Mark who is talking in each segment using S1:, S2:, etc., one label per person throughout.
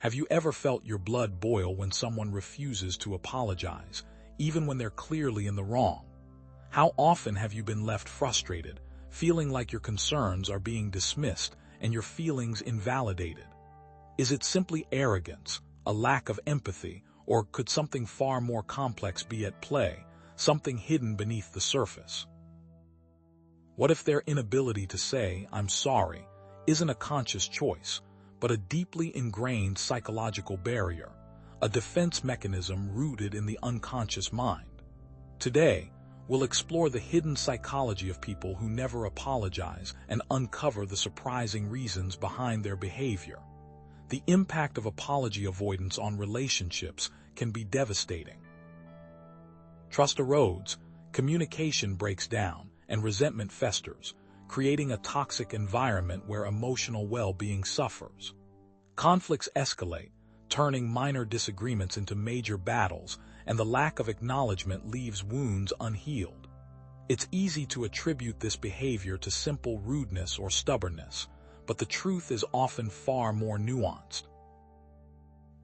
S1: Have you ever felt your blood boil when someone refuses to apologize, even when they're clearly in the wrong? How often have you been left frustrated, feeling like your concerns are being dismissed and your feelings invalidated? Is it simply arrogance, a lack of empathy, or could something far more complex be at play, something hidden beneath the surface? What if their inability to say, "I'm sorry," isn't a conscious choice, but a deeply ingrained psychological barrier, a defense mechanism rooted in the unconscious mind? Today, we'll explore the hidden psychology of people who never apologize and uncover the surprising reasons behind their behavior. The impact of apology avoidance on relationships can be devastating. Trust erodes, communication breaks down, and resentment festers, creating a toxic environment where emotional well-being suffers. Conflicts escalate, turning minor disagreements into major battles, and the lack of acknowledgement leaves wounds unhealed. It's easy to attribute this behavior to simple rudeness or stubbornness, but the truth is often far more nuanced.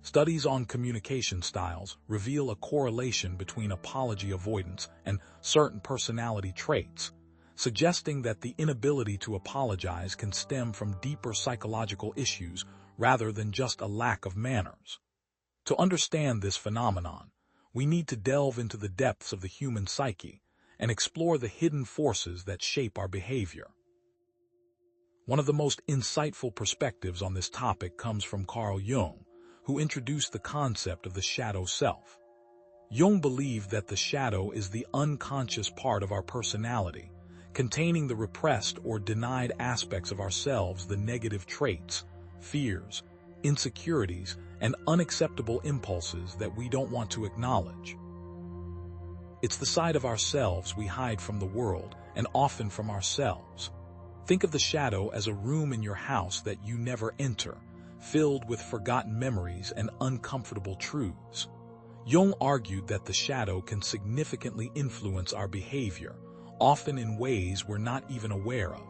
S1: Studies on communication styles reveal a correlation between apology avoidance and certain personality traits, suggesting that the inability to apologize can stem from deeper psychological issues rather than just a lack of manners. To understand this phenomenon, we need to delve into the depths of the human psyche and explore the hidden forces that shape our behavior. One of the most insightful perspectives on this topic comes from Carl Jung, who introduced the concept of the shadow self. Jung believed that the shadow is the unconscious part of our personality, containing the repressed or denied aspects of ourselves, the negative traits, fears, insecurities, and unacceptable impulses that we don't want to acknowledge. It's the side of ourselves we hide from the world and often from ourselves. Think of the shadow as a room in your house that you never enter, filled with forgotten memories and uncomfortable truths. Jung argued that the shadow can significantly influence our behavior, often in ways we're not even aware of.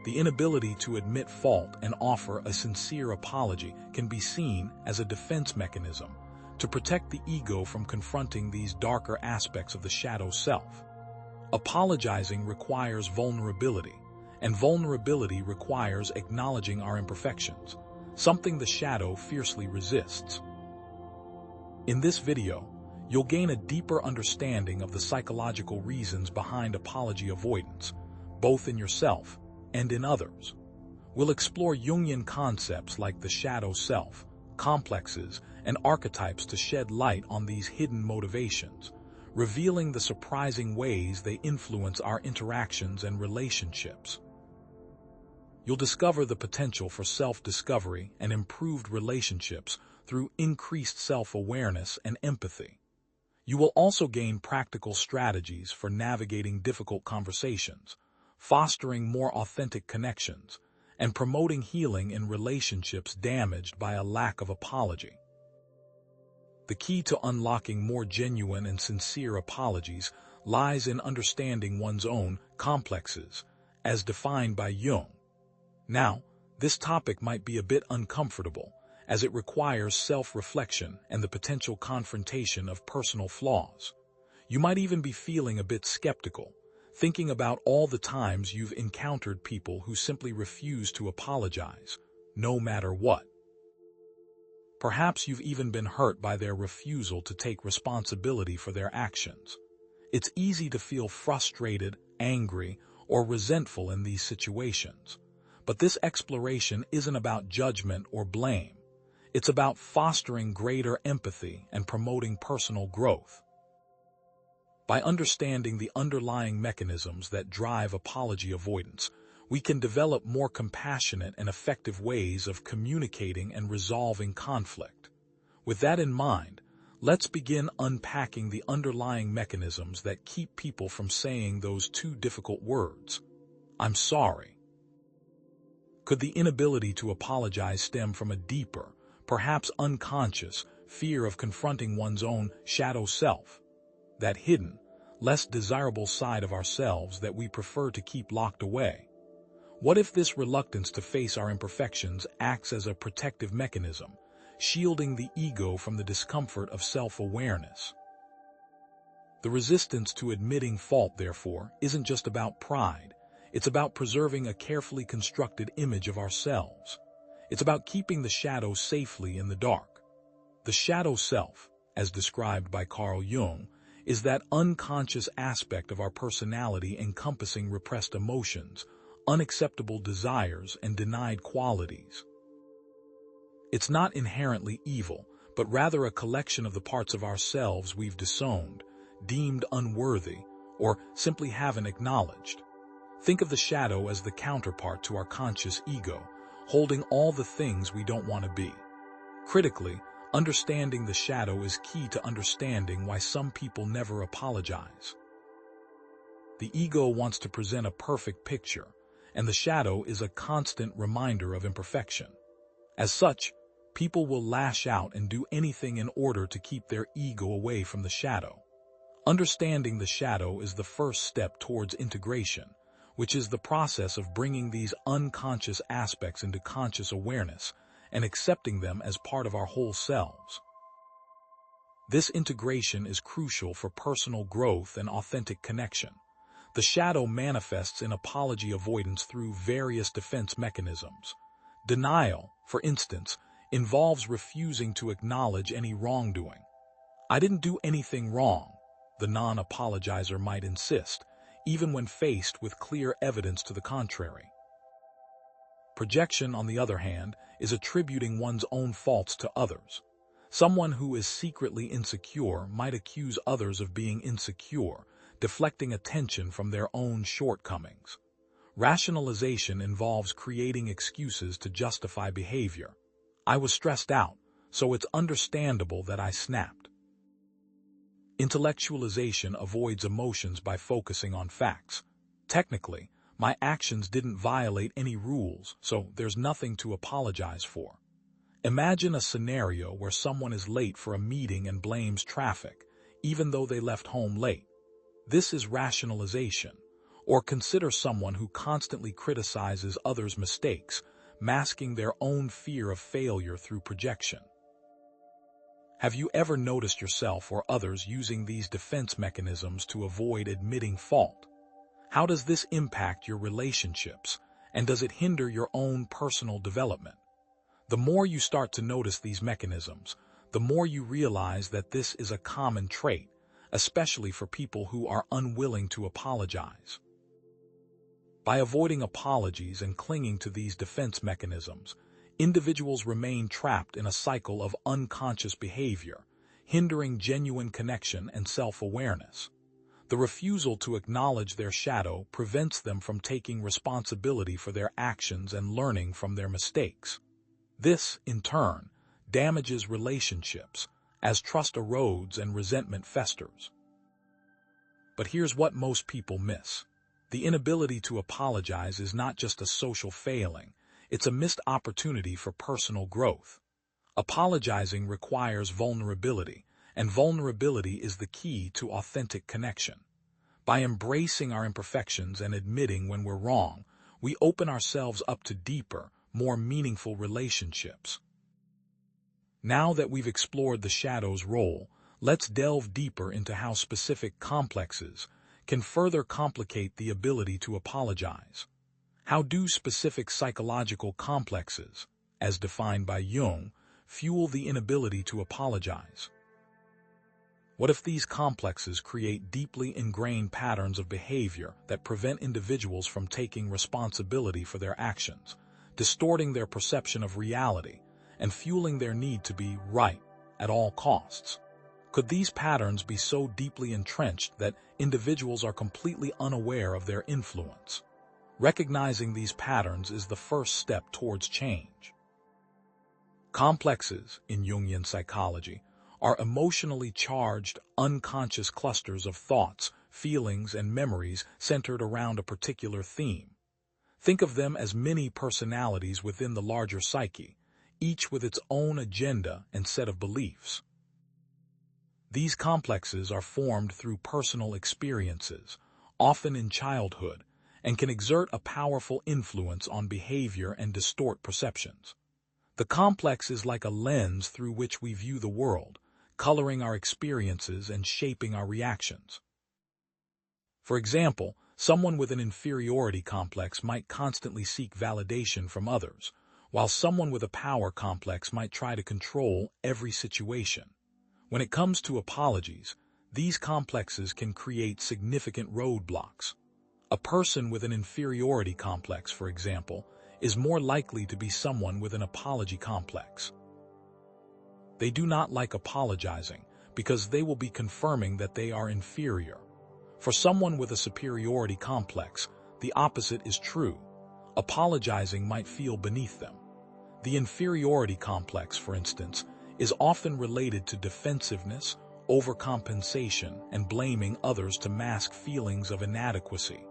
S1: The inability to admit fault and offer a sincere apology can be seen as a defense mechanism to protect the ego from confronting these darker aspects of the shadow self. Apologizing requires vulnerability, and vulnerability requires acknowledging our imperfections, something the shadow fiercely resists. In this video, you'll gain a deeper understanding of the psychological reasons behind apology avoidance, both in yourself and in others. We'll explore Jungian concepts like the shadow self, complexes, and archetypes to shed light on these hidden motivations, revealing the surprising ways they influence our interactions and relationships. You'll discover the potential for self-discovery and improved relationships through increased self-awareness and empathy. You will also gain practical strategies for navigating difficult conversations, fostering more authentic connections, and promoting healing in relationships damaged by a lack of apology. The key to unlocking more genuine and sincere apologies lies in understanding one's own complexes, as defined by Jung. Now, this topic might be a bit uncomfortable, as it requires self-reflection and the potential confrontation of personal flaws. You might even be feeling a bit skeptical, thinking about all the times you've encountered people who simply refuse to apologize, no matter what. Perhaps you've even been hurt by their refusal to take responsibility for their actions. It's easy to feel frustrated, angry, or resentful in these situations. But this exploration isn't about judgment or blame. It's about fostering greater empathy and promoting personal growth. By understanding the underlying mechanisms that drive apology avoidance, we can develop more compassionate and effective ways of communicating and resolving conflict. With that in mind, let's begin unpacking the underlying mechanisms that keep people from saying those two difficult words, "I'm sorry." Could the inability to apologize stem from a deeper, perhaps unconscious, fear of confronting one's own shadow self, that hidden, less desirable side of ourselves that we prefer to keep locked away? What if this reluctance to face our imperfections acts as a protective mechanism, shielding the ego from the discomfort of self-awareness? The resistance to admitting fault, therefore, isn't just about pride. It's about preserving a carefully constructed image of ourselves. It's about keeping the shadow safely in the dark. The shadow self, as described by Carl Jung, is that unconscious aspect of our personality encompassing repressed emotions, unacceptable desires, and denied qualities. It's not inherently evil, but rather a collection of the parts of ourselves we've disowned, deemed unworthy, or simply haven't acknowledged. Think of the shadow as the counterpart to our conscious ego, holding all the things we don't want to be. Critically, understanding the shadow is key to understanding why some people never apologize. The ego wants to present a perfect picture, and the shadow is a constant reminder of imperfection. As such, people will lash out and do anything in order to keep their ego away from the shadow. Understanding the shadow is the first step towards integration, which is the process of bringing these unconscious aspects into conscious awareness and accepting them as part of our whole selves. This integration is crucial for personal growth and authentic connection. The shadow manifests in apology avoidance through various defense mechanisms. Denial, for instance, involves refusing to acknowledge any wrongdoing. "I didn't do anything wrong," the non-apologizer might insist, even when faced with clear evidence to the contrary. Projection, on the other hand, is attributing one's own faults to others. Someone who is secretly insecure might accuse others of being insecure, deflecting attention from their own shortcomings. Rationalization involves creating excuses to justify behavior. "I was stressed out, so it's understandable that I snapped." Intellectualization avoids emotions by focusing on facts. Technically, my actions didn't violate any rules, so there's nothing to apologize for. Imagine a scenario where someone is late for a meeting and blames traffic, even though they left home late. This is rationalization. Or consider someone who constantly criticizes others' mistakes, masking their own fear of failure through projection. Have you ever noticed yourself or others using these defense mechanisms to avoid admitting fault? How does this impact your relationships, and does it hinder your own personal development? The more you start to notice these mechanisms, the more you realize that this is a common trait, especially for people who are unwilling to apologize. By avoiding apologies and clinging to these defense mechanisms, individuals remain trapped in a cycle of unconscious behavior, hindering genuine connection and self-awareness. The refusal to acknowledge their shadow prevents them from taking responsibility for their actions and learning from their mistakes. This, in turn, damages relationships, as trust erodes and resentment festers. But here's what most people miss. The inability to apologize is not just a social failing, it's a missed opportunity for personal growth. Apologizing requires vulnerability, and vulnerability is the key to authentic connection. By embracing our imperfections and admitting when we're wrong, we open ourselves up to deeper, more meaningful relationships. Now that we've explored the shadow's role, let's delve deeper into how specific complexes can further complicate the ability to apologize. How do specific psychological complexes, as defined by Jung, fuel the inability to apologize? What if these complexes create deeply ingrained patterns of behavior that prevent individuals from taking responsibility for their actions, distorting their perception of reality, and fueling their need to be right at all costs? Could these patterns be so deeply entrenched that individuals are completely unaware of their influence? Recognizing these patterns is the first step towards change. Complexes, in Jungian psychology, are emotionally charged, unconscious clusters of thoughts, feelings, and memories centered around a particular theme. Think of them as mini personalities within the larger psyche, each with its own agenda and set of beliefs. These complexes are formed through personal experiences, often in childhood, and can exert a powerful influence on behavior and distort perceptions. The complex is like a lens through which we view the world, coloring our experiences and shaping our reactions. For example, someone with an inferiority complex might constantly seek validation from others, while someone with a power complex might try to control every situation. When it comes to apologies, these complexes can create significant roadblocks. A person with an inferiority complex, for example, is more likely to be someone with an apology complex. They do not like apologizing because they will be confirming that they are inferior. For someone with a superiority complex, the opposite is true. Apologizing might feel beneath them. The inferiority complex, for instance, is often related to defensiveness, overcompensation, and blaming others to mask feelings of inadequacy.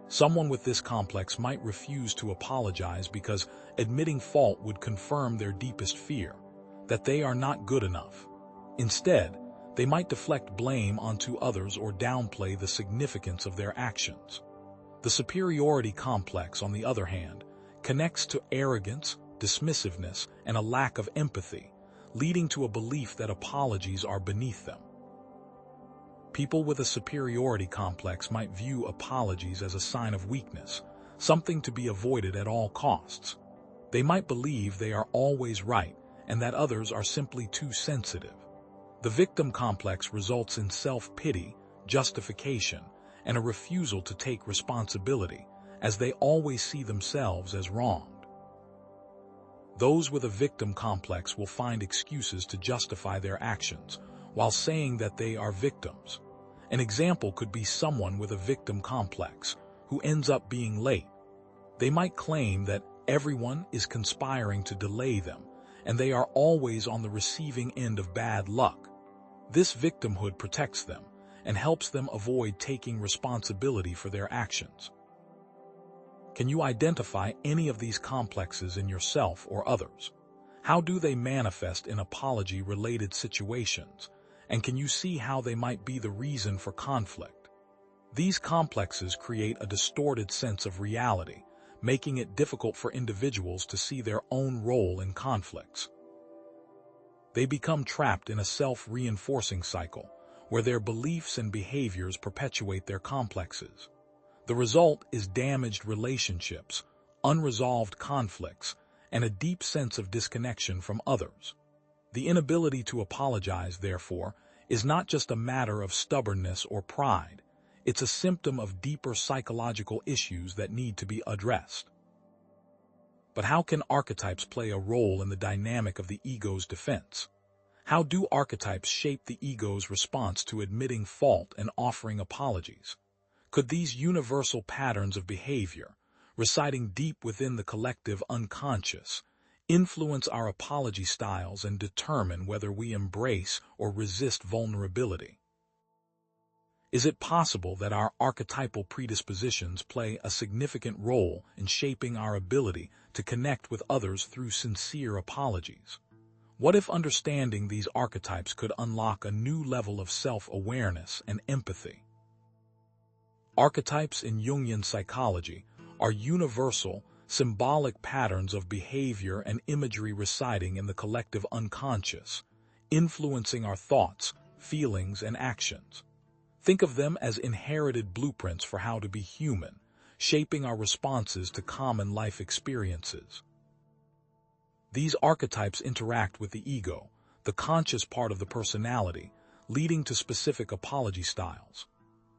S1: Someone with this complex might refuse to apologize because admitting fault would confirm their deepest fear, that they are not good enough. Instead, they might deflect blame onto others or downplay the significance of their actions. The superiority complex, on the other hand, connects to arrogance, dismissiveness, and a lack of empathy, leading to a belief that apologies are beneath them. People with a superiority complex might view apologies as a sign of weakness, something to be avoided at all costs. They might believe they are always right and that others are simply too sensitive. The victim complex results in self-pity, justification, and a refusal to take responsibility, as they always see themselves as wronged. Those with a victim complex will find excuses to justify their actions, while saying that they are victims. An example could be someone with a victim complex who ends up being late. They might claim that everyone is conspiring to delay them, and they are always on the receiving end of bad luck. This victimhood protects them and helps them avoid taking responsibility for their actions. Can you identify any of these complexes in yourself or others? How do they manifest in apology-related situations? And can you see how they might be the reason for conflict? These complexes create a distorted sense of reality, making it difficult for individuals to see their own role in conflicts. They become trapped in a self-reinforcing cycle, where their beliefs and behaviors perpetuate their complexes. The result is damaged relationships, unresolved conflicts, and a deep sense of disconnection from others. The inability to apologize, therefore, is not just a matter of stubbornness or pride. It's a symptom of deeper psychological issues that need to be addressed. But how can archetypes play a role in the dynamic of the ego's defense? How do archetypes shape the ego's response to admitting fault and offering apologies? Could these universal patterns of behavior, residing deep within the collective unconscious, influence our apology styles and determine whether we embrace or resist vulnerability? Is it possible that our archetypal predispositions play a significant role in shaping our ability to connect with others through sincere apologies? What if understanding these archetypes could unlock a new level of self-awareness and empathy? Archetypes in Jungian psychology are universal, symbolic patterns of behavior and imagery residing in the collective unconscious, influencing our thoughts, feelings, and actions. Think of them as inherited blueprints for how to be human, shaping our responses to common life experiences. These archetypes interact with the ego, the conscious part of the personality, leading to specific apology styles.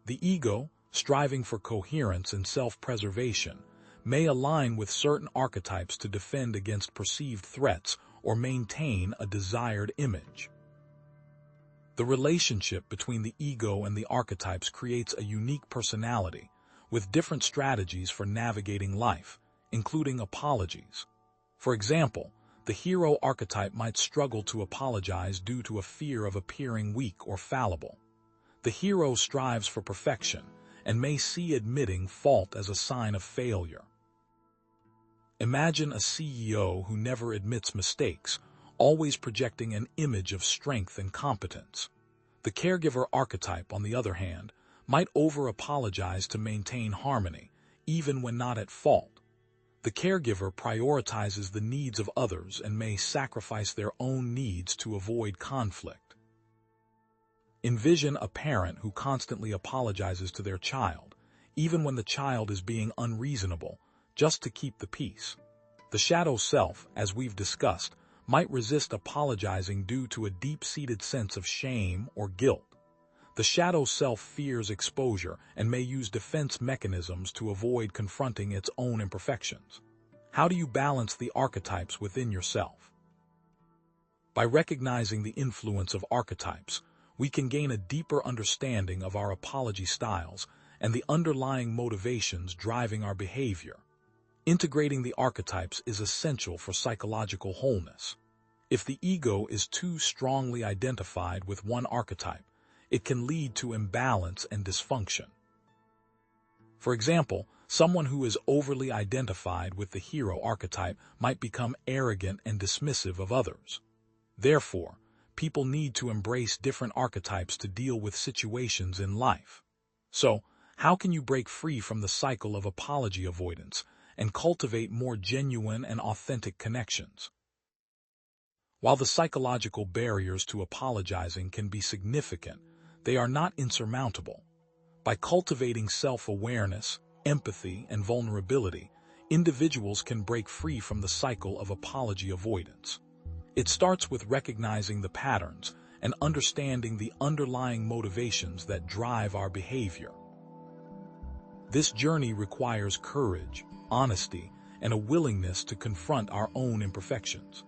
S1: The ego, striving for coherence and self-preservation, may align with certain archetypes to defend against perceived threats or maintain a desired image. The relationship between the ego and the archetypes creates a unique personality, with different strategies for navigating life, including apologies. For example, the hero archetype might struggle to apologize due to a fear of appearing weak or fallible. The hero strives for perfection and may see admitting fault as a sign of failure. Imagine a CEO who never admits mistakes, always projecting an image of strength and competence. The caregiver archetype, on the other hand, might over-apologize to maintain harmony, even when not at fault. The caregiver prioritizes the needs of others and may sacrifice their own needs to avoid conflict. Envision a parent who constantly apologizes to their child, even when the child is being unreasonable, just to keep the peace. The shadow self, as we've discussed, might resist apologizing due to a deep-seated sense of shame or guilt. The shadow self fears exposure and may use defense mechanisms to avoid confronting its own imperfections. How do you balance the archetypes within yourself? By recognizing the influence of archetypes, we can gain a deeper understanding of our apology styles and the underlying motivations driving our behavior. Integrating the archetypes is essential for psychological wholeness. If the ego is too strongly identified with one archetype, it can lead to imbalance and dysfunction. For example, someone who is overly identified with the hero archetype might become arrogant and dismissive of others. Therefore, people need to embrace different archetypes to deal with situations in life. So, how can you break free from the cycle of apology avoidance and cultivate more genuine and authentic connections? While the psychological barriers to apologizing can be significant, they are not insurmountable. By cultivating self-awareness, empathy, and vulnerability, individuals can break free from the cycle of apology avoidance. It starts with recognizing the patterns and understanding the underlying motivations that drive our behavior. This journey requires courage, honesty, and a willingness to confront our own imperfections.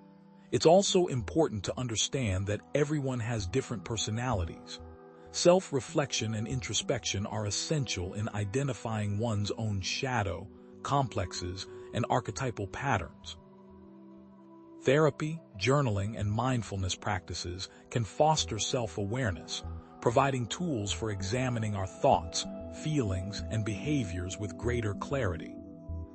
S1: It's also important to understand that everyone has different personalities. Self-reflection and introspection are essential in identifying one's own shadow, complexes, and archetypal patterns. Therapy, journaling, and mindfulness practices can foster self-awareness, providing tools for examining our thoughts, feelings, and behaviors with greater clarity.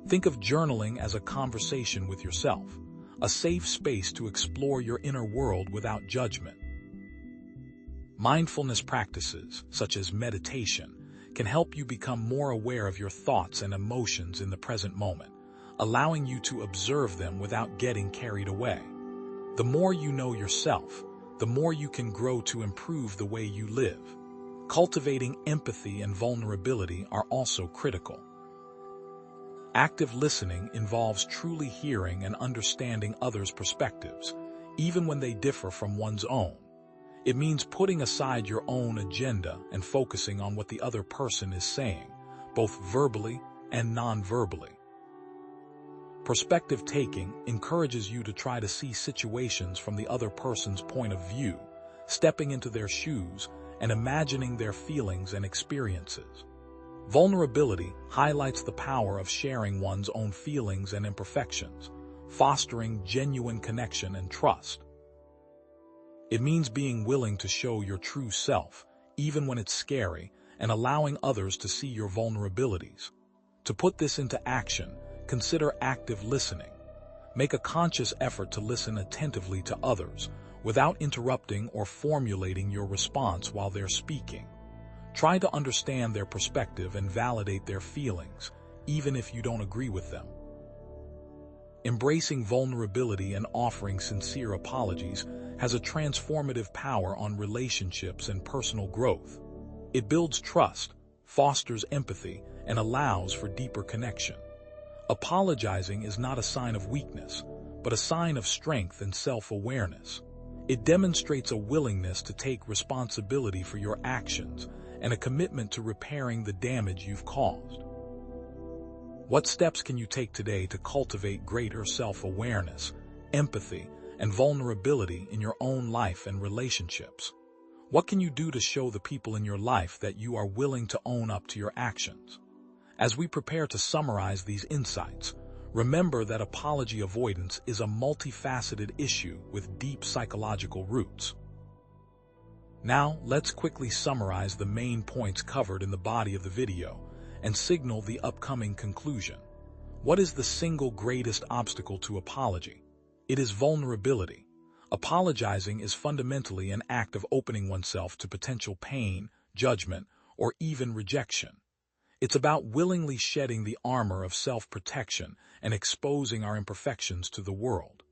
S1: Think of journaling as a conversation with yourself, a safe space to explore your inner world without judgment. Mindfulness practices, such as meditation, can help you become more aware of your thoughts and emotions in the present moment, allowing you to observe them without getting carried away. The more you know yourself, the more you can grow to improve the way you live. Cultivating empathy and vulnerability are also critical. Active listening involves truly hearing and understanding others' perspectives, even when they differ from one's own. It means putting aside your own agenda and focusing on what the other person is saying, both verbally and non-verbally. Perspective taking encourages you to try to see situations from the other person's point of view, stepping into their shoes and imagining their feelings and experiences. Vulnerability highlights the power of sharing one's own feelings and imperfections, fostering genuine connection and trust. It means being willing to show your true self, even when it's scary, and allowing others to see your vulnerabilities. To put this into action, consider active listening. Make a conscious effort to listen attentively to others, without interrupting or formulating your response while they're speaking. Try to understand their perspective and validate their feelings, even if you don't agree with them. Embracing vulnerability and offering sincere apologies has a transformative power on relationships and personal growth. It builds trust, fosters empathy, and allows for deeper connection. Apologizing is not a sign of weakness, but a sign of strength and self-awareness. It demonstrates a willingness to take responsibility for your actions and a commitment to repairing the damage you've caused. What steps can you take today to cultivate greater self-awareness, empathy, and vulnerability in your own life and relationships? What can you do to show the people in your life that you are willing to own up to your actions? As we prepare to summarize these insights, remember that apology avoidance is a multifaceted issue with deep psychological roots. Now, let's quickly summarize the main points covered in the body of the video and signal the upcoming conclusion. What is the single greatest obstacle to apology? It is vulnerability. Apologizing is fundamentally an act of opening oneself to potential pain, judgment, or even rejection. It's about willingly shedding the armor of self-protection and exposing our imperfections to the world.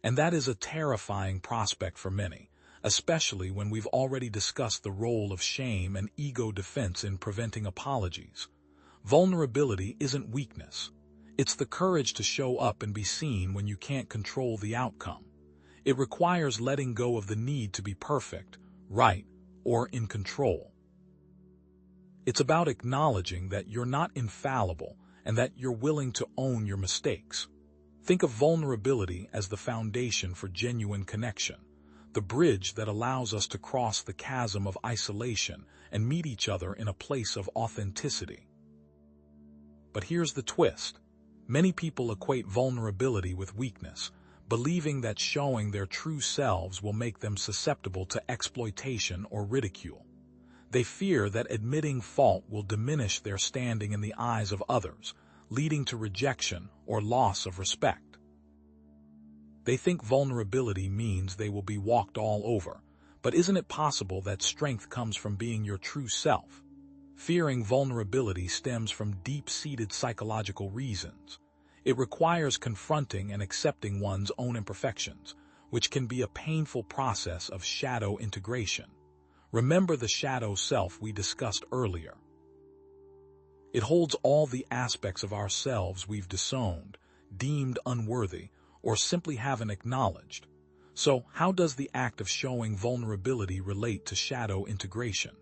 S1: And that is a terrifying prospect for many, especially when we've already discussed the role of shame and ego defense in preventing apologies. Vulnerability isn't weakness. It's the courage to show up and be seen when you can't control the outcome. It requires letting go of the need to be perfect, right, or in control. It's about acknowledging that you're not infallible and that you're willing to own your mistakes. Think of vulnerability as the foundation for genuine connection, the bridge that allows us to cross the chasm of isolation and meet each other in a place of authenticity. But here's the twist. Many people equate vulnerability with weakness, believing that showing their true selves will make them susceptible to exploitation or ridicule. They fear that admitting fault will diminish their standing in the eyes of others, leading to rejection or loss of respect. They think vulnerability means they will be walked all over, but isn't it possible that strength comes from being your true self? Fearing vulnerability stems from deep-seated psychological reasons. It requires confronting and accepting one's own imperfections, which can be a painful process of shadow integration. Remember the shadow self we discussed earlier. It holds all the aspects of ourselves we've disowned, deemed unworthy, or simply haven't acknowledged. So, how does the act of showing vulnerability relate to shadow integration?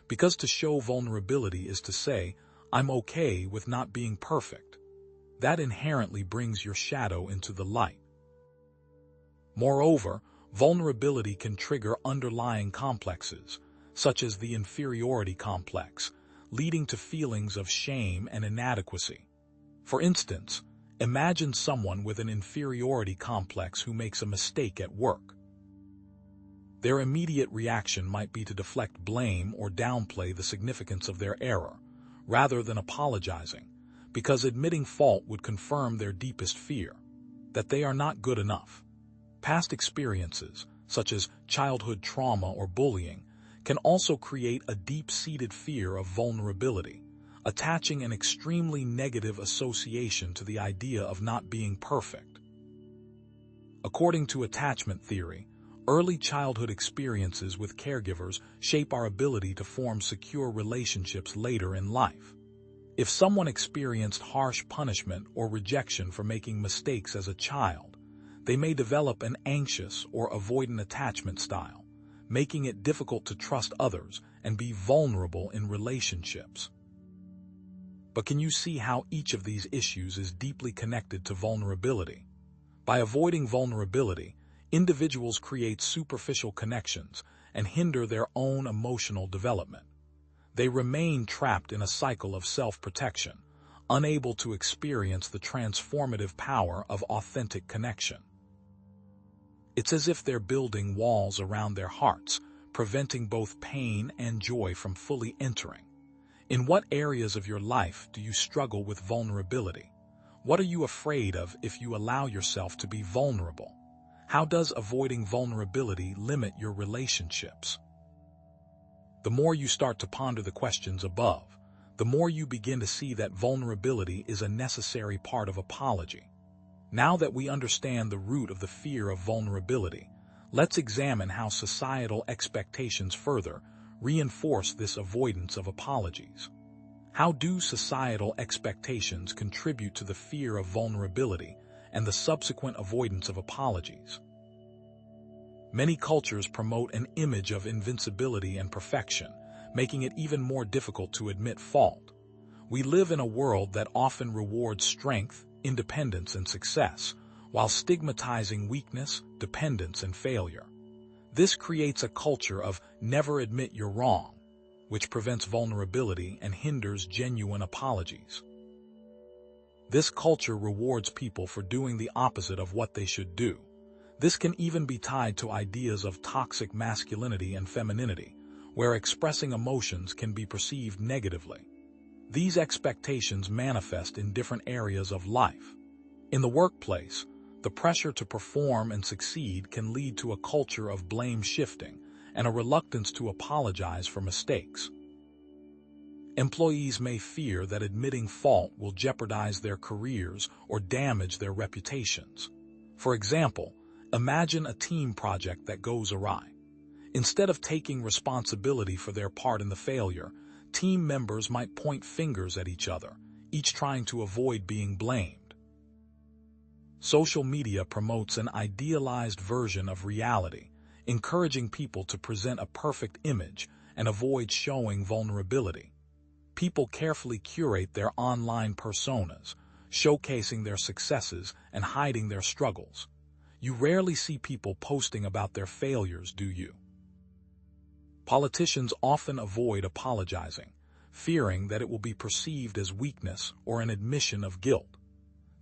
S1: Because to show vulnerability is to say, I'm okay with not being perfect. That inherently brings your shadow into the light. Moreover, vulnerability can trigger underlying complexes, such as the inferiority complex, leading to feelings of shame and inadequacy. For instance, imagine someone with an inferiority complex who makes a mistake at work. Their immediate reaction might be to deflect blame or downplay the significance of their error, rather than apologizing, because admitting fault would confirm their deepest fear, that they are not good enough. Past experiences, such as childhood trauma or bullying, can also create a deep-seated fear of vulnerability, attaching an extremely negative association to the idea of not being perfect. According to attachment theory, early childhood experiences with caregivers shape our ability to form secure relationships later in life. If someone experienced harsh punishment or rejection for making mistakes as a child, they may develop an anxious or avoidant attachment style, making it difficult to trust others and be vulnerable in relationships. But can you see how each of these issues is deeply connected to vulnerability? By avoiding vulnerability, individuals create superficial connections and hinder their own emotional development. They remain trapped in a cycle of self-protection, unable to experience the transformative power of authentic connection. It's as if they're building walls around their hearts, preventing both pain and joy from fully entering. In what areas of your life do you struggle with vulnerability? What are you afraid of if you allow yourself to be vulnerable? How does avoiding vulnerability limit your relationships? The more you start to ponder the questions above, the more you begin to see that vulnerability is a necessary part of apology. Now that we understand the root of the fear of vulnerability, let's examine how societal expectations further reinforce this avoidance of apologies. How do societal expectations contribute to the fear of vulnerability and the subsequent avoidance of apologies? Many cultures promote an image of invincibility and perfection, making it even more difficult to admit fault. We live in a world that often rewards strength, independence, and success, while stigmatizing weakness, dependence, and failure. This creates a culture of never admit you're wrong, which prevents vulnerability and hinders genuine apologies. This culture rewards people for doing the opposite of what they should do. This can even be tied to ideas of toxic masculinity and femininity, where expressing emotions can be perceived negatively. These expectations manifest in different areas of life. In the workplace, the pressure to perform and succeed can lead to a culture of blame shifting and a reluctance to apologize for mistakes. Employees may fear that admitting fault will jeopardize their careers or damage their reputations. For example, imagine a team project that goes awry. Instead of taking responsibility for their part in the failure, team members might point fingers at each other, each trying to avoid being blamed. Social media promotes an idealized version of reality, encouraging people to present a perfect image and avoid showing vulnerability. People carefully curate their online personas, showcasing their successes and hiding their struggles. You rarely see people posting about their failures, do you? Politicians often avoid apologizing, fearing that it will be perceived as weakness or an admission of guilt.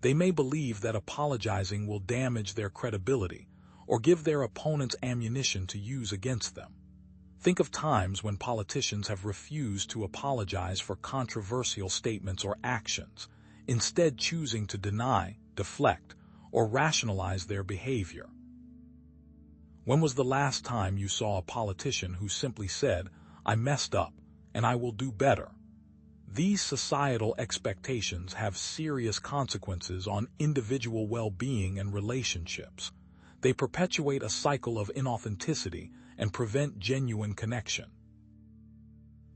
S1: They may believe that apologizing will damage their credibility or give their opponents ammunition to use against them. Think of times when politicians have refused to apologize for controversial statements or actions, instead choosing to deny, deflect, or rationalize their behavior. When was the last time you saw a politician who simply said, "I messed up, and I will do better"? These societal expectations have serious consequences on individual well-being and relationships. They perpetuate a cycle of inauthenticity and prevent genuine connection.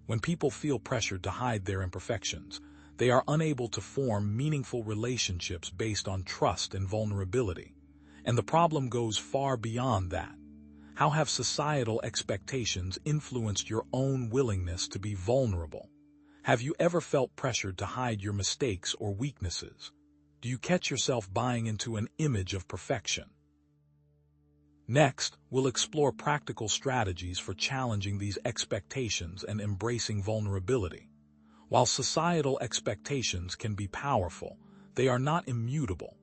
S1: When people feel pressured to hide their imperfections, they are unable to form meaningful relationships based on trust and vulnerability. And the problem goes far beyond that. How have societal expectations influenced your own willingness to be vulnerable? Have you ever felt pressured to hide your mistakes or weaknesses? Do you catch yourself buying into an image of perfection? Next, we'll explore practical strategies for challenging these expectations and embracing vulnerability. While societal expectations can be powerful, they are not immutable.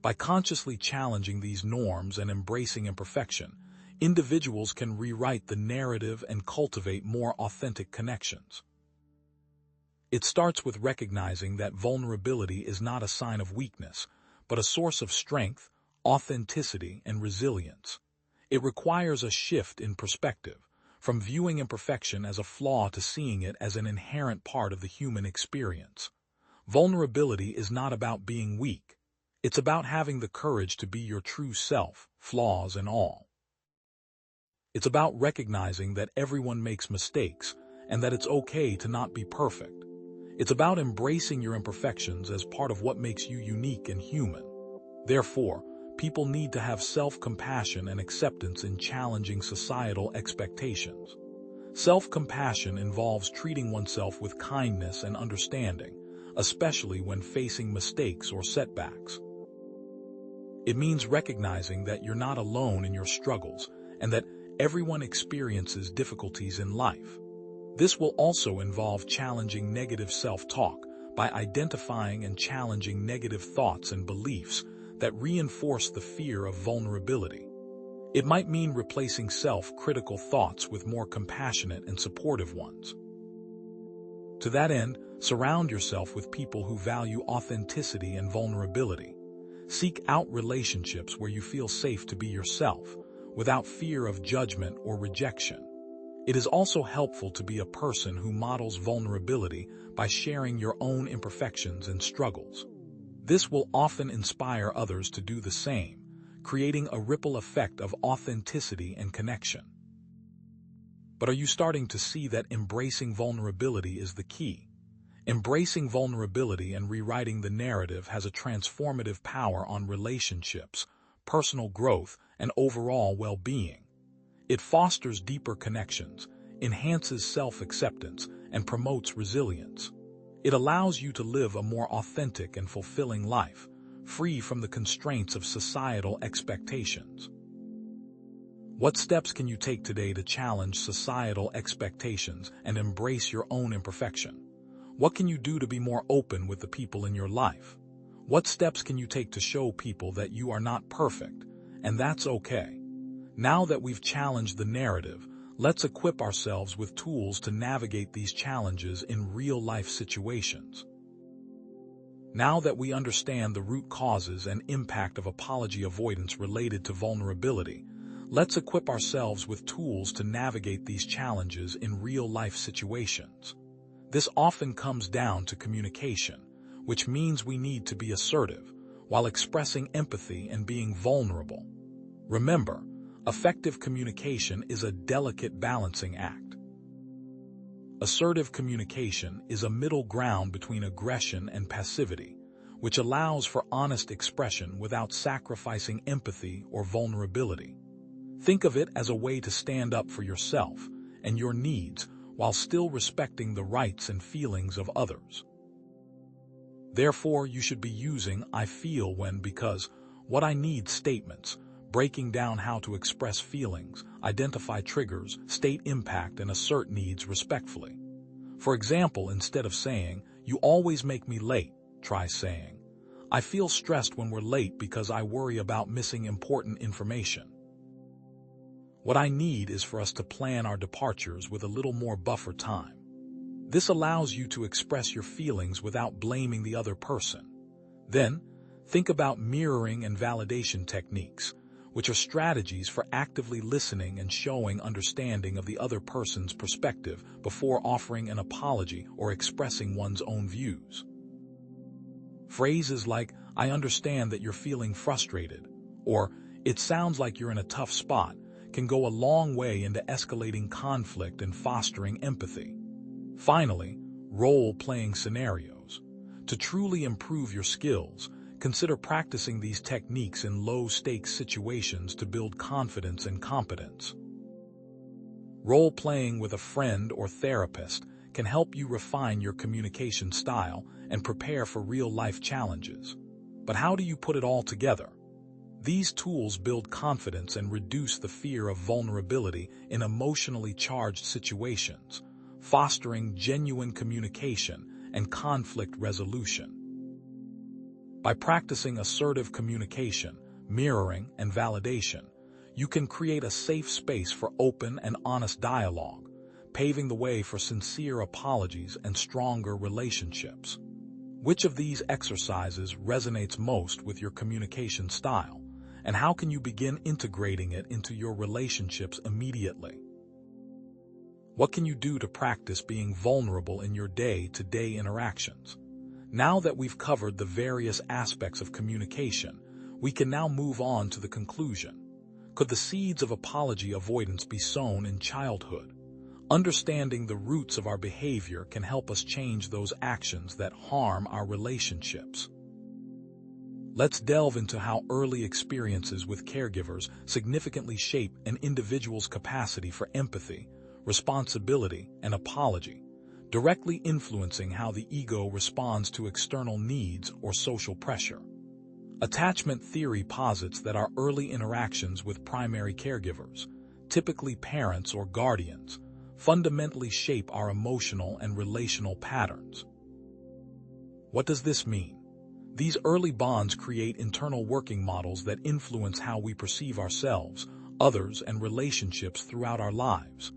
S1: By consciously challenging these norms and embracing imperfection, individuals can rewrite the narrative and cultivate more authentic connections. It starts with recognizing that vulnerability is not a sign of weakness, but a source of strength, authenticity, and resilience. It requires a shift in perspective, from viewing imperfection as a flaw to seeing it as an inherent part of the human experience. Vulnerability is not about being weak. It's about having the courage to be your true self, flaws and all. It's about recognizing that everyone makes mistakes and that it's okay to not be perfect. It's about embracing your imperfections as part of what makes you unique and human. Therefore, people need to have self-compassion and acceptance in challenging societal expectations. Self-compassion involves treating oneself with kindness and understanding, especially when facing mistakes or setbacks. It means recognizing that you're not alone in your struggles and that everyone experiences difficulties in life. This will also involve challenging negative self-talk by identifying and challenging negative thoughts and beliefs that reinforce the fear of vulnerability. It might mean replacing self-critical thoughts with more compassionate and supportive ones. To that end, surround yourself with people who value authenticity and vulnerability. Seek out relationships where you feel safe to be yourself, without fear of judgment or rejection. It is also helpful to be a person who models vulnerability by sharing your own imperfections and struggles. This will often inspire others to do the same, creating a ripple effect of authenticity and connection. But are you starting to see that embracing vulnerability is the key? Embracing vulnerability and rewriting the narrative has a transformative power on relationships, personal growth, and overall well-being. It fosters deeper connections, enhances self-acceptance, and promotes resilience. It allows you to live a more authentic and fulfilling life, free from the constraints of societal expectations. What steps can you take today to challenge societal expectations and embrace your own imperfection? What can you do to be more open with the people in your life? What steps can you take to show people that you are not perfect, and that's okay? Now that we've challenged the narrative, let's equip ourselves with tools to navigate these challenges in real-life situations. Now that we understand the root causes and impact of apology avoidance related to vulnerability, let's equip ourselves with tools to navigate these challenges in real-life situations. This often comes down to communication, which means we need to be assertive, while expressing empathy and being vulnerable. Remember, effective communication is a delicate balancing act. Assertive communication is a middle ground between aggression and passivity, which allows for honest expression without sacrificing empathy or vulnerability. Think of it as a way to stand up for yourself and your needs while still respecting the rights and feelings of others. Therefore, you should be using "I feel" when, because, "what I need" statements, breaking down how to express feelings, identify triggers, state impact, and assert needs respectfully. For example, instead of saying, "You always make me late," try saying, "I feel stressed when we're late because I worry about missing important information. What I need is for us to plan our departures with a little more buffer time." This allows you to express your feelings without blaming the other person. Then, think about mirroring and validation techniques, which are strategies for actively listening and showing understanding of the other person's perspective before offering an apology or expressing one's own views. Phrases like, "I understand that you're feeling frustrated," or "It sounds like you're in a tough spot," can go a long way into escalating conflict and fostering empathy. Finally, role-playing scenarios. To truly improve your skills, consider practicing these techniques in low-stakes situations to build confidence and competence. Role-playing with a friend or therapist can help you refine your communication style and prepare for real-life challenges. But how do you put it all together? These tools build confidence and reduce the fear of vulnerability in emotionally charged situations, fostering genuine communication and conflict resolution. By practicing assertive communication, mirroring, and validation, you can create a safe space for open and honest dialogue, paving the way for sincere apologies and stronger relationships. Which of these exercises resonates most with your communication style, and how can you begin integrating it into your relationships immediately? What can you do to practice being vulnerable in your day-to-day interactions? Now that we've covered the various aspects of communication, we can now move on to the conclusion. Could the seeds of apology avoidance be sown in childhood? Understanding the roots of our behavior can help us change those actions that harm our relationships. Let's delve into how early experiences with caregivers significantly shape an individual's capacity for empathy, responsibility, and apology, directly influencing how the ego responds to external needs or social pressure. Attachment theory posits that our early interactions with primary caregivers, typically parents or guardians, fundamentally shape our emotional and relational patterns. What does this mean? These early bonds create internal working models that influence how we perceive ourselves, others, and relationships throughout our lives.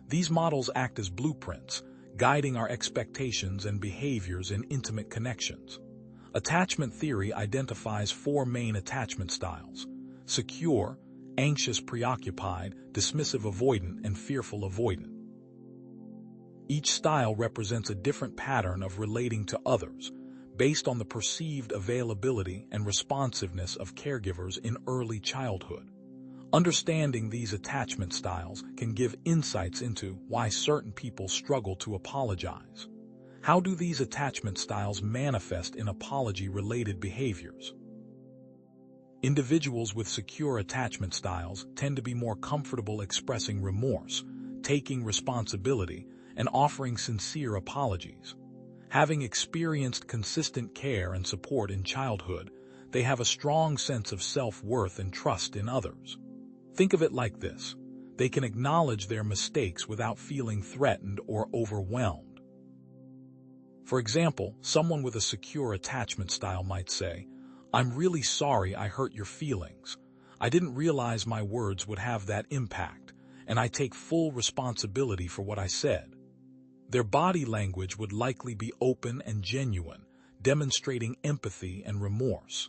S1: These models act as blueprints, guiding our expectations and behaviors in intimate connections. Attachment theory identifies 4 main attachment styles: secure, anxious preoccupied, dismissive avoidant, and fearful avoidant. Each style represents a different pattern of relating to others, based on the perceived availability and responsiveness of caregivers in early childhood. Understanding these attachment styles can give insights into why certain people struggle to apologize. How do these attachment styles manifest in apology-related behaviors? Individuals with secure attachment styles tend to be more comfortable expressing remorse, taking responsibility, and offering sincere apologies. Having experienced consistent care and support in childhood, they have a strong sense of self-worth and trust in others. Think of it like this: they can acknowledge their mistakes without feeling threatened or overwhelmed. For example, someone with a secure attachment style might say, "I'm really sorry I hurt your feelings. I didn't realize my words would have that impact, and I take full responsibility for what I said." Their body language would likely be open and genuine, demonstrating empathy and remorse.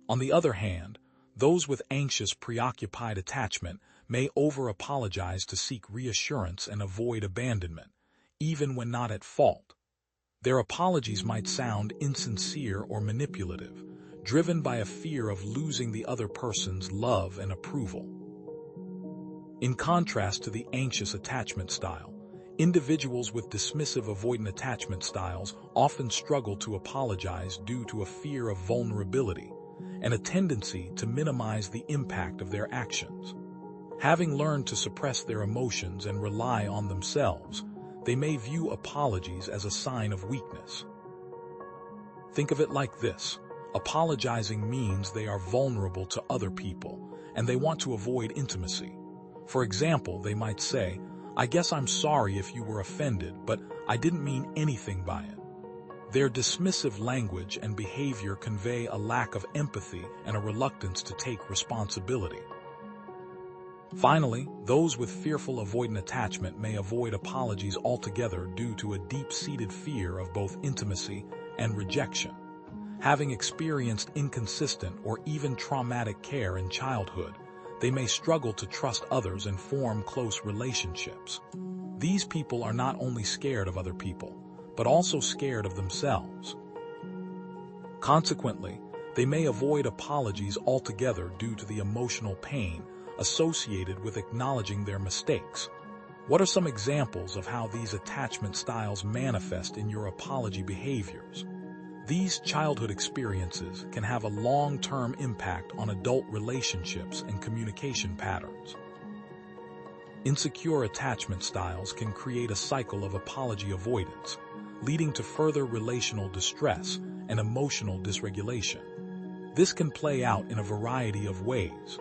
S1: On the other hand, those with anxious, preoccupied attachment may over-apologize to seek reassurance and avoid abandonment, even when not at fault. Their apologies might sound insincere or manipulative, driven by a fear of losing the other person's love and approval. In contrast to the anxious attachment style, individuals with dismissive avoidant attachment styles often struggle to apologize due to a fear of vulnerability and a tendency to minimize the impact of their actions. Having learned to suppress their emotions and rely on themselves, they may view apologies as a sign of weakness. Think of it like this: apologizing means they are vulnerable to other people, and they want to avoid intimacy. For example, they might say, "I guess I'm sorry if you were offended, but I didn't mean anything by it." Their dismissive language and behavior convey a lack of empathy and a reluctance to take responsibility. Finally, those with fearful avoidant attachment may avoid apologies altogether due to a deep-seated fear of both intimacy and rejection. Having experienced inconsistent or even traumatic care in childhood, they may struggle to trust others and form close relationships. These people are not only scared of other people, but also scared of themselves. Consequently, they may avoid apologies altogether due to the emotional pain associated with acknowledging their mistakes. What are some examples of how these attachment styles manifest in your apology behaviors? These childhood experiences can have a long-term impact on adult relationships and communication patterns. Insecure attachment styles can create a cycle of apology avoidance, leading to further relational distress and emotional dysregulation. This can play out in a variety of ways.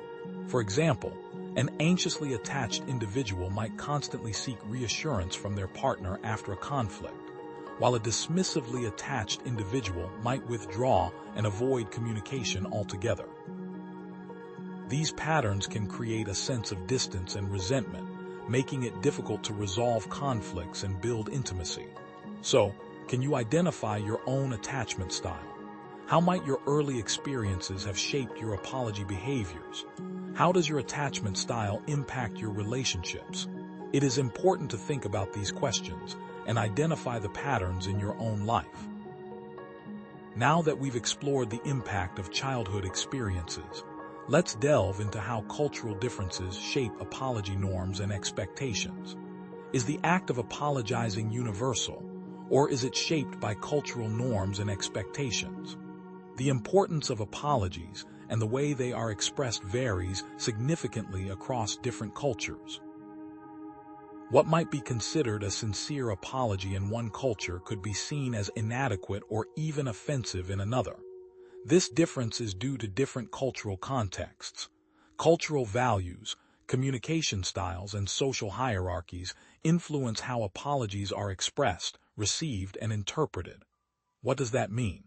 S1: For example, an anxiously attached individual might constantly seek reassurance from their partner after a conflict, while a dismissively attached individual might withdraw and avoid communication altogether. These patterns can create a sense of distance and resentment, making it difficult to resolve conflicts and build intimacy. So, can you identify your own attachment style? How might your early experiences have shaped your apology behaviors? How does your attachment style impact your relationships? It is important to think about these questions and identify the patterns in your own life. Now that we've explored the impact of childhood experiences, let's delve into how cultural differences shape apology norms and expectations. Is the act of apologizing universal, or is it shaped by cultural norms and expectations? The importance of apologies and the way they are expressed varies significantly across different cultures. What might be considered a sincere apology in one culture could be seen as inadequate or even offensive in another. This difference is due to different cultural contexts. Cultural values, communication styles, and social hierarchies influence how apologies are expressed, received, and interpreted. What does that mean?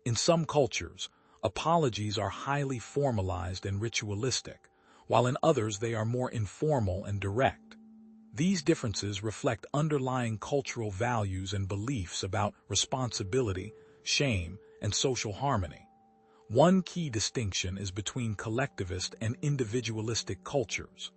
S1: In some cultures, apologies are highly formalized and ritualistic, while in others they are more informal and direct. These differences reflect underlying cultural values and beliefs about responsibility, shame, and social harmony. One key distinction is between collectivist and individualistic cultures.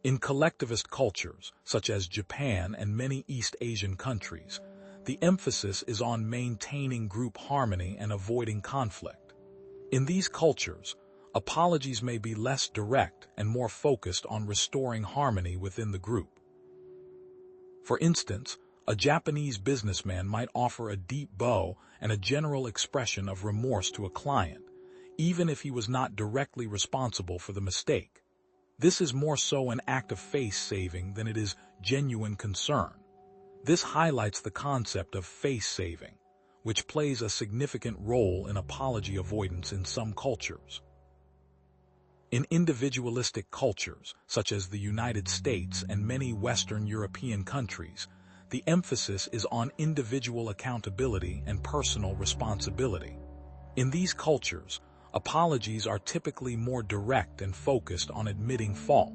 S1: In collectivist cultures, such as Japan and many East Asian countries, the emphasis is on maintaining group harmony and avoiding conflict. In these cultures, apologies may be less direct and more focused on restoring harmony within the group. For instance, a Japanese businessman might offer a deep bow and a general expression of remorse to a client, even if he was not directly responsible for the mistake. This is more so an act of face-saving than it is genuine concern. This highlights the concept of face-saving, which plays a significant role in apology avoidance in some cultures. In individualistic cultures, such as the United States and many Western European countries, the emphasis is on individual accountability and personal responsibility. In these cultures, apologies are typically more direct and focused on admitting fault.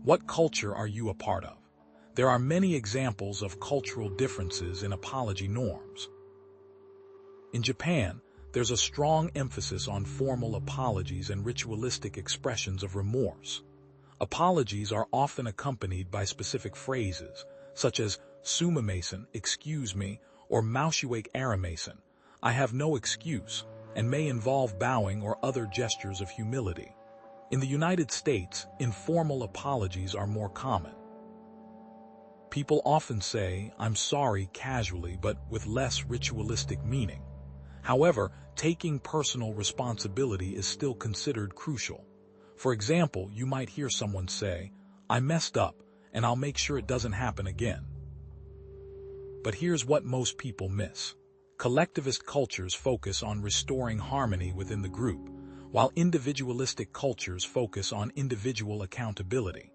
S1: What culture are you a part of? There are many examples of cultural differences in apology norms. In Japan, there's a strong emphasis on formal apologies and ritualistic expressions of remorse. Apologies are often accompanied by specific phrases, such as "sumamason, excuse me," or "maushewake aramason, I have no excuse," and may involve bowing or other gestures of humility. In the United States, informal apologies are more common. People often say, "I'm sorry," casually but with less ritualistic meaning. However, taking personal responsibility is still considered crucial. For example, you might hear someone say, "I messed up, and I'll make sure it doesn't happen again." But here's what most people miss. Collectivist cultures focus on restoring harmony within the group, while individualistic cultures focus on individual accountability.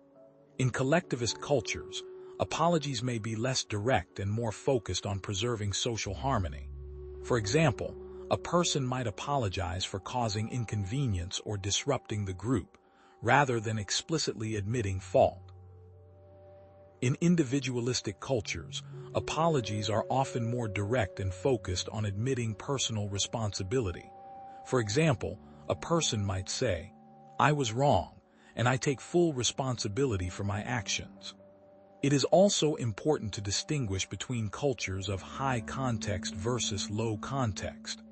S1: In collectivist cultures, apologies may be less direct and more focused on preserving social harmony. For example, a person might apologize for causing inconvenience or disrupting the group, rather than explicitly admitting fault. In individualistic cultures, apologies are often more direct and focused on admitting personal responsibility. For example, a person might say, "I was wrong, and I take full responsibility for my actions." It is also important to distinguish between cultures of high context versus low context.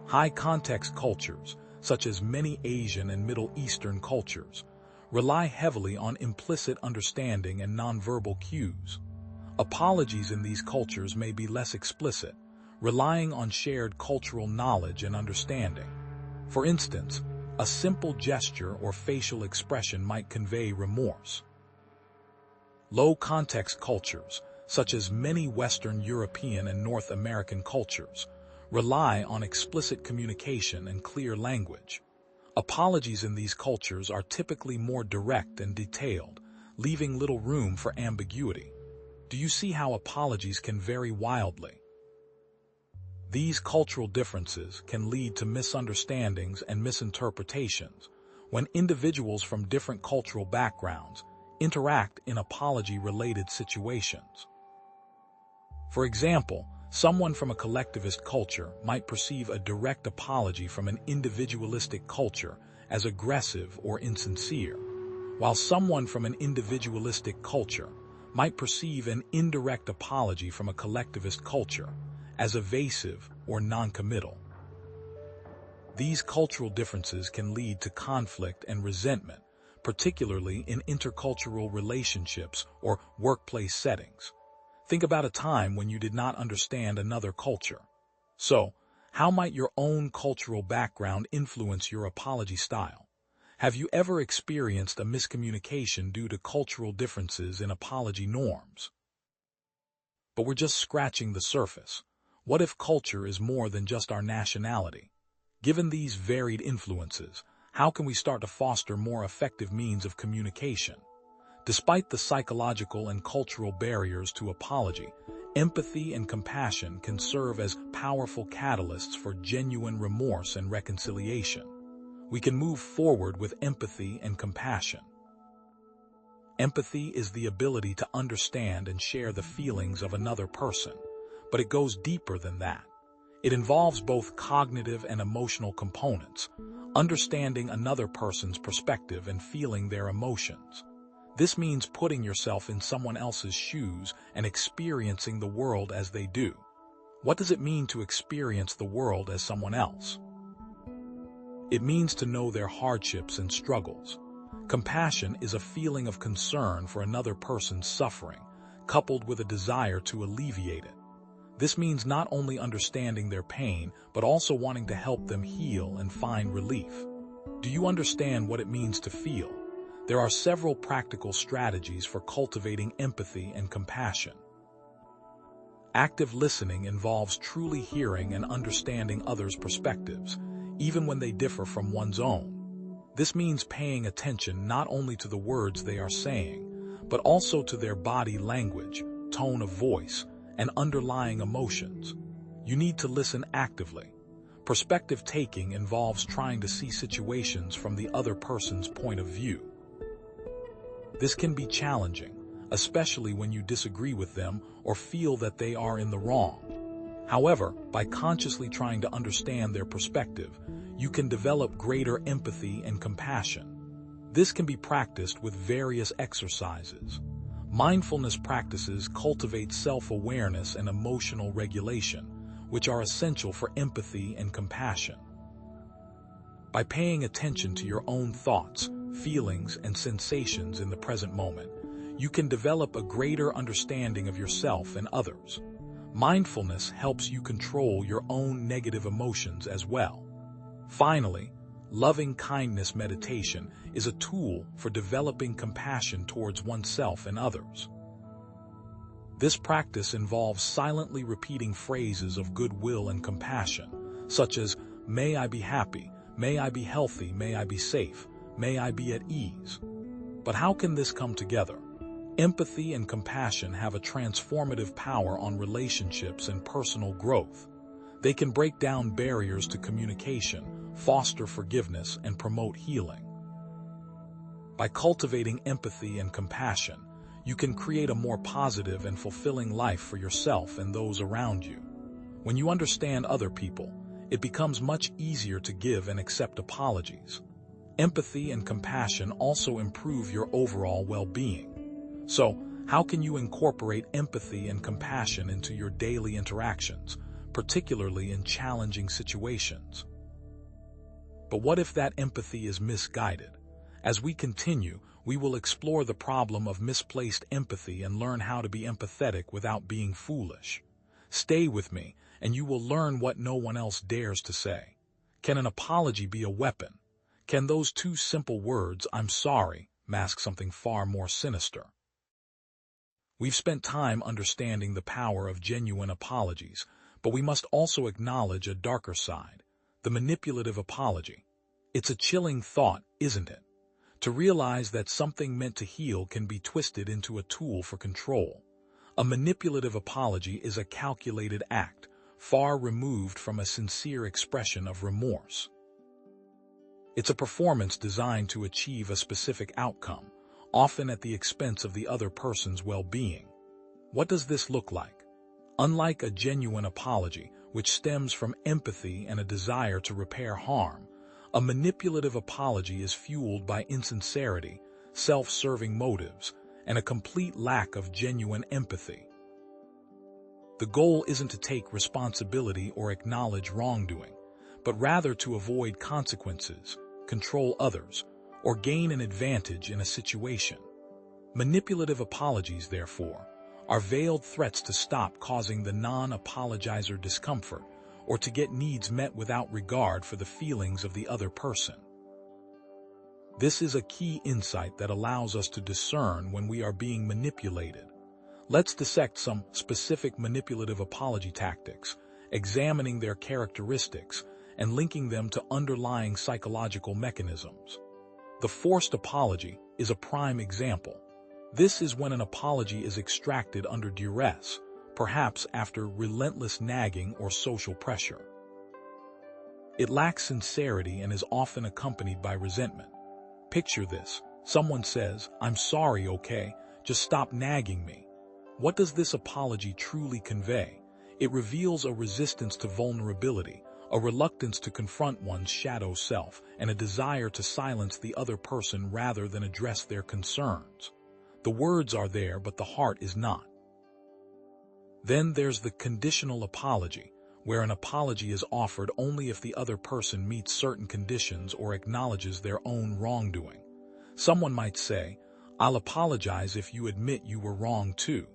S1: High context cultures, such as many Asian and Middle Eastern cultures, rely heavily on implicit understanding and nonverbal cues. Apologies in these cultures may be less explicit, relying on shared cultural knowledge and understanding. For instance, a simple gesture or facial expression might convey remorse. Low-context cultures, such as many Western European and North American cultures, rely on explicit communication and clear language. Apologies in these cultures are typically more direct and detailed, leaving little room for ambiguity. Do you see how apologies can vary wildly? These cultural differences can lead to misunderstandings and misinterpretations when individuals from different cultural backgrounds interact in apology-related situations. For example, someone from a collectivist culture might perceive a direct apology from an individualistic culture as aggressive or insincere, while someone from an individualistic culture might perceive an indirect apology from a collectivist culture as evasive or noncommittal. These cultural differences can lead to conflict and resentment, particularly in intercultural relationships or workplace settings. Think about a time when you did not understand another culture. So, how might your own cultural background influence your apology style? Have you ever experienced a miscommunication due to cultural differences in apology norms? But we're just scratching the surface. What if culture is more than just our nationality? Given these varied influences, how can we start to foster more effective means of communication? Despite the psychological and cultural barriers to apology, empathy and compassion can serve as powerful catalysts for genuine remorse and reconciliation. We can move forward with empathy and compassion. Empathy is the ability to understand and share the feelings of another person, but it goes deeper than that. It involves both cognitive and emotional components, understanding another person's perspective and feeling their emotions. This means putting yourself in someone else's shoes and experiencing the world as they do. What does it mean to experience the world as someone else? It means to know their hardships and struggles. Compassion is a feeling of concern for another person's suffering, coupled with a desire to alleviate it. This means not only understanding their pain, but also wanting to help them heal and find relief. Do you understand what it means to feel? There are several practical strategies for cultivating empathy and compassion. Active listening involves truly hearing and understanding others' perspectives, even when they differ from one's own. This means paying attention not only to the words they are saying, but also to their body language, tone of voice, and underlying emotions. You need to listen actively. Perspective taking involves trying to see situations from the other person's point of view. This can be challenging, especially when you disagree with them or feel that they are in the wrong. However, by consciously trying to understand their perspective, you can develop greater empathy and compassion. This can be practiced with various exercises. Mindfulness practices cultivate self-awareness and emotional regulation, which are essential for empathy and compassion. By paying attention to your own thoughts, feelings, and sensations in the present moment, you can develop a greater understanding of yourself and others. Mindfulness helps you control your own negative emotions as well. Finally, loving kindness meditation is a tool for developing compassion towards oneself and others. This practice involves silently repeating phrases of goodwill and compassion, such as, "May I be happy, may I be healthy, may I be safe, may I be at ease." But how can this come together? Empathy and compassion have a transformative power on relationships and personal growth. They can break down barriers to communication, foster forgiveness, and promote healing. By cultivating empathy and compassion, you can create a more positive and fulfilling life for yourself and those around you. When you understand other people, it becomes much easier to give and accept apologies. Empathy and compassion also improve your overall well-being. So, how can you incorporate empathy and compassion into your daily interactions, particularly in challenging situations? But what if that empathy is misguided? As we continue, we will explore the problem of misplaced empathy and learn how to be empathetic without being foolish. Stay with me, and you will learn what no one else dares to say. Can an apology be a weapon? Can those two simple words, "I'm sorry," mask something far more sinister? We've spent time understanding the power of genuine apologies, but we must also acknowledge a darker side, the manipulative apology. It's a chilling thought, isn't it? To realize that something meant to heal can be twisted into a tool for control. A manipulative apology is a calculated act, far removed from a sincere expression of remorse. It's a performance designed to achieve a specific outcome, often at the expense of the other person's well-being. What does this look like? Unlike a genuine apology, which stems from empathy and a desire to repair harm, a manipulative apology is fueled by insincerity, self-serving motives, and a complete lack of genuine empathy. The goal isn't to take responsibility or acknowledge wrongdoing, but rather to avoid consequences, control others, or gain an advantage in a situation. Manipulative apologies, therefore, are veiled threats to stop causing the non-apologizer discomfort or to get needs met without regard for the feelings of the other person. This is a key insight that allows us to discern when we are being manipulated. Let's dissect some specific manipulative apology tactics, examining their characteristics and linking them to underlying psychological mechanisms. The forced apology is a prime example. This is when an apology is extracted under duress, perhaps after relentless nagging or social pressure. It lacks sincerity and is often accompanied by resentment. Picture this. Someone says, "I'm sorry, okay? Just stop nagging me." What does this apology truly convey? It reveals a resistance to vulnerability, a reluctance to confront one's shadow self, and a desire to silence the other person rather than address their concerns. The words are there, but the heart is not. Then there's the conditional apology, where an apology is offered only if the other person meets certain conditions or acknowledges their own wrongdoing. Someone might say, "I'll apologize if you admit you were wrong too."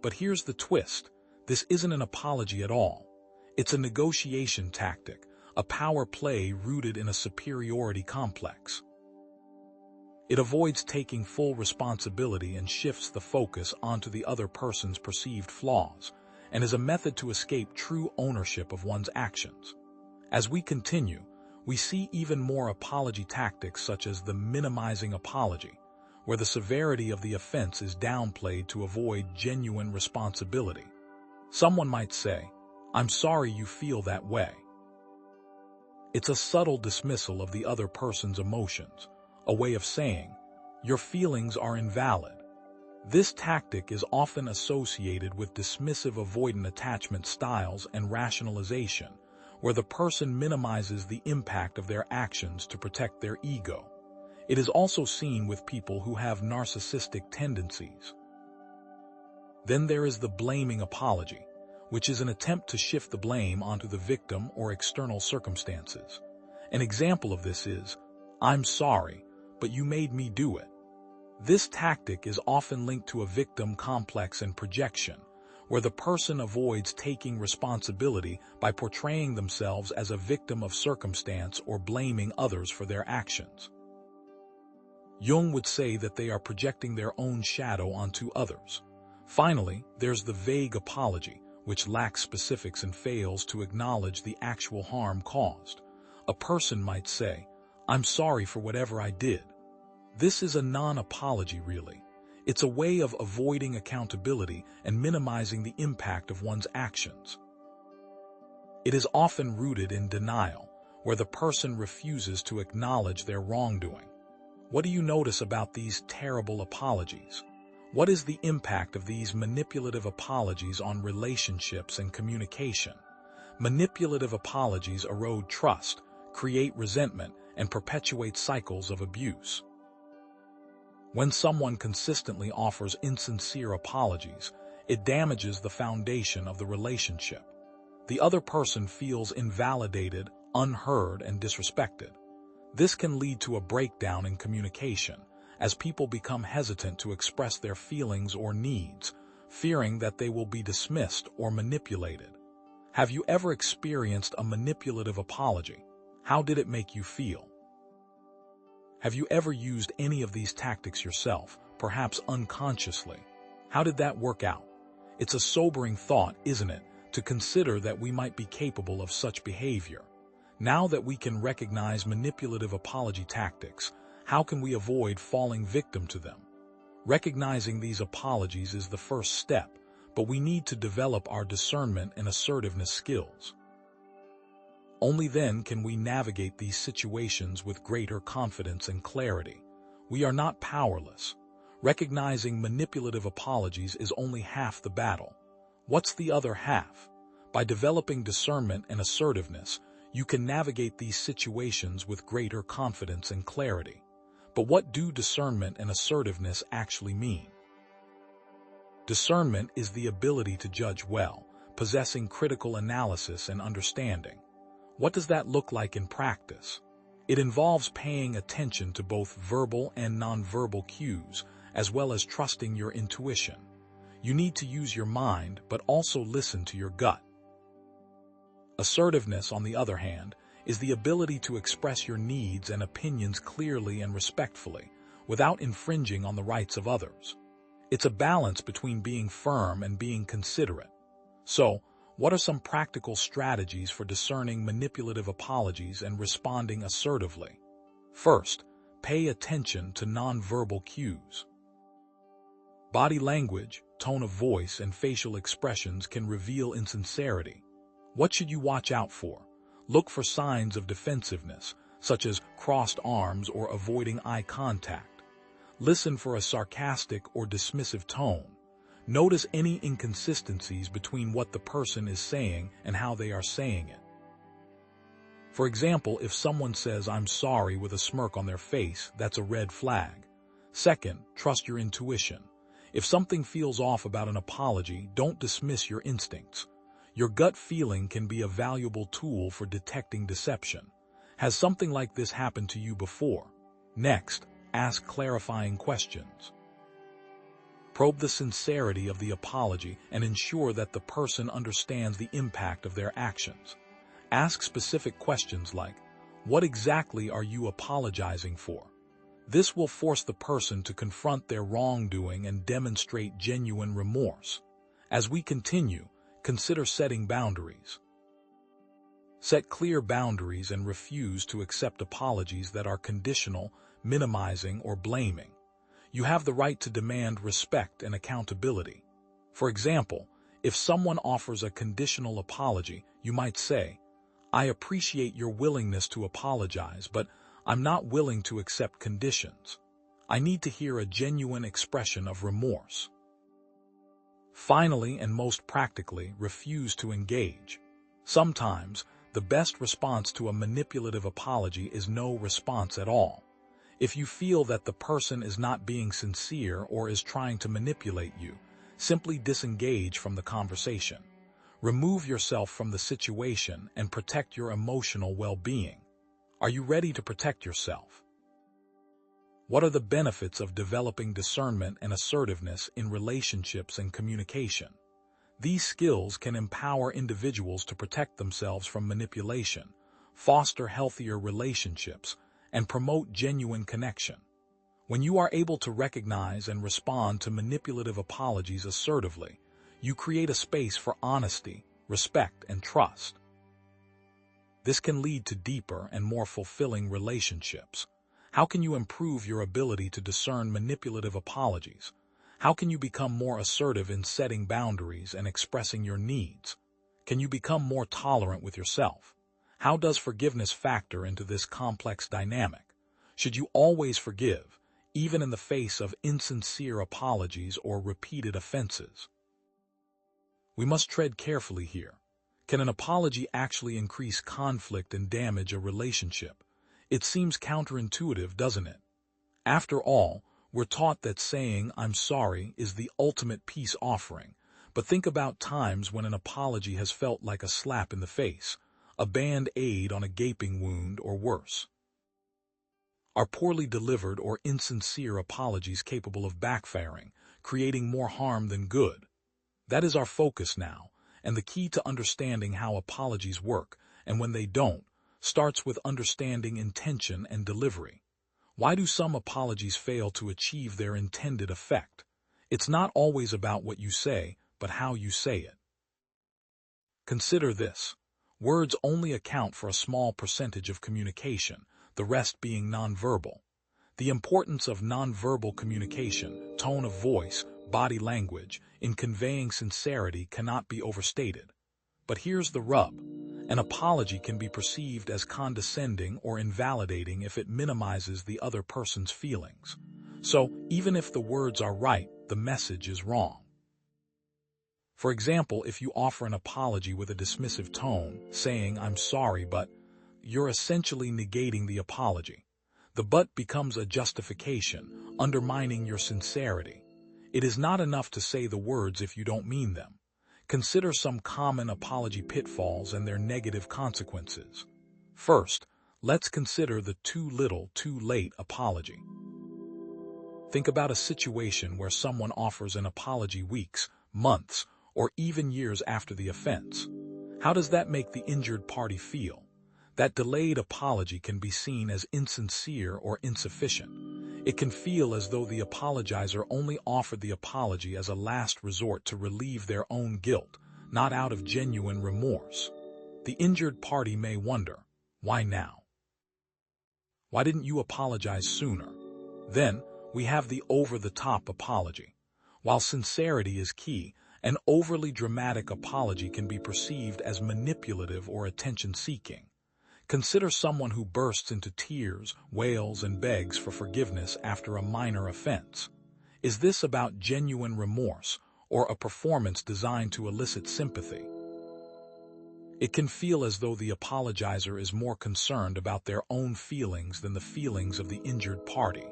S1: But here's the twist. This isn't an apology at all. It's a negotiation tactic, a power play rooted in a superiority complex. It avoids taking full responsibility and shifts the focus onto the other person's perceived flaws, and is a method to escape true ownership of one's actions. As we continue, we see even more apology tactics such as the minimizing apology, where the severity of the offense is downplayed to avoid genuine responsibility. Someone might say, "I'm sorry you feel that way." It's a subtle dismissal of the other person's emotions, a way of saying, "Your feelings are invalid." This tactic is often associated with dismissive avoidant attachment styles and rationalization, where the person minimizes the impact of their actions to protect their ego. It is also seen with people who have narcissistic tendencies. Then there is the blaming apology, which is an attempt to shift the blame onto the victim or external circumstances. An example of this is, "I'm sorry, but you made me do it." This tactic is often linked to a victim complex and projection, where the person avoids taking responsibility by portraying themselves as a victim of circumstance or blaming others for their actions. Jung would say that they are projecting their own shadow onto others. Finally, there's the vague apology, which lacks specifics and fails to acknowledge the actual harm caused. A person might say, "I'm sorry for whatever I did." This is a non-apology, really. It's a way of avoiding accountability and minimizing the impact of one's actions. It is often rooted in denial, where the person refuses to acknowledge their wrongdoing. What do you notice about these terrible apologies? What is the impact of these manipulative apologies on relationships and communication? Manipulative apologies erode trust, create resentment, and perpetuate cycles of abuse. When someone consistently offers insincere apologies, it damages the foundation of the relationship. The other person feels invalidated, unheard, and disrespected. This can lead to a breakdown in communication, as people become hesitant to express their feelings or needs, fearing that they will be dismissed or manipulated. Have you ever experienced a manipulative apology? How did it make you feel? Have you ever used any of these tactics yourself, perhaps unconsciously? How did that work out? It's a sobering thought, isn't it, to consider that we might be capable of such behavior. Now that we can recognize manipulative apology tactics, how can we avoid falling victim to them? Recognizing these apologies is the first step, but we need to develop our discernment and assertiveness skills. Only then can we navigate these situations with greater confidence and clarity. We are not powerless. Recognizing manipulative apologies is only half the battle. What's the other half? By developing discernment and assertiveness, you can navigate these situations with greater confidence and clarity. But what do discernment and assertiveness actually mean? Discernment is the ability to judge well, possessing critical analysis and understanding. What does that look like in practice? It involves paying attention to both verbal and nonverbal cues, as well as trusting your intuition. You need to use your mind, but also listen to your gut. Assertiveness, on the other hand, is the ability to express your needs and opinions clearly and respectfully, without infringing on the rights of others. It's a balance between being firm and being considerate. So, what are some practical strategies for discerning manipulative apologies and responding assertively? First, pay attention to nonverbal cues. Body language, tone of voice, and facial expressions can reveal insincerity. What should you watch out for? Look for signs of defensiveness, such as crossed arms or avoiding eye contact. Listen for a sarcastic or dismissive tone. Notice any inconsistencies between what the person is saying and how they are saying it. For example, if someone says, "I'm sorry," with a smirk on their face, that's a red flag. Second, trust your intuition. If something feels off about an apology, don't dismiss your instincts. Your gut feeling can be a valuable tool for detecting deception. Has something like this happened to you before? Next, ask clarifying questions. Probe the sincerity of the apology and ensure that the person understands the impact of their actions. Ask specific questions like, "What exactly are you apologizing for?" This will force the person to confront their wrongdoing and demonstrate genuine remorse. As we continue, consider setting boundaries. Set clear boundaries and refuse to accept apologies that are conditional, minimizing, or blaming. You have the right to demand respect and accountability. For example, if someone offers a conditional apology, you might say, "I appreciate your willingness to apologize, but I'm not willing to accept conditions. I need to hear a genuine expression of remorse." Finally, and most practically, refuse to engage. Sometimes, the best response to a manipulative apology is no response at all. If you feel that the person is not being sincere or is trying to manipulate you, simply disengage from the conversation. Remove yourself from the situation and protect your emotional well-being. Are you ready to protect yourself? What are the benefits of developing discernment and assertiveness in relationships and communication? These skills can empower individuals to protect themselves from manipulation, foster healthier relationships, and promote genuine connection. When you are able to recognize and respond to manipulative apologies assertively, you create a space for honesty, respect, and trust. This can lead to deeper and more fulfilling relationships. How can you improve your ability to discern manipulative apologies? How can you become more assertive in setting boundaries and expressing your needs? Can you become more tolerant with yourself? How does forgiveness factor into this complex dynamic? Should you always forgive, even in the face of insincere apologies or repeated offenses? We must tread carefully here. Can an apology actually increase conflict and damage a relationship? It seems counterintuitive, doesn't it? After all, we're taught that saying "I'm sorry" is the ultimate peace offering, but think about times when an apology has felt like a slap in the face, a band-aid on a gaping wound, or worse. Are poorly delivered or insincere apologies capable of backfiring, creating more harm than good? That is our focus now, and the key to understanding how apologies work, and when they don't, starts with understanding intention and delivery. Why do some apologies fail to achieve their intended effect? It's not always about what you say, but how you say it. Consider this. Words only account for a small percentage of communication, the rest being nonverbal. The importance of nonverbal communication, tone of voice, body language, in conveying sincerity cannot be overstated. But here's the rub. An apology can be perceived as condescending or invalidating if it minimizes the other person's feelings. So, even if the words are right, the message is wrong. For example, if you offer an apology with a dismissive tone, saying "I'm sorry, but," you're essentially negating the apology. The "but" becomes a justification, undermining your sincerity. It is not enough to say the words if you don't mean them. Consider some common apology pitfalls and their negative consequences. First, let's consider the too little, too late apology. Think about a situation where someone offers an apology weeks, months, or even years after the offense. How does that make the injured party feel? That delayed apology can be seen as insincere or insufficient. It can feel as though the apologizer only offered the apology as a last resort to relieve their own guilt, not out of genuine remorse. The injured party may wonder, why now? Why didn't you apologize sooner? Then, we have the over-the-top apology. While sincerity is key, an overly dramatic apology can be perceived as manipulative or attention-seeking. Consider someone who bursts into tears, wails, and begs for forgiveness after a minor offense. Is this about genuine remorse or a performance designed to elicit sympathy? It can feel as though the apologizer is more concerned about their own feelings than the feelings of the injured party.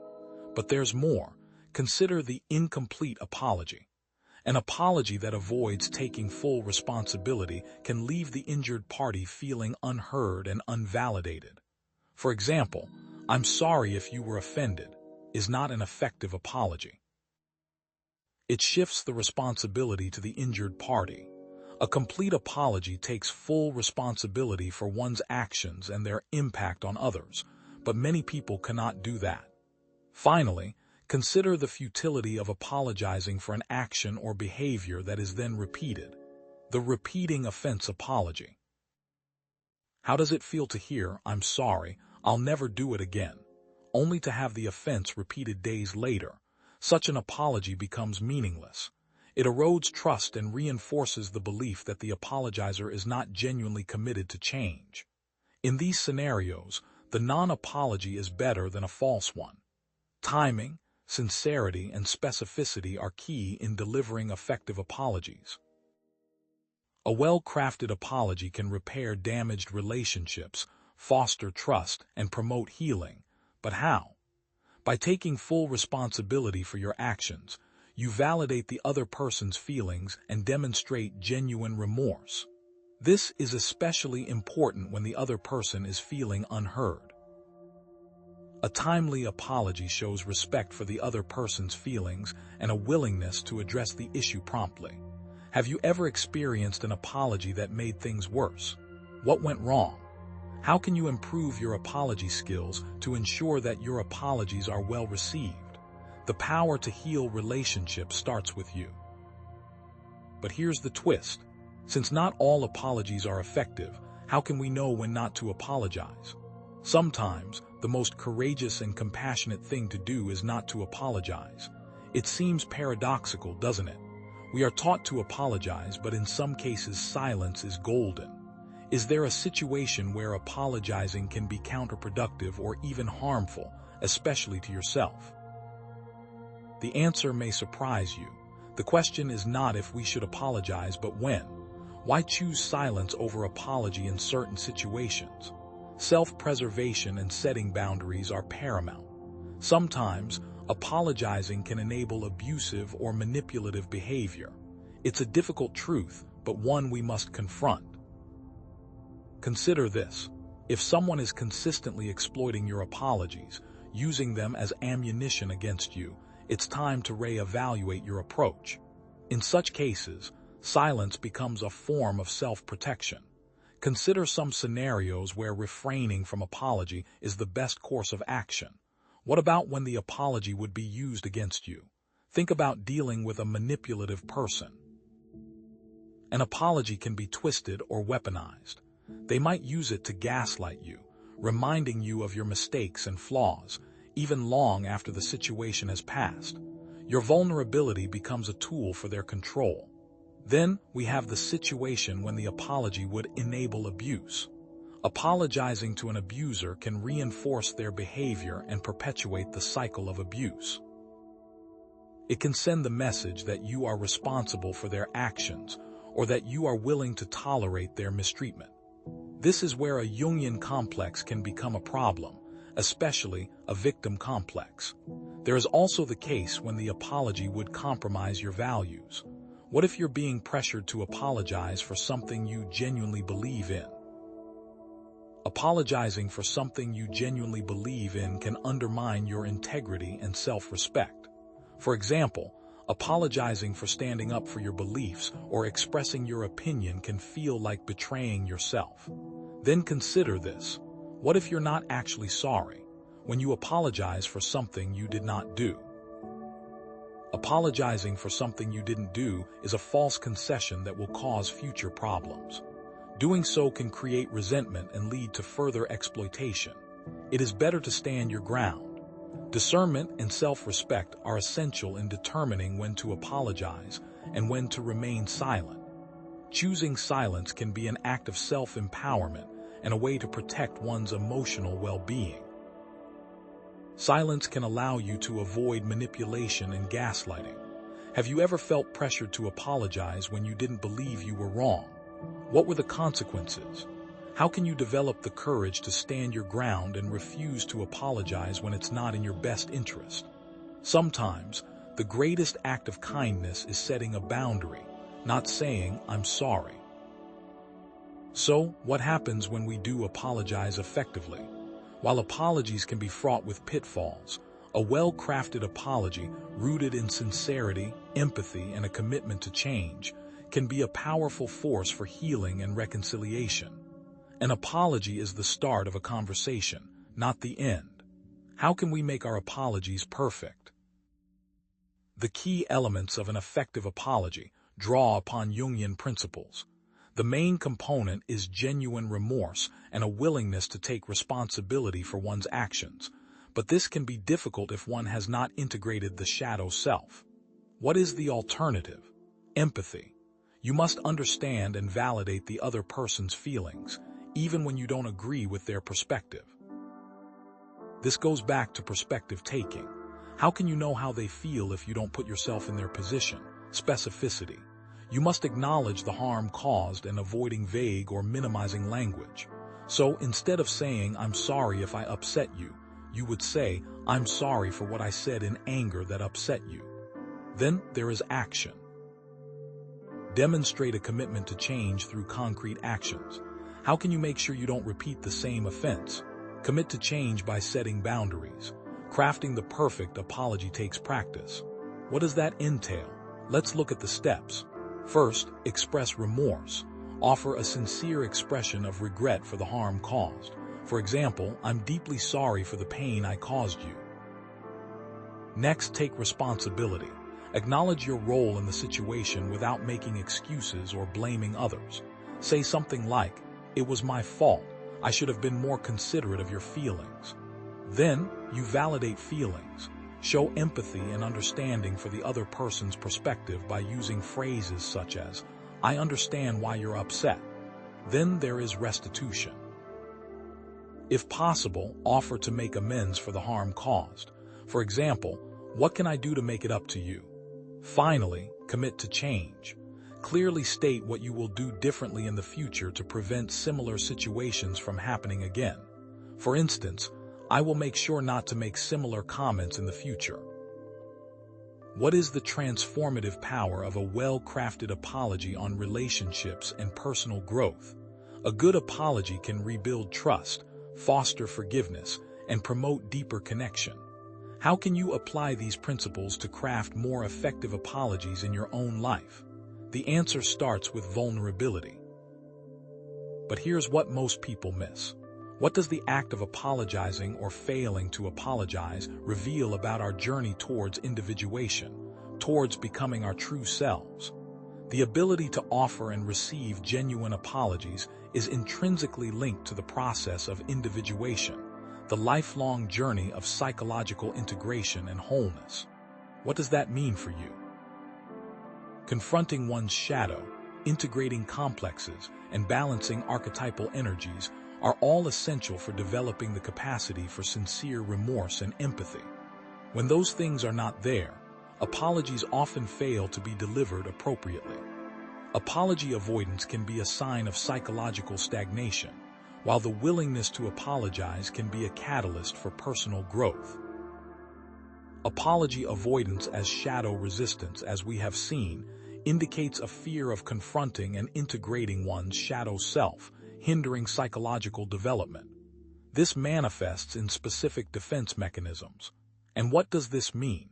S1: But there's more. Consider the incomplete apology. An apology that avoids taking full responsibility can leave the injured party feeling unheard and unvalidated. For example, "I'm sorry if you were offended," is not an effective apology. It shifts the responsibility to the injured party. A complete apology takes full responsibility for one's actions and their impact on others, but many people cannot do that. Finally, consider the futility of apologizing for an action or behavior that is then repeated. The repeating offense apology. How does it feel to hear "I'm sorry, I'll never do it again," only to have the offense repeated days later? Such an apology becomes meaningless. It erodes trust and reinforces the belief that the apologizer is not genuinely committed to change. In these scenarios, the non-apology is better than a false one. Timing, sincerity, and specificity are key in delivering effective apologies. A well-crafted apology can repair damaged relationships, foster trust, and promote healing. But how? By taking full responsibility for your actions, you validate the other person's feelings and demonstrate genuine remorse. This is especially important when the other person is feeling unheard. A timely apology shows respect for the other person's feelings and a willingness to address the issue promptly. Have you ever experienced an apology that made things worse? What went wrong? How can you improve your apology skills to ensure that your apologies are well received? The power to heal relationships starts with you. But here's the twist. Since not all apologies are effective, how can we know when not to apologize? Sometimes, the most courageous and compassionate thing to do is not to apologize. It seems paradoxical, doesn't it? We are taught to apologize, but in some cases silence is golden. Is there a situation where apologizing can be counterproductive or even harmful, especially to yourself? The answer may surprise you. The question is not if we should apologize, but when. Why choose silence over apology in certain situations? Self-preservation and setting boundaries are paramount. Sometimes, apologizing can enable abusive or manipulative behavior. It's a difficult truth, but one we must confront. Consider this. If someone is consistently exploiting your apologies, using them as ammunition against you, it's time to reevaluate your approach. In such cases, silence becomes a form of self-protection. Consider some scenarios where refraining from apology is the best course of action. What about when the apology would be used against you? Think about dealing with a manipulative person. An apology can be twisted or weaponized. They might use it to gaslight you, reminding you of your mistakes and flaws, even long after the situation has passed. Your vulnerability becomes a tool for their control. Then we have the situation when the apology would enable abuse. Apologizing to an abuser can reinforce their behavior and perpetuate the cycle of abuse. It can send the message that you are responsible for their actions or that you are willing to tolerate their mistreatment. This is where a Jungian complex can become a problem, especially a victim complex. There is also the case when the apology would compromise your values. What if you're being pressured to apologize for something you genuinely believe in? Apologizing for something you genuinely believe in can undermine your integrity and self-respect. For example, apologizing for standing up for your beliefs or expressing your opinion can feel like betraying yourself. Then consider this. What if you're not actually sorry when you apologize for something you did not do? Apologizing for something you didn't do is a false concession that will cause future problems. Doing so can create resentment and lead to further exploitation. It is better to stand your ground. Discernment and self-respect are essential in determining when to apologize and when to remain silent. Choosing silence can be an act of self-empowerment and a way to protect one's emotional well-being. Silence can allow you to avoid manipulation and gaslighting. Have you ever felt pressured to apologize when you didn't believe you were wrong? What were the consequences? How can you develop the courage to stand your ground and refuse to apologize when it's not in your best interest? Sometimes, the greatest act of kindness is setting a boundary, not saying, "I'm sorry." So, what happens when we do apologize effectively? While apologies can be fraught with pitfalls, a well-crafted apology, rooted in sincerity, empathy, and a commitment to change, can be a powerful force for healing and reconciliation. An apology is the start of a conversation, not the end. How can we make our apologies perfect? The key elements of an effective apology draw upon Jungian principles. The main component is genuine remorse and a willingness to take responsibility for one's actions, but this can be difficult if one has not integrated the shadow self. What is the alternative? Empathy. You must understand and validate the other person's feelings, even when you don't agree with their perspective. This goes back to perspective taking. How can you know how they feel if you don't put yourself in their position? Specificity. You must acknowledge the harm caused and avoiding vague or minimizing language. So instead of saying, "I'm sorry if I upset you," You would say, "I'm sorry for what I said in anger that upset you." Then there is action. Demonstrate a commitment to change through concrete actions. How can you make sure you don't repeat the same offense? Commit to change by setting boundaries. Crafting the perfect apology takes practice. What does that entail? Let's look at the steps. First, express remorse. Offer a sincere expression of regret for the harm caused. For example, "I'm deeply sorry for the pain I caused you." Next, take responsibility. Acknowledge your role in the situation without making excuses or blaming others. Say something like, "It was my fault. I should have been more considerate of your feelings." Then, you validate feelings. Show empathy and understanding for the other person's perspective by using phrases such as, "I understand why you're upset." Then there is restitution. If possible, offer to make amends for the harm caused. For example, "What can I do to make it up to you?" Finally, commit to change. Clearly state what you will do differently in the future to prevent similar situations from happening again. For instance, "I will make sure not to make similar comments in the future." What is the transformative power of a well-crafted apology on relationships and personal growth? A good apology can rebuild trust, foster forgiveness, and promote deeper connection. How can you apply these principles to craft more effective apologies in your own life? The answer starts with vulnerability. But here's what most people miss. What does the act of apologizing or failing to apologize reveal about our journey towards individuation, towards becoming our true selves? The ability to offer and receive genuine apologies is intrinsically linked to the process of individuation, the lifelong journey of psychological integration and wholeness. What does that mean for you? Confronting one's shadow, integrating complexes, and balancing archetypal energies are all essential for developing the capacity for sincere remorse and empathy. When those things are not there, apologies often fail to be delivered appropriately. Apology avoidance can be a sign of psychological stagnation, while the willingness to apologize can be a catalyst for personal growth. Apology avoidance as shadow resistance, as we have seen, indicates a fear of confronting and integrating one's shadow self, hindering psychological development. This manifests in specific defense mechanisms. And what does this mean?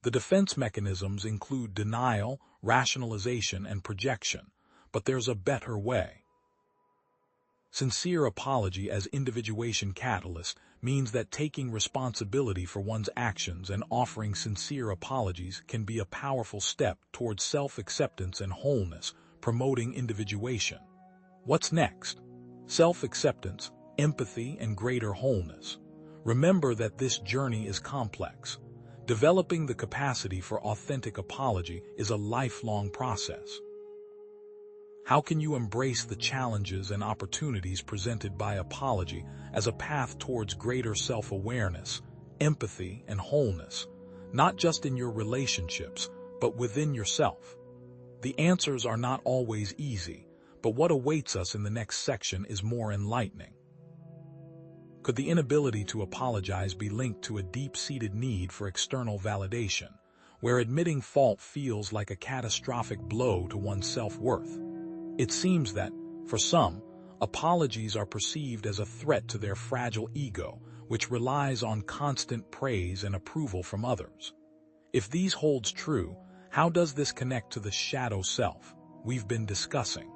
S1: The defense mechanisms include denial, rationalization, and projection, but there's a better way. Sincere apology as individuation catalyst means that taking responsibility for one's actions and offering sincere apologies can be a powerful step towards self-acceptance and wholeness, promoting individuation. What's next? Self-acceptance, empathy, and greater wholeness. Remember that this journey is complex. Developing the capacity for authentic apology is a lifelong process. How can you embrace the challenges and opportunities presented by apology as a path towards greater self-awareness, empathy, and wholeness, not just in your relationships, but within yourself? The answers are not always easy, but what awaits us in the next section is more enlightening. Could the inability to apologize be linked to a deep-seated need for external validation, where admitting fault feels like a catastrophic blow to one's self-worth? It seems that, for some, apologies are perceived as a threat to their fragile ego, which relies on constant praise and approval from others. If these holds true, how does this connect to the shadow self we've been discussing?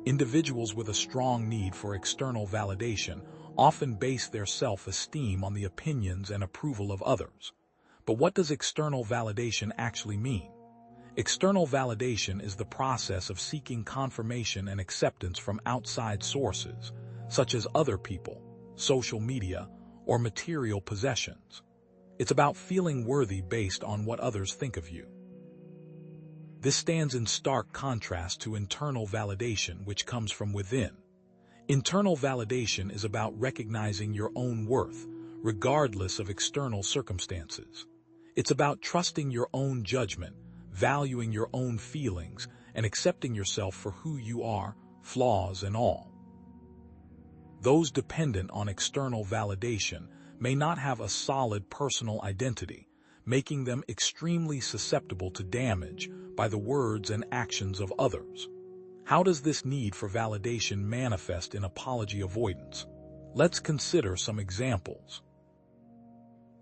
S1: Individuals with a strong need for external validation often base their self-esteem on the opinions and approval of others. But what does external validation actually mean? External validation is the process of seeking confirmation and acceptance from outside sources, such as other people, social media, or material possessions. It's about feeling worthy based on what others think of you. This stands in stark contrast to internal validation, which comes from within. Internal validation is about recognizing your own worth, regardless of external circumstances. It's about trusting your own judgment, valuing your own feelings, and accepting yourself for who you are, flaws and all. Those dependent on external validation may not have a solid personal identity, making them extremely susceptible to damage by the words and actions of others. How does this need for validation manifest in apology avoidance? Let's consider some examples.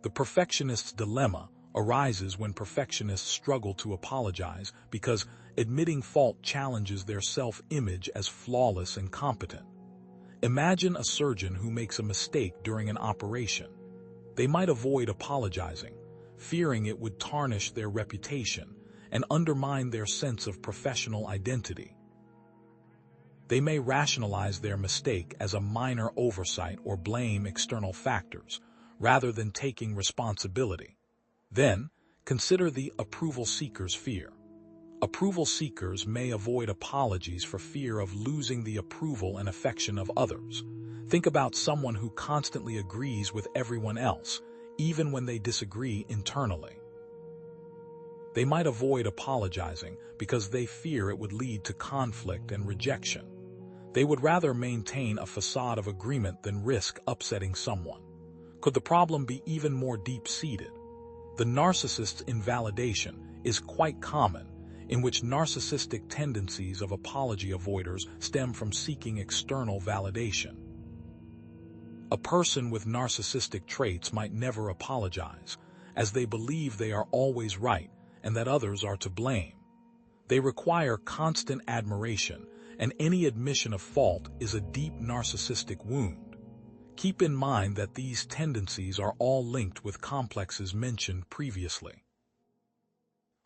S1: The perfectionist's dilemma arises when perfectionists struggle to apologize because admitting fault challenges their self-image as flawless and competent. Imagine a surgeon who makes a mistake during an operation. They might avoid apologizing, fearing it would tarnish their reputation and undermine their sense of professional identity. They may rationalize their mistake as a minor oversight or blame external factors, rather than taking responsibility. Then, consider the approval seeker's fear. Approval seekers may avoid apologies for fear of losing the approval and affection of others. Think about someone who constantly agrees with everyone else, even when they disagree internally. They might avoid apologizing because they fear it would lead to conflict and rejection. They would rather maintain a facade of agreement than risk upsetting someone. Could the problem be even more deep-seated? The narcissist's invalidation is quite common, in which narcissistic tendencies of apology avoiders stem from seeking external validation. A person with narcissistic traits might never apologize, as they believe they are always right and that others are to blame. They require constant admiration, and any admission of fault is a deep narcissistic wound. Keep in mind that these tendencies are all linked with complexes mentioned previously.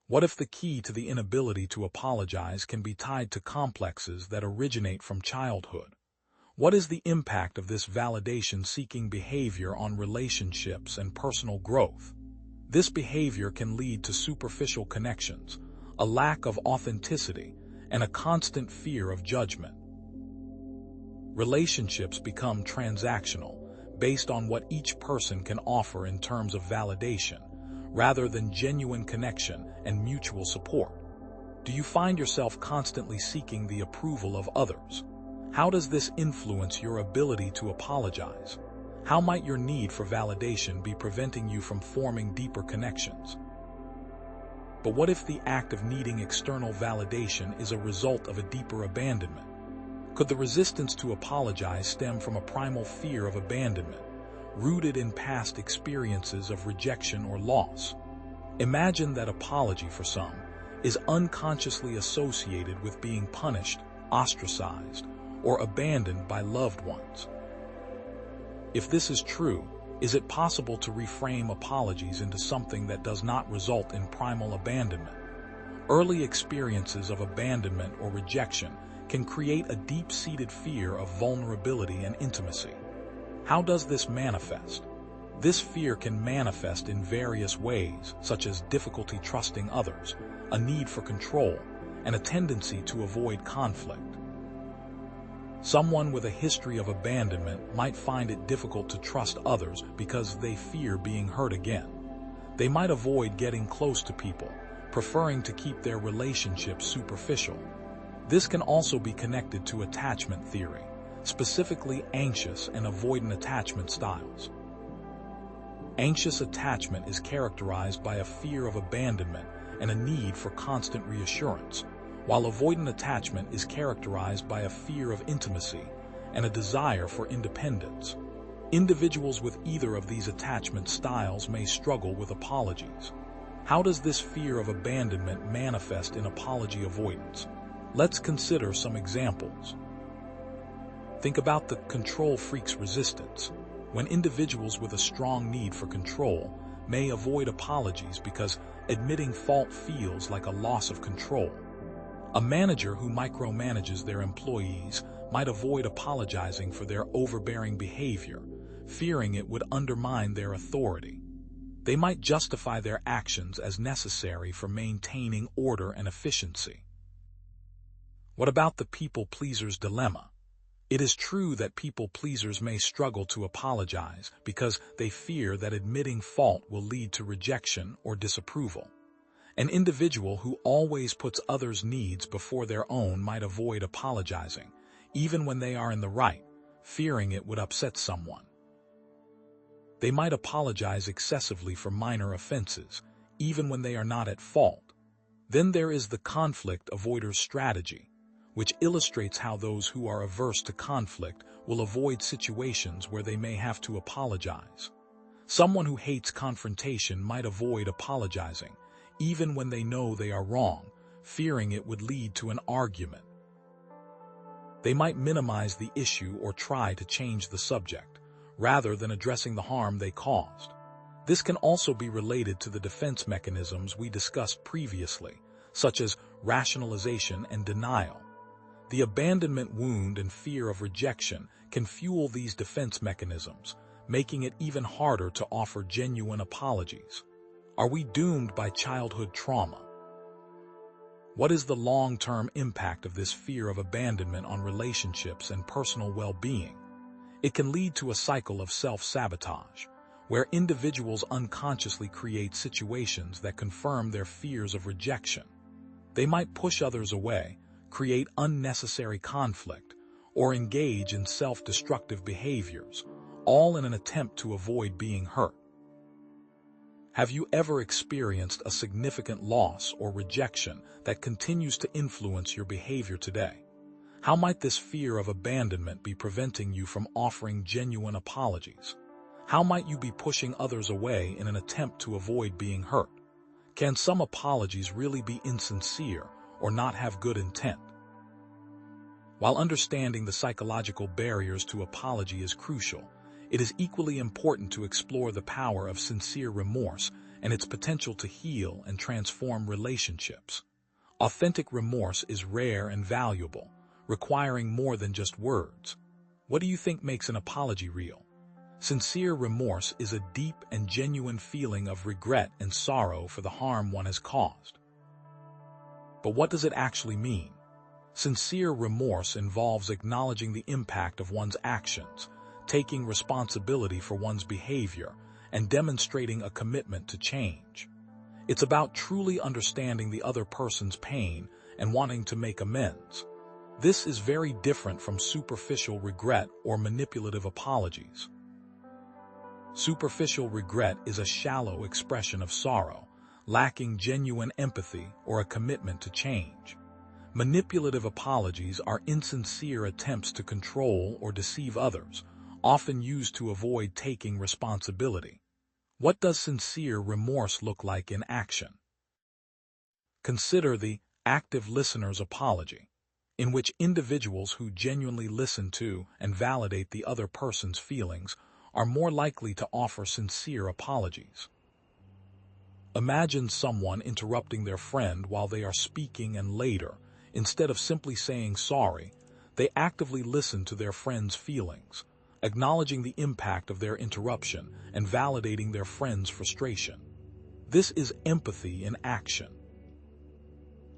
S1: What if the key to the inability to apologize can be tied to complexes that originate from childhood? What is the impact of this validation-seeking behavior on relationships and personal growth? This behavior can lead to superficial connections, a lack of authenticity, and a constant fear of judgment. Relationships become transactional, based on what each person can offer in terms of validation, rather than genuine connection and mutual support. Do you find yourself constantly seeking the approval of others? How does this influence your ability to apologize? How might your need for validation be preventing you from forming deeper connections? But what if the act of needing external validation is a result of a deeper abandonment? Could the resistance to apologize stem from a primal fear of abandonment, rooted in past experiences of rejection or loss? Imagine that apology for some is unconsciously associated with being punished, ostracized, or abandoned by loved ones. If this is true, is it possible to reframe apologies into something that does not result in primal abandonment? Early experiences of abandonment or rejection can create a deep-seated fear of vulnerability and intimacy. How does this manifest? This fear can manifest in various ways, such as difficulty trusting others, a need for control, and a tendency to avoid conflict. Someone with a history of abandonment might find it difficult to trust others because they fear being hurt again. They might avoid getting close to people, preferring to keep their relationships superficial. This can also be connected to attachment theory, specifically anxious and avoidant attachment styles. Anxious attachment is characterized by a fear of abandonment and a need for constant reassurance, while avoidant attachment is characterized by a fear of intimacy and a desire for independence. Individuals with either of these attachment styles may struggle with apologies. How does this fear of abandonment manifest in apology avoidance? Let's consider some examples. Think about the control freak's resistance, when individuals with a strong need for control may avoid apologies because admitting fault feels like a loss of control. A manager who micromanages their employees might avoid apologizing for their overbearing behavior, fearing it would undermine their authority. They might justify their actions as necessary for maintaining order and efficiency. What about the people-pleaser's dilemma? It is true that people-pleasers may struggle to apologize because they fear that admitting fault will lead to rejection or disapproval. An individual who always puts others' needs before their own might avoid apologizing, even when they are in the right, fearing it would upset someone. They might apologize excessively for minor offenses, even when they are not at fault. Then there is the conflict avoider's strategy, which illustrates how those who are averse to conflict will avoid situations where they may have to apologize. Someone who hates confrontation might avoid apologizing, even when they know they are wrong, fearing it would lead to an argument. They might minimize the issue or try to change the subject, rather than addressing the harm they caused. This can also be related to the defense mechanisms we discussed previously, such as rationalization and denial. The abandonment wound and fear of rejection can fuel these defense mechanisms, making it even harder to offer genuine apologies. Are we doomed by childhood trauma? What is the long-term impact of this fear of abandonment on relationships and personal well-being? It can lead to a cycle of self-sabotage, where individuals unconsciously create situations that confirm their fears of rejection. They might push others away, create unnecessary conflict, or engage in self-destructive behaviors, all in an attempt to avoid being hurt. Have you ever experienced a significant loss or rejection that continues to influence your behavior today? How might this fear of abandonment be preventing you from offering genuine apologies? How might you be pushing others away in an attempt to avoid being hurt? Can some apologies really be insincere or not have good intent? While understanding the psychological barriers to apology is crucial, it is equally important to explore the power of sincere remorse and its potential to heal and transform relationships. Authentic remorse is rare and valuable, requiring more than just words. What do you think makes an apology real? Sincere remorse is a deep and genuine feeling of regret and sorrow for the harm one has caused. But what does it actually mean? Sincere remorse involves acknowledging the impact of one's actions, taking responsibility for one's behavior, and demonstrating a commitment to change. It's about truly understanding the other person's pain and wanting to make amends. This is very different from superficial regret or manipulative apologies. Superficial regret is a shallow expression of sorrow, lacking genuine empathy or a commitment to change. Manipulative apologies are insincere attempts to control or deceive others, often used to avoid taking responsibility. What does sincere remorse look like in action? Consider the active listener's apology, in which individuals who genuinely listen to and validate the other person's feelings are more likely to offer sincere apologies. Imagine someone interrupting their friend while they are speaking and later, instead of simply saying sorry, they actively listen to their friend's feelings, acknowledging the impact of their interruption and validating their friend's frustration. This is empathy in action.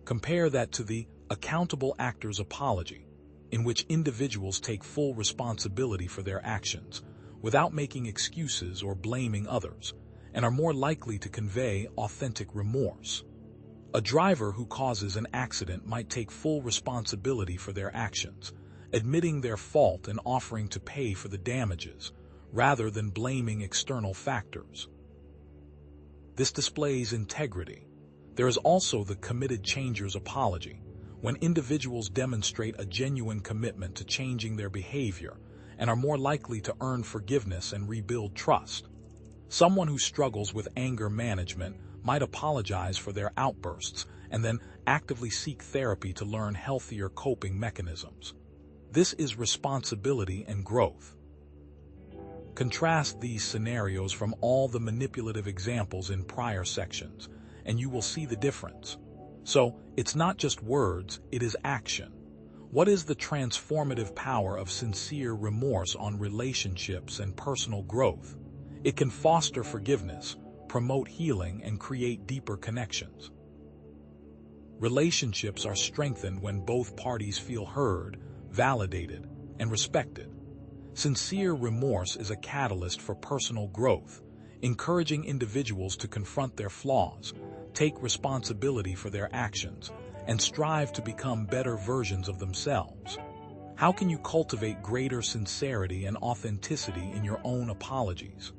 S1: Compare that to the accountable actor's apology, in which individuals take full responsibility for their actions, without making excuses or blaming others, and are more likely to convey authentic remorse. A driver who causes an accident might take full responsibility for their actions, admitting their fault and offering to pay for the damages, rather than blaming external factors. This displays integrity. There is also the committed changer's apology, when individuals demonstrate a genuine commitment to changing their behavior and are more likely to earn forgiveness and rebuild trust. Someone who struggles with anger management might apologize for their outbursts and then actively seek therapy to learn healthier coping mechanisms. This is responsibility and growth. Contrast these scenarios from all the manipulative examples in prior sections, and you will see the difference. So, it's not just words, it is action. What is the transformative power of sincere remorse on relationships and personal growth? It can foster forgiveness, promote healing, and create deeper connections. Relationships are strengthened when both parties feel heard, validated, and respected. Sincere remorse is a catalyst for personal growth, encouraging individuals to confront their flaws, take responsibility for their actions, and strive to become better versions of themselves. How can you cultivate greater sincerity and authenticity in your own apologies?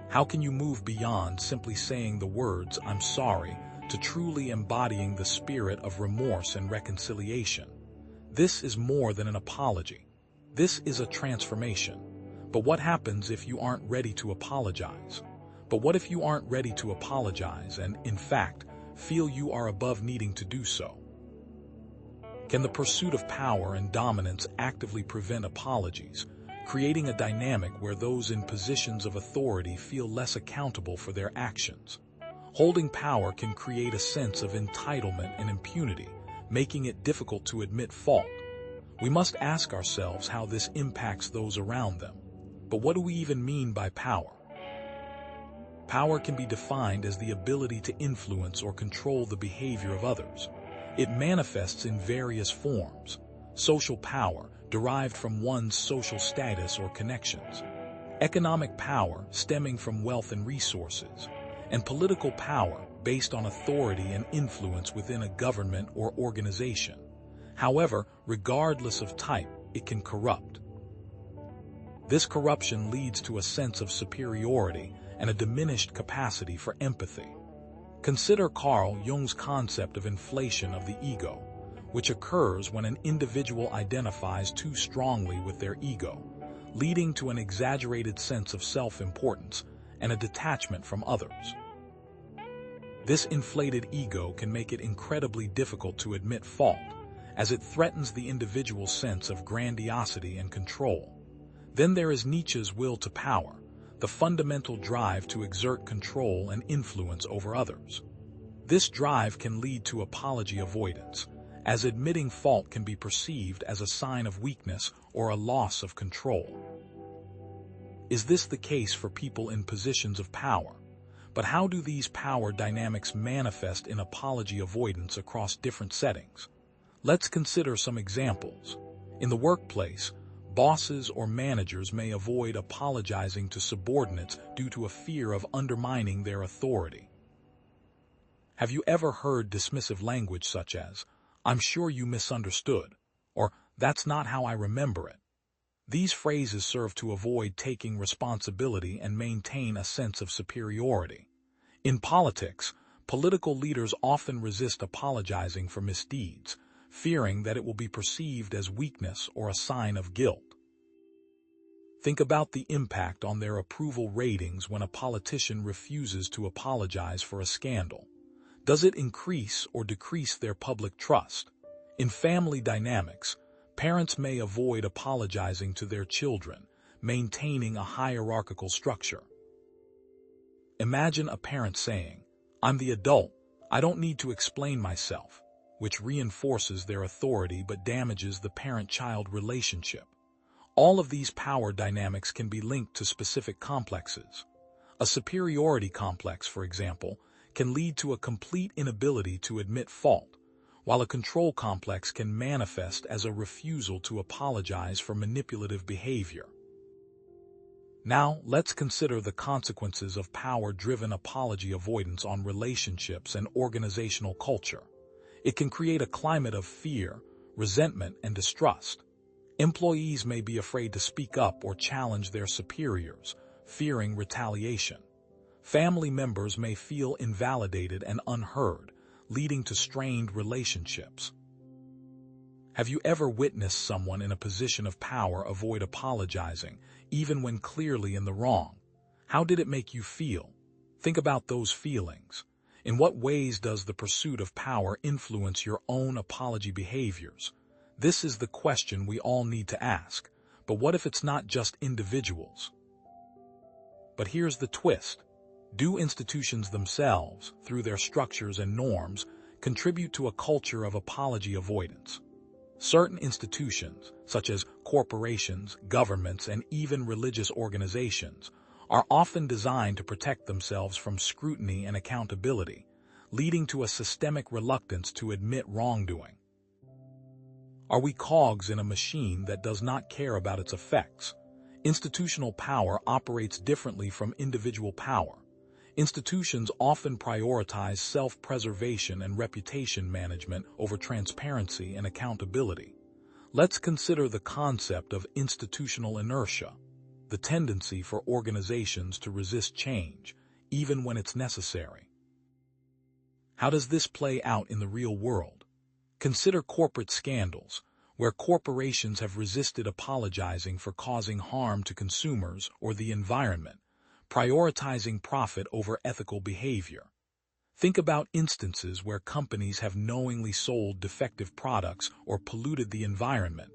S1: How can you move beyond simply saying the words, "I'm sorry," to truly embodying the spirit of remorse and reconciliation? This is more than an apology. This is a transformation. But what happens if you aren't ready to apologize? But what if you aren't ready to apologize and, in fact, feel you are above needing to do so? Can the pursuit of power and dominance actively prevent apologies, creating a dynamic where those in positions of authority feel less accountable for their actions? Holding power can create a sense of entitlement and impunity, making it difficult to admit fault. We must ask ourselves how this impacts those around them. But what do we even mean by power? Power can be defined as the ability to influence or control the behavior of others. It manifests in various forms: social power, derived from one's social status or connections; economic power, stemming from wealth and resources; and political power, based on authority and influence within a government or organization. However, regardless of type, it can corrupt. This corruption leads to a sense of superiority and a diminished capacity for empathy. Consider Carl Jung's concept of inflation of the ego, which occurs when an individual identifies too strongly with their ego, leading to an exaggerated sense of self-importance and a detachment from others. This inflated ego can make it incredibly difficult to admit fault, as it threatens the individual's sense of grandiosity and control. Then there is Nietzsche's will to power, the fundamental drive to exert control and influence over others. This drive can lead to apology avoidance, as admitting fault can be perceived as a sign of weakness or a loss of control. Is this the case for people in positions of power? But how do these power dynamics manifest in apology avoidance across different settings? Let's consider some examples. In the workplace, bosses or managers may avoid apologizing to subordinates due to a fear of undermining their authority. Have you ever heard dismissive language such as, "I'm sure you misunderstood," or "That's not how I remember it"? These phrases serve to avoid taking responsibility and maintain a sense of superiority. In politics, political leaders often resist apologizing for misdeeds, fearing that it will be perceived as weakness or a sign of guilt. Think about the impact on their approval ratings when a politician refuses to apologize for a scandal. Does it increase or decrease their public trust? In family dynamics, parents may avoid apologizing to their children, maintaining a hierarchical structure. Imagine a parent saying, "I'm the adult, I don't need to explain myself," which reinforces their authority but damages the parent-child relationship. All of these power dynamics can be linked to specific complexes. A superiority complex, for example, can lead to a complete inability to admit fault, while a control complex can manifest as a refusal to apologize for manipulative behavior. Now, let's consider the consequences of power-driven apology avoidance on relationships and organizational culture. It can create a climate of fear, resentment, and distrust. Employees may be afraid to speak up or challenge their superiors, fearing retaliation. Family members may feel invalidated and unheard, leading to strained relationships. Have you ever witnessed someone in a position of power avoid apologizing, even when clearly in the wrong? How did it make you feel? Think about those feelings. In what ways does the pursuit of power influence your own apology behaviors? This is the question we all need to ask. But what if it's not just individuals? But here's the twist. Do institutions themselves, through their structures and norms, contribute to a culture of apology avoidance? Certain institutions, such as corporations, governments, and even religious organizations, are often designed to protect themselves from scrutiny and accountability, leading to a systemic reluctance to admit wrongdoing. Are we cogs in a machine that does not care about its effects? Institutional power operates differently from individual power. Institutions often prioritize self-preservation and reputation management over transparency and accountability. Let's consider the concept of institutional inertia, the tendency for organizations to resist change, even when it's necessary. How does this play out in the real world? Consider corporate scandals, where corporations have resisted apologizing for causing harm to consumers or the environment, prioritizing profit over ethical behavior. Think about instances where companies have knowingly sold defective products or polluted the environment,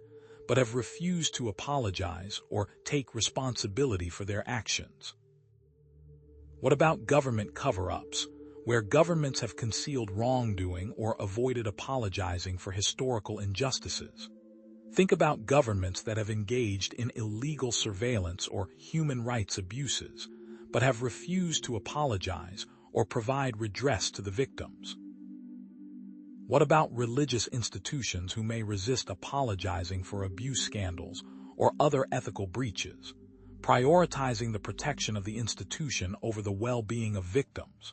S1: but have refused to apologize or take responsibility for their actions. What about government cover-ups, where governments have concealed wrongdoing or avoided apologizing for historical injustices? Think about governments that have engaged in illegal surveillance or human rights abuses, but have refused to apologize or provide redress to the victims. What about religious institutions who may resist apologizing for abuse scandals or other ethical breaches, prioritizing the protection of the institution over the well-being of victims?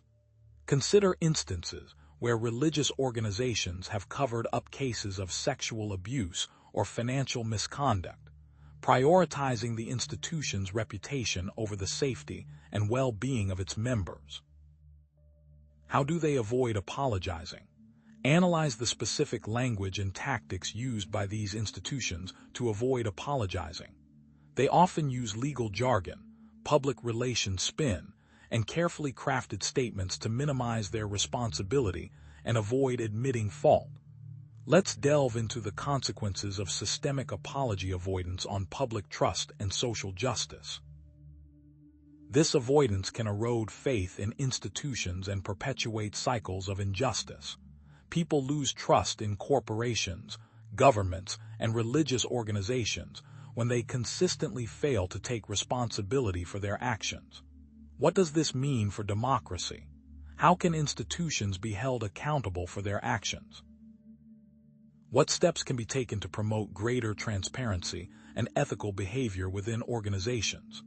S1: Consider instances where religious organizations have covered up cases of sexual abuse or financial misconduct, prioritizing the institution's reputation over the safety and well-being of its members. How do they avoid apologizing? Analyze the specific language and tactics used by these institutions to avoid apologizing. They often use legal jargon, public relations spin, and carefully crafted statements to minimize their responsibility and avoid admitting fault. Let's delve into the consequences of systemic apology avoidance on public trust and social justice. This avoidance can erode faith in institutions and perpetuate cycles of injustice. People lose trust in corporations, governments, and religious organizations when they consistently fail to take responsibility for their actions. What does this mean for democracy? How can institutions be held accountable for their actions? What steps can be taken to promote greater transparency and ethical behavior within organizations?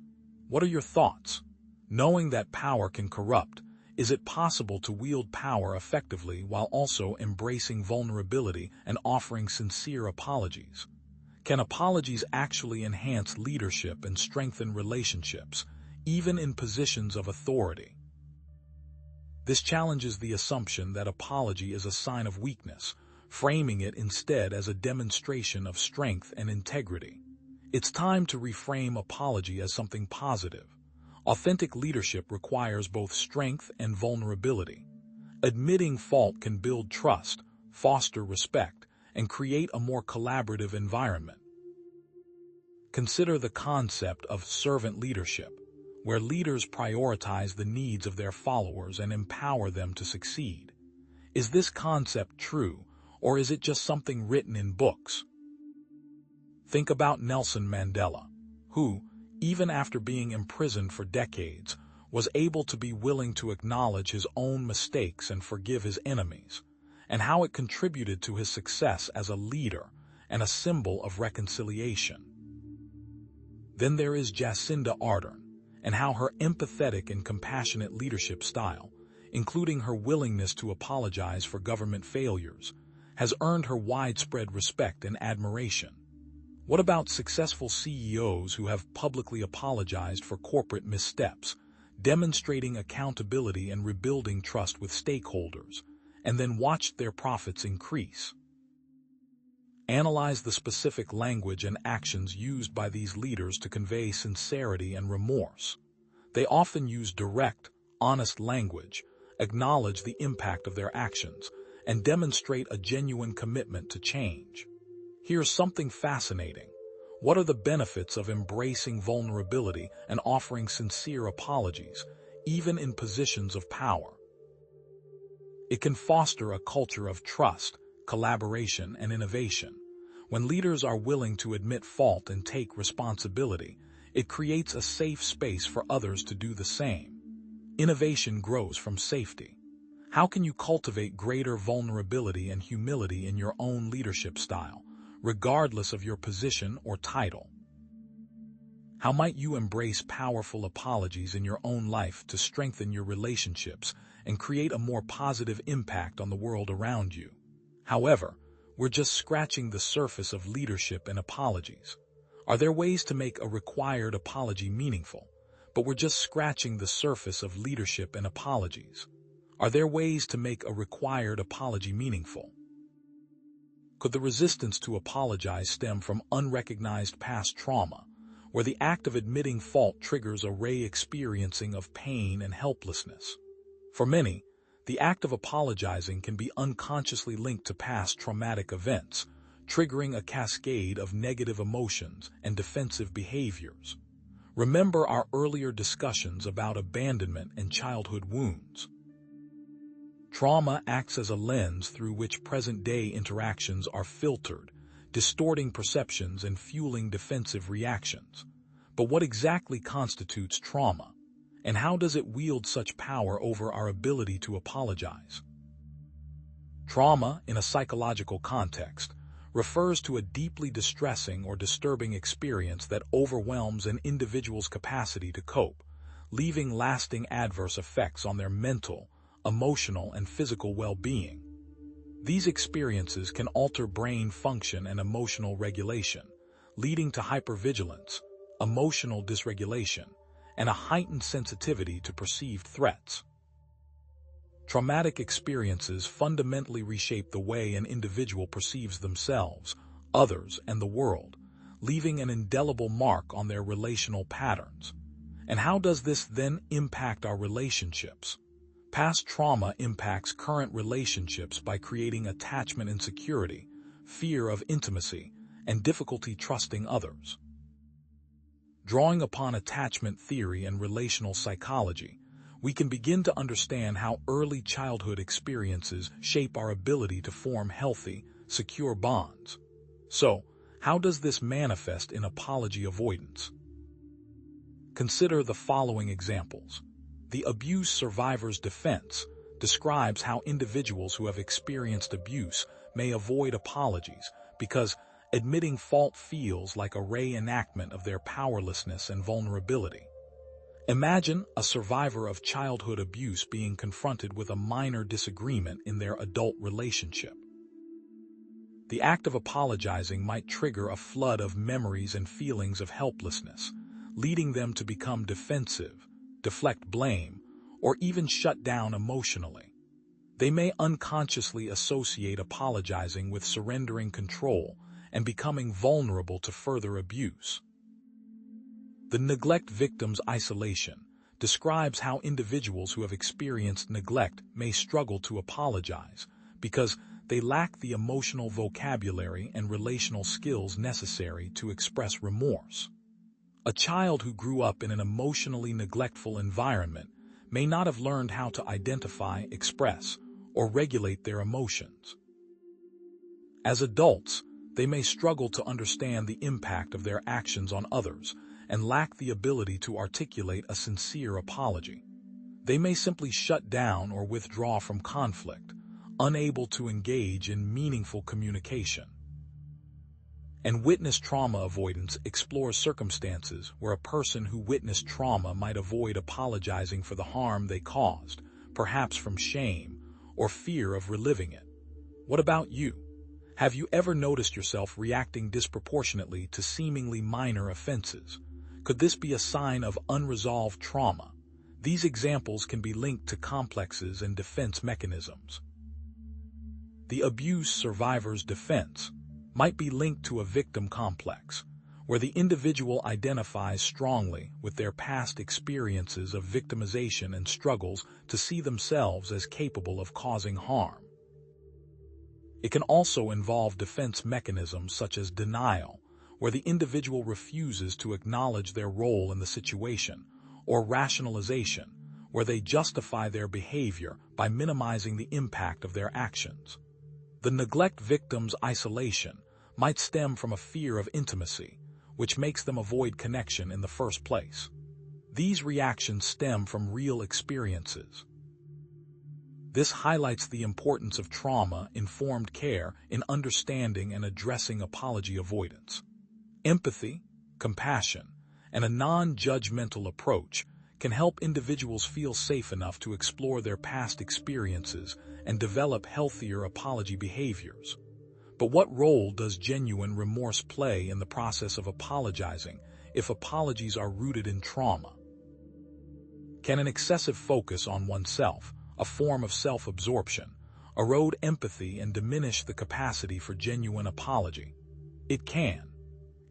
S1: What are your thoughts? Knowing that power can corrupt, is it possible to wield power effectively while also embracing vulnerability and offering sincere apologies? Can apologies actually enhance leadership and strengthen relationships, even in positions of authority? This challenges the assumption that apology is a sign of weakness, framing it instead as a demonstration of strength and integrity. It's time to reframe apology as something positive. Authentic leadership requires both strength and vulnerability. Admitting fault can build trust, foster respect, and create a more collaborative environment. Consider the concept of servant leadership, where leaders prioritize the needs of their followers and empower them to succeed. Is this concept true, or is it just something written in books? Think about Nelson Mandela, who, even after being imprisoned for decades, was able to be willing to acknowledge his own mistakes and forgive his enemies, and how it contributed to his success as a leader and a symbol of reconciliation. Then there is Jacinda Ardern, and how her empathetic and compassionate leadership style, including her willingness to apologize for government failures, has earned her widespread respect and admiration. What about successful CEOs who have publicly apologized for corporate missteps, demonstrating accountability and rebuilding trust with stakeholders, and then watched their profits increase? Analyze the specific language and actions used by these leaders to convey sincerity and remorse. They often use direct, honest language, acknowledge the impact of their actions, and demonstrate a genuine commitment to change. Here's something fascinating. What are the benefits of embracing vulnerability and offering sincere apologies, even in positions of power? It can foster a culture of trust, collaboration, and innovation. When leaders are willing to admit fault and take responsibility, it creates a safe space for others to do the same. Innovation grows from safety. How can you cultivate greater vulnerability and humility in your own leadership style, regardless of your position or title? How might you embrace powerful apologies in your own life to strengthen your relationships and create a more positive impact on the world around you? However, we're just scratching the surface of leadership and apologies. Are there ways to make a required apology meaningful? But we're just scratching the surface of leadership and apologies. Are there ways to make a required apology meaningful? Could the resistance to apologize stem from unrecognized past trauma, where the act of admitting fault triggers a re-experiencing of pain and helplessness? For many, the act of apologizing can be unconsciously linked to past traumatic events, triggering a cascade of negative emotions and defensive behaviors. Remember our earlier discussions about abandonment and childhood wounds. Trauma acts as a lens through which present-day interactions are filtered, distorting perceptions and fueling defensive reactions. But what exactly constitutes trauma, and how does it wield such power over our ability to apologize? Trauma, in a psychological context, refers to a deeply distressing or disturbing experience that overwhelms an individual's capacity to cope, leaving lasting adverse effects on their mental, emotional, and physical well-being. These experiences can alter brain function and emotional regulation, leading to hypervigilance, emotional dysregulation, and a heightened sensitivity to perceived threats. Traumatic experiences fundamentally reshape the way an individual perceives themselves, others, and the world, leaving an indelible mark on their relational patterns. And how does this then impact our relationships? Past trauma impacts current relationships by creating attachment insecurity, fear of intimacy, and difficulty trusting others. Drawing upon attachment theory and relational psychology, we can begin to understand how early childhood experiences shape our ability to form healthy, secure bonds. So, how does this manifest in apology avoidance? Consider the following examples. The abuse survivor's defense describes how individuals who have experienced abuse may avoid apologies because admitting fault feels like a reenactment of their powerlessness and vulnerability. Imagine a survivor of childhood abuse being confronted with a minor disagreement in their adult relationship. The act of apologizing might trigger a flood of memories and feelings of helplessness, leading them to become defensive, deflect blame, or even shut down emotionally. They may unconsciously associate apologizing with surrendering control and becoming vulnerable to further abuse. The neglect victim's isolation describes how individuals who have experienced neglect may struggle to apologize because they lack the emotional vocabulary and relational skills necessary to express remorse. A child who grew up in an emotionally neglectful environment may not have learned how to identify, express, or regulate their emotions. As adults, they may struggle to understand the impact of their actions on others and lack the ability to articulate a sincere apology. They may simply shut down or withdraw from conflict, unable to engage in meaningful communication. And witness trauma avoidance explores circumstances where a person who witnessed trauma might avoid apologizing for the harm they caused, perhaps from shame or fear of reliving it. What about you? Have you ever noticed yourself reacting disproportionately to seemingly minor offenses? Could this be a sign of unresolved trauma? These examples can be linked to complexes and defense mechanisms. The abuse survivor's defense might be linked to a victim complex, where the individual identifies strongly with their past experiences of victimization and struggles to see themselves as capable of causing harm. It can also involve defense mechanisms such as denial, where the individual refuses to acknowledge their role in the situation, or rationalization, where they justify their behavior by minimizing the impact of their actions. The neglect victim's isolation might stem from a fear of intimacy, which makes them avoid connection in the first place. These reactions stem from real experiences. This highlights the importance of trauma-informed care in understanding and addressing apology avoidance. Empathy, compassion, and a non-judgmental approach can help individuals feel safe enough to explore their past experiences and develop healthier apology behaviors. But what role does genuine remorse play in the process of apologizing if apologies are rooted in trauma? Can an excessive focus on oneself, a form of self-absorption, erode empathy and diminish the capacity for genuine apology? It can.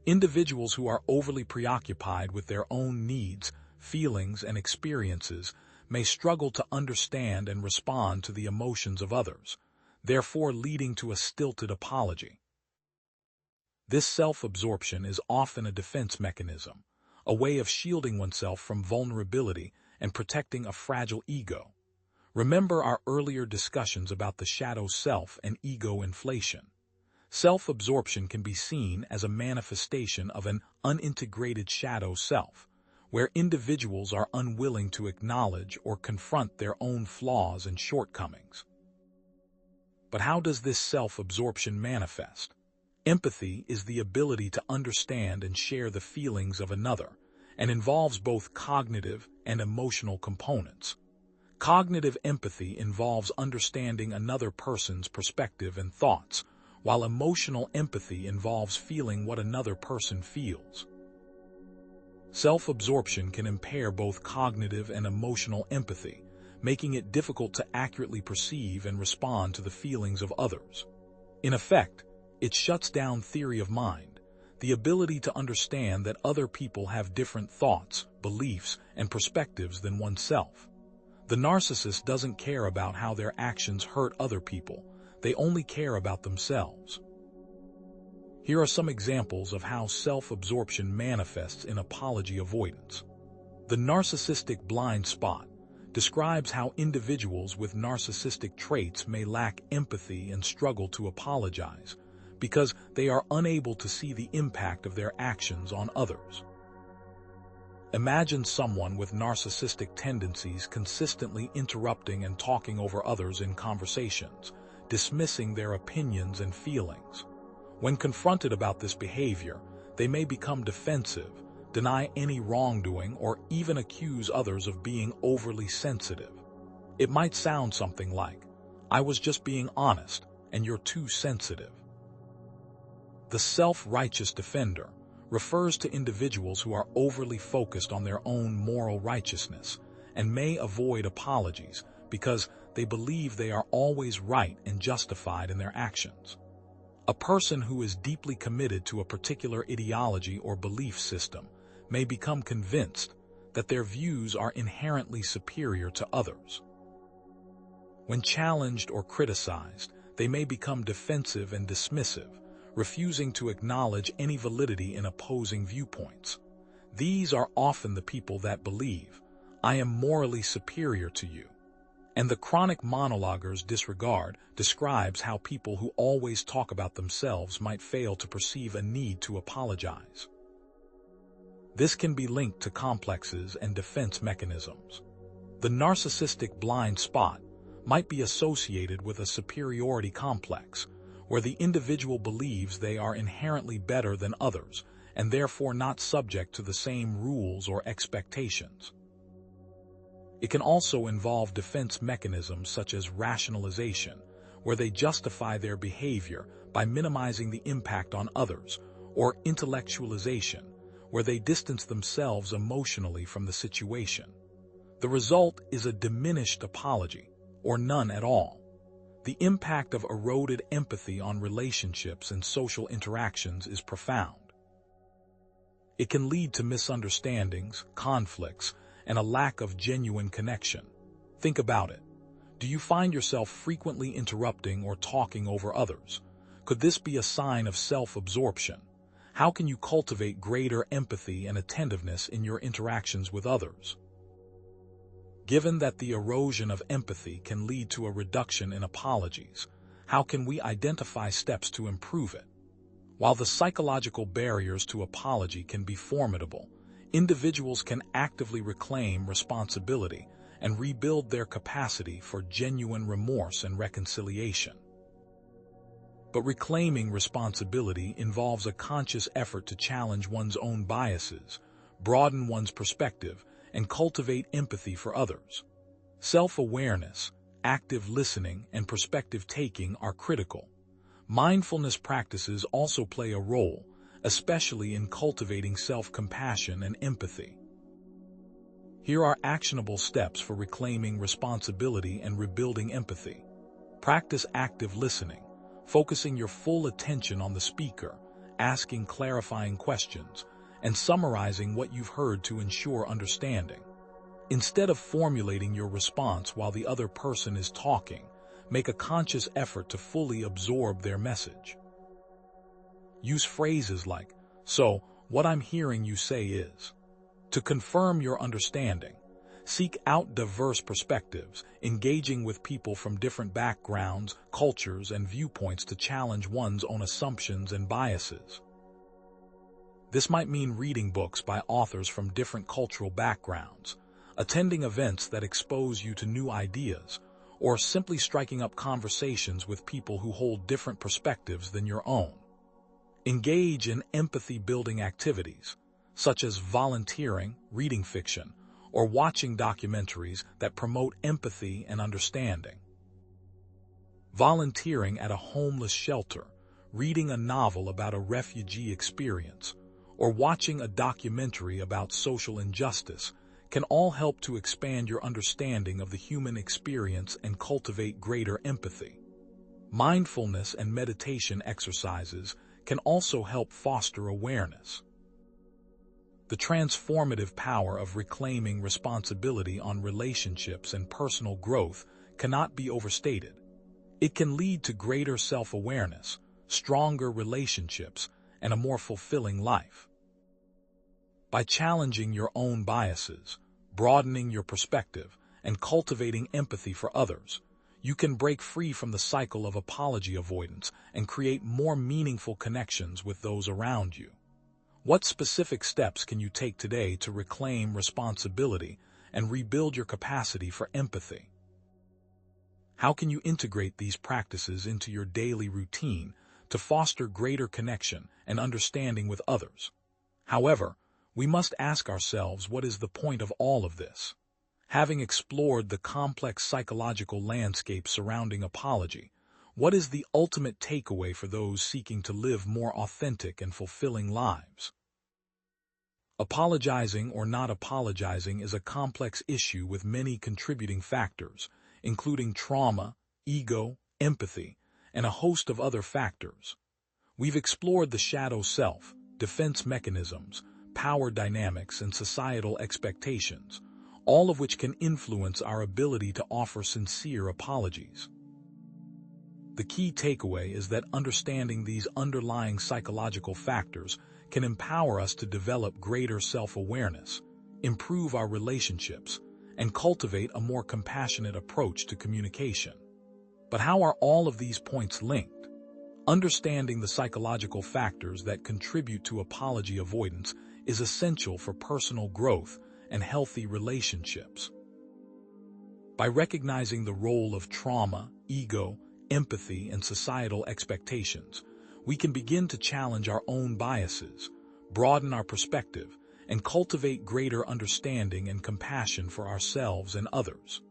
S1: Individuals who are overly preoccupied with their own needs, feelings, and experiences may struggle to understand and respond to the emotions of others, therefore leading to a stilted apology. This self-absorption is often a defense mechanism, a way of shielding oneself from vulnerability and protecting a fragile ego. Remember our earlier discussions about the shadow self and ego inflation. Self-absorption can be seen as a manifestation of an unintegrated shadow self, where individuals are unwilling to acknowledge or confront their own flaws and shortcomings. But how does this self-absorption manifest? Empathy is the ability to understand and share the feelings of another, and involves both cognitive and emotional components. Cognitive empathy involves understanding another person's perspective and thoughts, while emotional empathy involves feeling what another person feels. Self-absorption can impair both cognitive and emotional empathy, making it difficult to accurately perceive and respond to the feelings of others. In effect, it shuts down theory of mind, the ability to understand that other people have different thoughts, beliefs, and perspectives than oneself. The narcissist doesn't care about how their actions hurt other people, they only care about themselves. Here are some examples of how self-absorption manifests in apology avoidance. The narcissistic blind spot describes how individuals with narcissistic traits may lack empathy and struggle to apologize, because they are unable to see the impact of their actions on others. Imagine someone with narcissistic tendencies consistently interrupting and talking over others in conversations, dismissing their opinions and feelings. When confronted about this behavior, they may become defensive, deny any wrongdoing, or even accuse others of being overly sensitive. It might sound something like, "I was just being honest, and you're too sensitive." The self-righteous defender refers to individuals who are overly focused on their own moral righteousness and may avoid apologies because they believe they are always right and justified in their actions. A person who is deeply committed to a particular ideology or belief system may become convinced that their views are inherently superior to others. When challenged or criticized, they may become defensive and dismissive, refusing to acknowledge any validity in opposing viewpoints. These are often the people that believe, "I am morally superior to you." And the chronic monologuer's disregard describes how people who always talk about themselves might fail to perceive a need to apologize. This can be linked to complexes and defense mechanisms. The narcissistic blind spot might be associated with a superiority complex, where the individual believes they are inherently better than others and therefore not subject to the same rules or expectations. It can also involve defense mechanisms such as rationalization, where they justify their behavior by minimizing the impact on others, or intellectualization, where they distance themselves emotionally from the situation. The result is a diminished apology, or none at all. The impact of eroded empathy on relationships and social interactions is profound. It can lead to misunderstandings, conflicts, and a lack of genuine connection. Think about it. Do you find yourself frequently interrupting or talking over others? Could this be a sign of self-absorption? How can you cultivate greater empathy and attentiveness in your interactions with others? Given that the erosion of empathy can lead to a reduction in apologies, how can we identify steps to improve it? While the psychological barriers to apology can be formidable, individuals can actively reclaim responsibility and rebuild their capacity for genuine remorse and reconciliation. But reclaiming responsibility involves a conscious effort to challenge one's own biases, broaden one's perspective, and cultivate empathy for others. Self-awareness, active listening, and perspective-taking are critical. Mindfulness practices also play a role, especially in cultivating self-compassion and empathy. Here are actionable steps for reclaiming responsibility and rebuilding empathy. Practice active listening, focusing your full attention on the speaker, asking clarifying questions, and summarizing what you've heard to ensure understanding. Instead of formulating your response while the other person is talking, make a conscious effort to fully absorb their message. Use phrases like, "So, what I'm hearing you say is," to confirm your understanding. Seek out diverse perspectives, engaging with people from different backgrounds, cultures, and viewpoints to challenge one's own assumptions and biases. This might mean reading books by authors from different cultural backgrounds, attending events that expose you to new ideas, or simply striking up conversations with people who hold different perspectives than your own. Engage in empathy-building activities, such as volunteering, reading fiction, or watching documentaries that promote empathy and understanding. Volunteering at a homeless shelter, reading a novel about a refugee experience, or watching a documentary about social injustice can all help to expand your understanding of the human experience and cultivate greater empathy. Mindfulness and meditation exercises can also help foster awareness. The transformative power of reclaiming responsibility on relationships and personal growth cannot be overstated. It can lead to greater self-awareness, stronger relationships, and a more fulfilling life. By challenging your own biases, broadening your perspective, and cultivating empathy for others, you can break free from the cycle of apology avoidance and create more meaningful connections with those around you. What specific steps can you take today to reclaim responsibility and rebuild your capacity for empathy? How can you integrate these practices into your daily routine to foster greater connection and understanding with others? However, we must ask ourselves, what is the point of all of this? Having explored the complex psychological landscape surrounding apology, what is the ultimate takeaway for those seeking to live more authentic and fulfilling lives? Apologizing or not apologizing is a complex issue with many contributing factors, including trauma, ego, empathy, and a host of other factors. We've explored the shadow self, defense mechanisms, power dynamics, and societal expectations, all of which can influence our ability to offer sincere apologies. The key takeaway is that understanding these underlying psychological factors can empower us to develop greater self-awareness, improve our relationships, and cultivate a more compassionate approach to communication. But how are all of these points linked? Understanding the psychological factors that contribute to apology avoidance is essential for personal growth and healthy relationships. By recognizing the role of trauma, ego, empathy, and societal expectations, we can begin to challenge our own biases, broaden our perspective, and cultivate greater understanding and compassion for ourselves and others.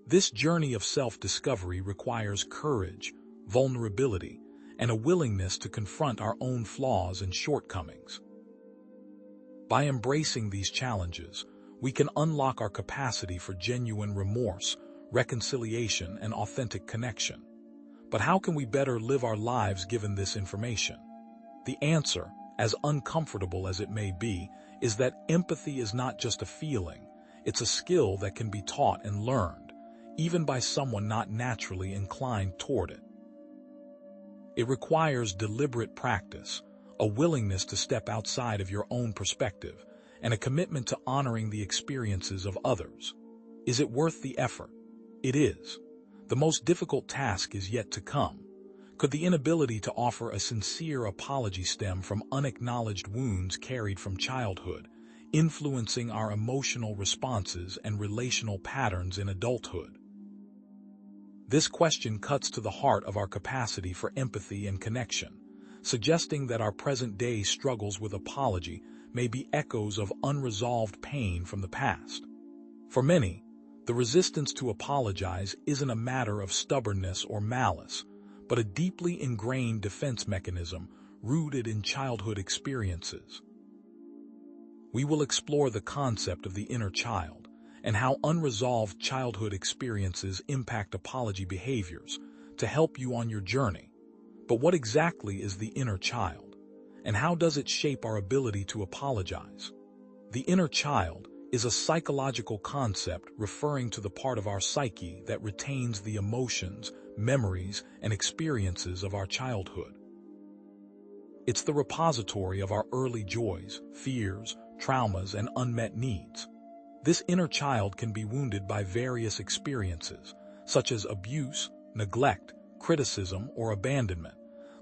S1: This journey of self-discovery requires courage, vulnerability, and a willingness to confront our own flaws and shortcomings. By embracing these challenges, we can unlock our capacity for genuine remorse, reconciliation, and authentic connection. But how can we better live our lives given this information? The answer, as uncomfortable as it may be, is that empathy is not just a feeling, it's a skill that can be taught and learned, even by someone not naturally inclined toward it. It requires deliberate practice, a willingness to step outside of your own perspective, and a commitment to honoring the experiences of others. Is it worth the effort? It is. The most difficult task is yet to come. Could the inability to offer a sincere apology stem from unacknowledged wounds carried from childhood, influencing our emotional responses and relational patterns in adulthood? This question cuts to the heart of our capacity for empathy and connection, suggesting that our present-day struggles with apology may be echoes of unresolved pain from the past. For many, the resistance to apologize isn't a matter of stubbornness or malice, but a deeply ingrained defense mechanism rooted in childhood experiences. We will explore the concept of the inner child and how unresolved childhood experiences impact apology behaviors to help you on your journey. But what exactly is the inner child, and how does it shape our ability to apologize? The inner child is a psychological concept referring to the part of our psyche that retains the emotions, memories, and experiences of our childhood. It's the repository of our early joys, fears, traumas, and unmet needs. This inner child can be wounded by various experiences, such as abuse, neglect, criticism, or abandonment,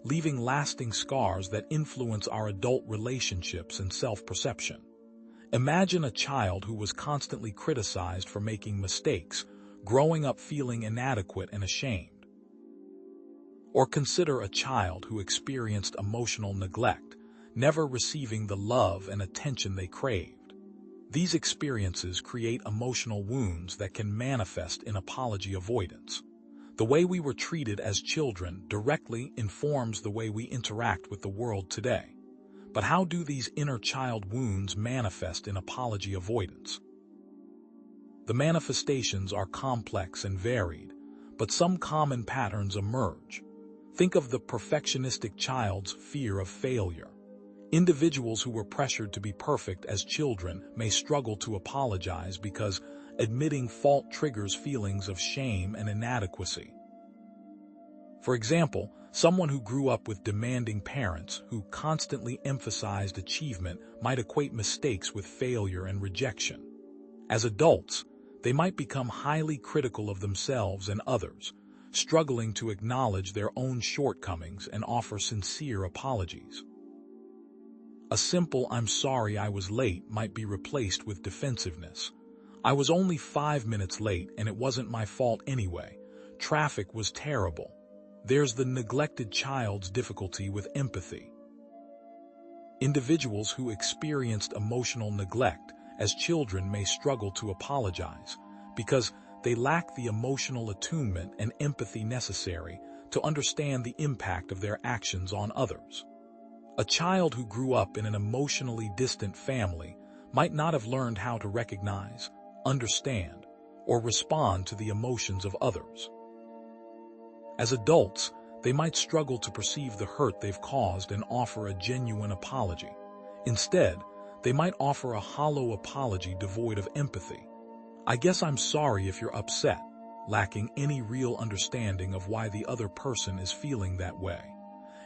S1: leaving lasting scars that influence our adult relationships and self-perception. Imagine a child who was constantly criticized for making mistakes, growing up feeling inadequate and ashamed. Or consider a child who experienced emotional neglect, never receiving the love and attention they craved. These experiences create emotional wounds that can manifest in apology avoidance. The way we were treated as children directly informs the way we interact with the world today. But how do these inner child wounds manifest in apology avoidance? The manifestations are complex and varied, but some common patterns emerge. Think of the perfectionistic child's fear of failure. Individuals who were pressured to be perfect as children may struggle to apologize because admitting fault triggers feelings of shame and inadequacy. For example, someone who grew up with demanding parents who constantly emphasized achievement might equate mistakes with failure and rejection. As adults, they might become highly critical of themselves and others, struggling to acknowledge their own shortcomings and offer sincere apologies. A simple "I'm sorry I was late" might be replaced with defensiveness. "I was only 5 minutes late and it wasn't my fault anyway. Traffic was terrible." There's the neglected child's difficulty with empathy. Individuals who experienced emotional neglect as children may struggle to apologize because they lack the emotional attunement and empathy necessary to understand the impact of their actions on others. A child who grew up in an emotionally distant family might not have learned how to recognize, understand, or respond to the emotions of others. As adults, they might struggle to perceive the hurt they've caused and offer a genuine apology. Instead, they might offer a hollow apology devoid of empathy. "I guess I'm sorry if you're upset," lacking any real understanding of why the other person is feeling that way.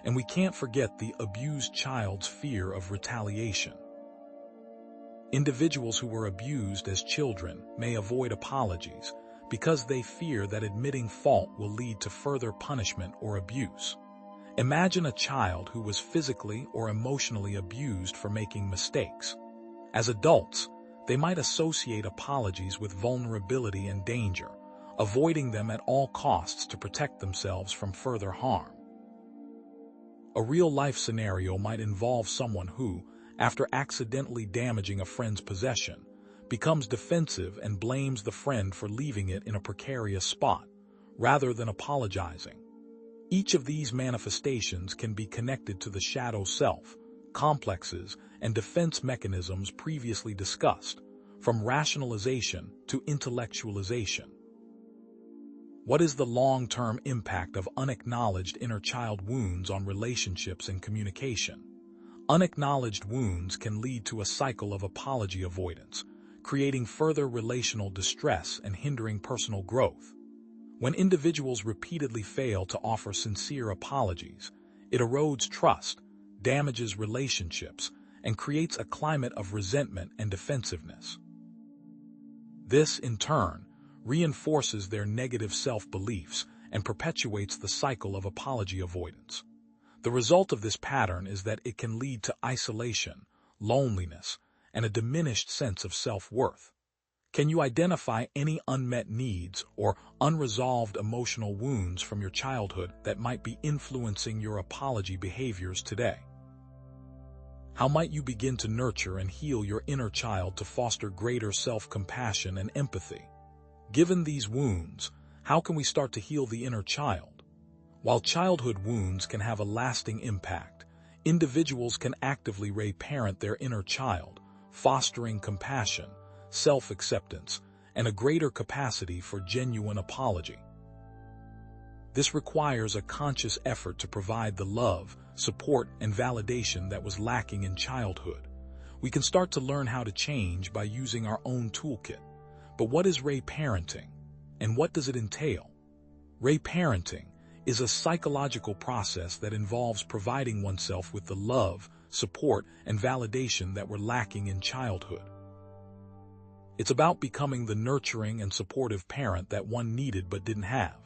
S1: And we can't forget the abused child's fear of retaliation. Individuals who were abused as children may avoid apologies because they fear that admitting fault will lead to further punishment or abuse. Imagine a child who was physically or emotionally abused for making mistakes. As adults, they might associate apologies with vulnerability and danger, avoiding them at all costs to protect themselves from further harm. A real-life scenario might involve someone who, after accidentally damaging a friend's possession, becomes defensive and blames the friend for leaving it in a precarious spot, rather than apologizing. Each of these manifestations can be connected to the shadow self, complexes, and defense mechanisms previously discussed, from rationalization to intellectualization. What is the long-term impact of unacknowledged inner child wounds on relationships and communication? Unacknowledged wounds can lead to a cycle of apology avoidance, creating further relational distress and hindering personal growth. When individuals repeatedly fail to offer sincere apologies, it erodes trust, damages relationships, and creates a climate of resentment and defensiveness. This, in turn, reinforces their negative self-beliefs and perpetuates the cycle of apology avoidance. The result of this pattern is that it can lead to isolation, loneliness, and a diminished sense of self-worth. Can you identify any unmet needs or unresolved emotional wounds from your childhood that might be influencing your apology behaviors today? How might you begin to nurture and heal your inner child to foster greater self-compassion and empathy? Given these wounds, how can we start to heal the inner child? While childhood wounds can have a lasting impact, individuals can actively reparent their inner child, fostering compassion, self-acceptance, and a greater capacity for genuine apology. This requires a conscious effort to provide the love, support, and validation that was lacking in childhood. We can start to learn how to change by using our own toolkit. But what is reparenting, and what does it entail? Reparenting is a psychological process that involves providing oneself with the love, support, and validation that were lacking in childhood. It's about becoming the nurturing and supportive parent that one needed but didn't have.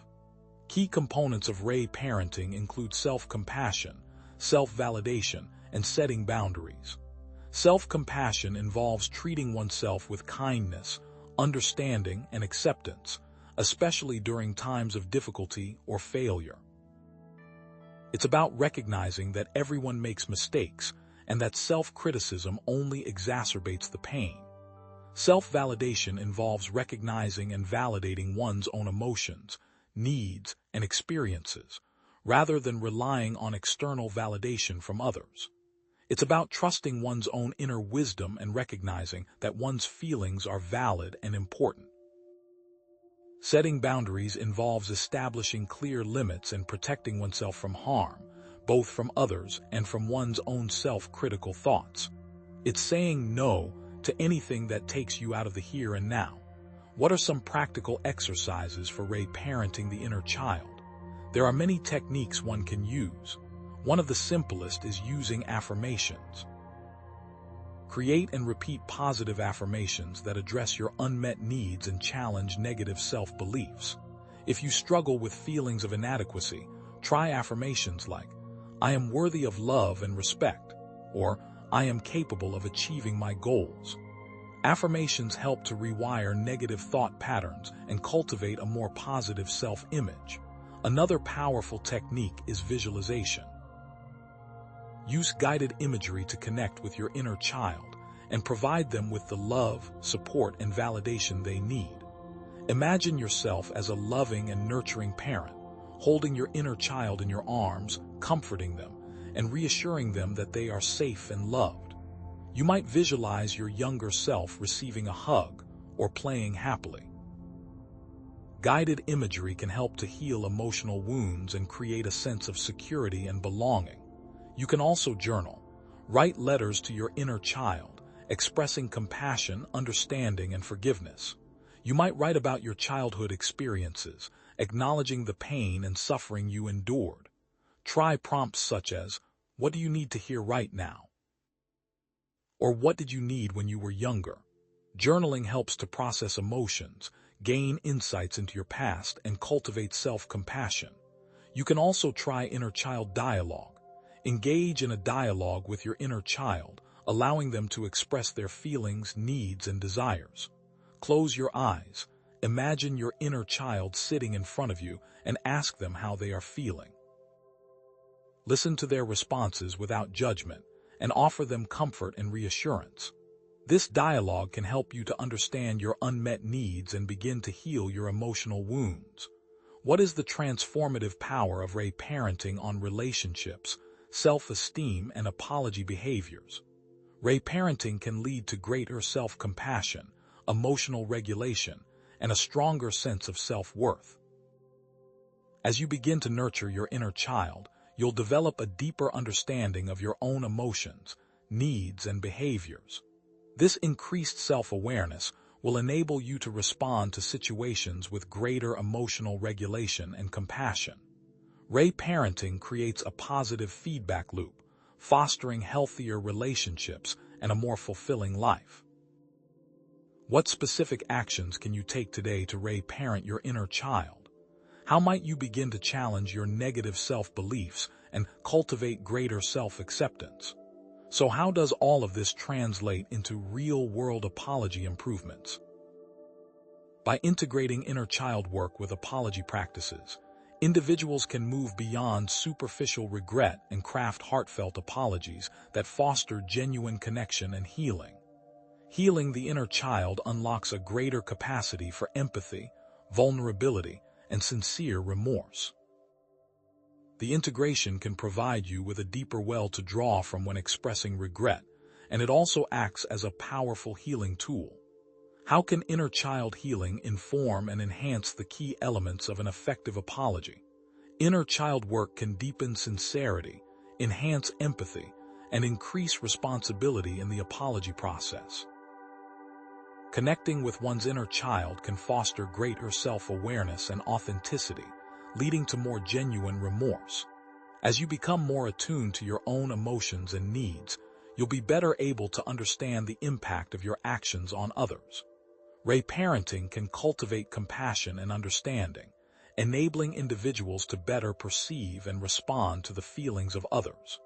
S1: Key components of reparenting include self-compassion, self-validation, and setting boundaries. Self-compassion involves treating oneself with kindness, understanding, and acceptance, especially during times of difficulty or failure. It's about recognizing that everyone makes mistakes and that self-criticism only exacerbates the pain. Self-validation involves recognizing and validating one's own emotions, needs, and experiences, rather than relying on external validation from others. It's about trusting one's own inner wisdom and recognizing that one's feelings are valid and important. Setting boundaries involves establishing clear limits and protecting oneself from harm, both from others and from one's own self-critical thoughts. It's saying no to anything that takes you out of the here and now. What are some practical exercises for reparenting the inner child? There are many techniques one can use. One of the simplest is using affirmations. Create and repeat positive affirmations that address your unmet needs and challenge negative self-beliefs. If you struggle with feelings of inadequacy, try affirmations like, "I am worthy of love and respect," or "I am capable of achieving my goals." Affirmations help to rewire negative thought patterns and cultivate a more positive self-image. Another powerful technique is visualization. Use guided imagery to connect with your inner child and provide them with the love, support, and validation they need. Imagine yourself as a loving and nurturing parent, holding your inner child in your arms, comforting them, and reassuring them that they are safe and loved. You might visualize your younger self receiving a hug or playing happily. Guided imagery can help to heal emotional wounds and create a sense of security and belonging. You can also journal. Write letters to your inner child, expressing compassion, understanding, and forgiveness. You might write about your childhood experiences, acknowledging the pain and suffering you endured. Try prompts such as, "What do you need to hear right now?" Or "What did you need when you were younger?" Journaling helps to process emotions, gain insights into your past, and cultivate self-compassion. You can also try inner child dialogue. Engage in a dialogue with your inner child, allowing them to express their feelings, needs, and desires. Close your eyes, imagine your inner child sitting in front of you, and ask them how they are feeling. Listen to their responses without judgment, and offer them comfort and reassurance. This dialogue can help you to understand your unmet needs and begin to heal your emotional wounds. What is the transformative power of reparenting on relationships, self-esteem, and apology behaviors? Reparenting can lead to greater self-compassion, emotional regulation, and a stronger sense of self-worth. As you begin to nurture your inner child, you'll develop a deeper understanding of your own emotions, needs, and behaviors. This increased self-awareness will enable you to respond to situations with greater emotional regulation and compassion. Reparenting creates a positive feedback loop, fostering healthier relationships and a more fulfilling life. What specific actions can you take today to reparent your inner child? How might you begin to challenge your negative self-beliefs and cultivate greater self-acceptance? So how does all of this translate into real-world apology improvements? By integrating inner child work with apology practices, individuals can move beyond superficial regret and craft heartfelt apologies that foster genuine connection and healing. Healing the inner child unlocks a greater capacity for empathy, vulnerability, and sincere remorse. The integration can provide you with a deeper well to draw from when expressing regret, and it also acts as a powerful healing tool. How can inner child healing inform and enhance the key elements of an effective apology? Inner child work can deepen sincerity, enhance empathy, and increase responsibility in the apology process. Connecting with one's inner child can foster greater self-awareness and authenticity, leading to more genuine remorse. As you become more attuned to your own emotions and needs, you'll be better able to understand the impact of your actions on others. Parenting can cultivate compassion and understanding, enabling individuals to better perceive and respond to the feelings of others.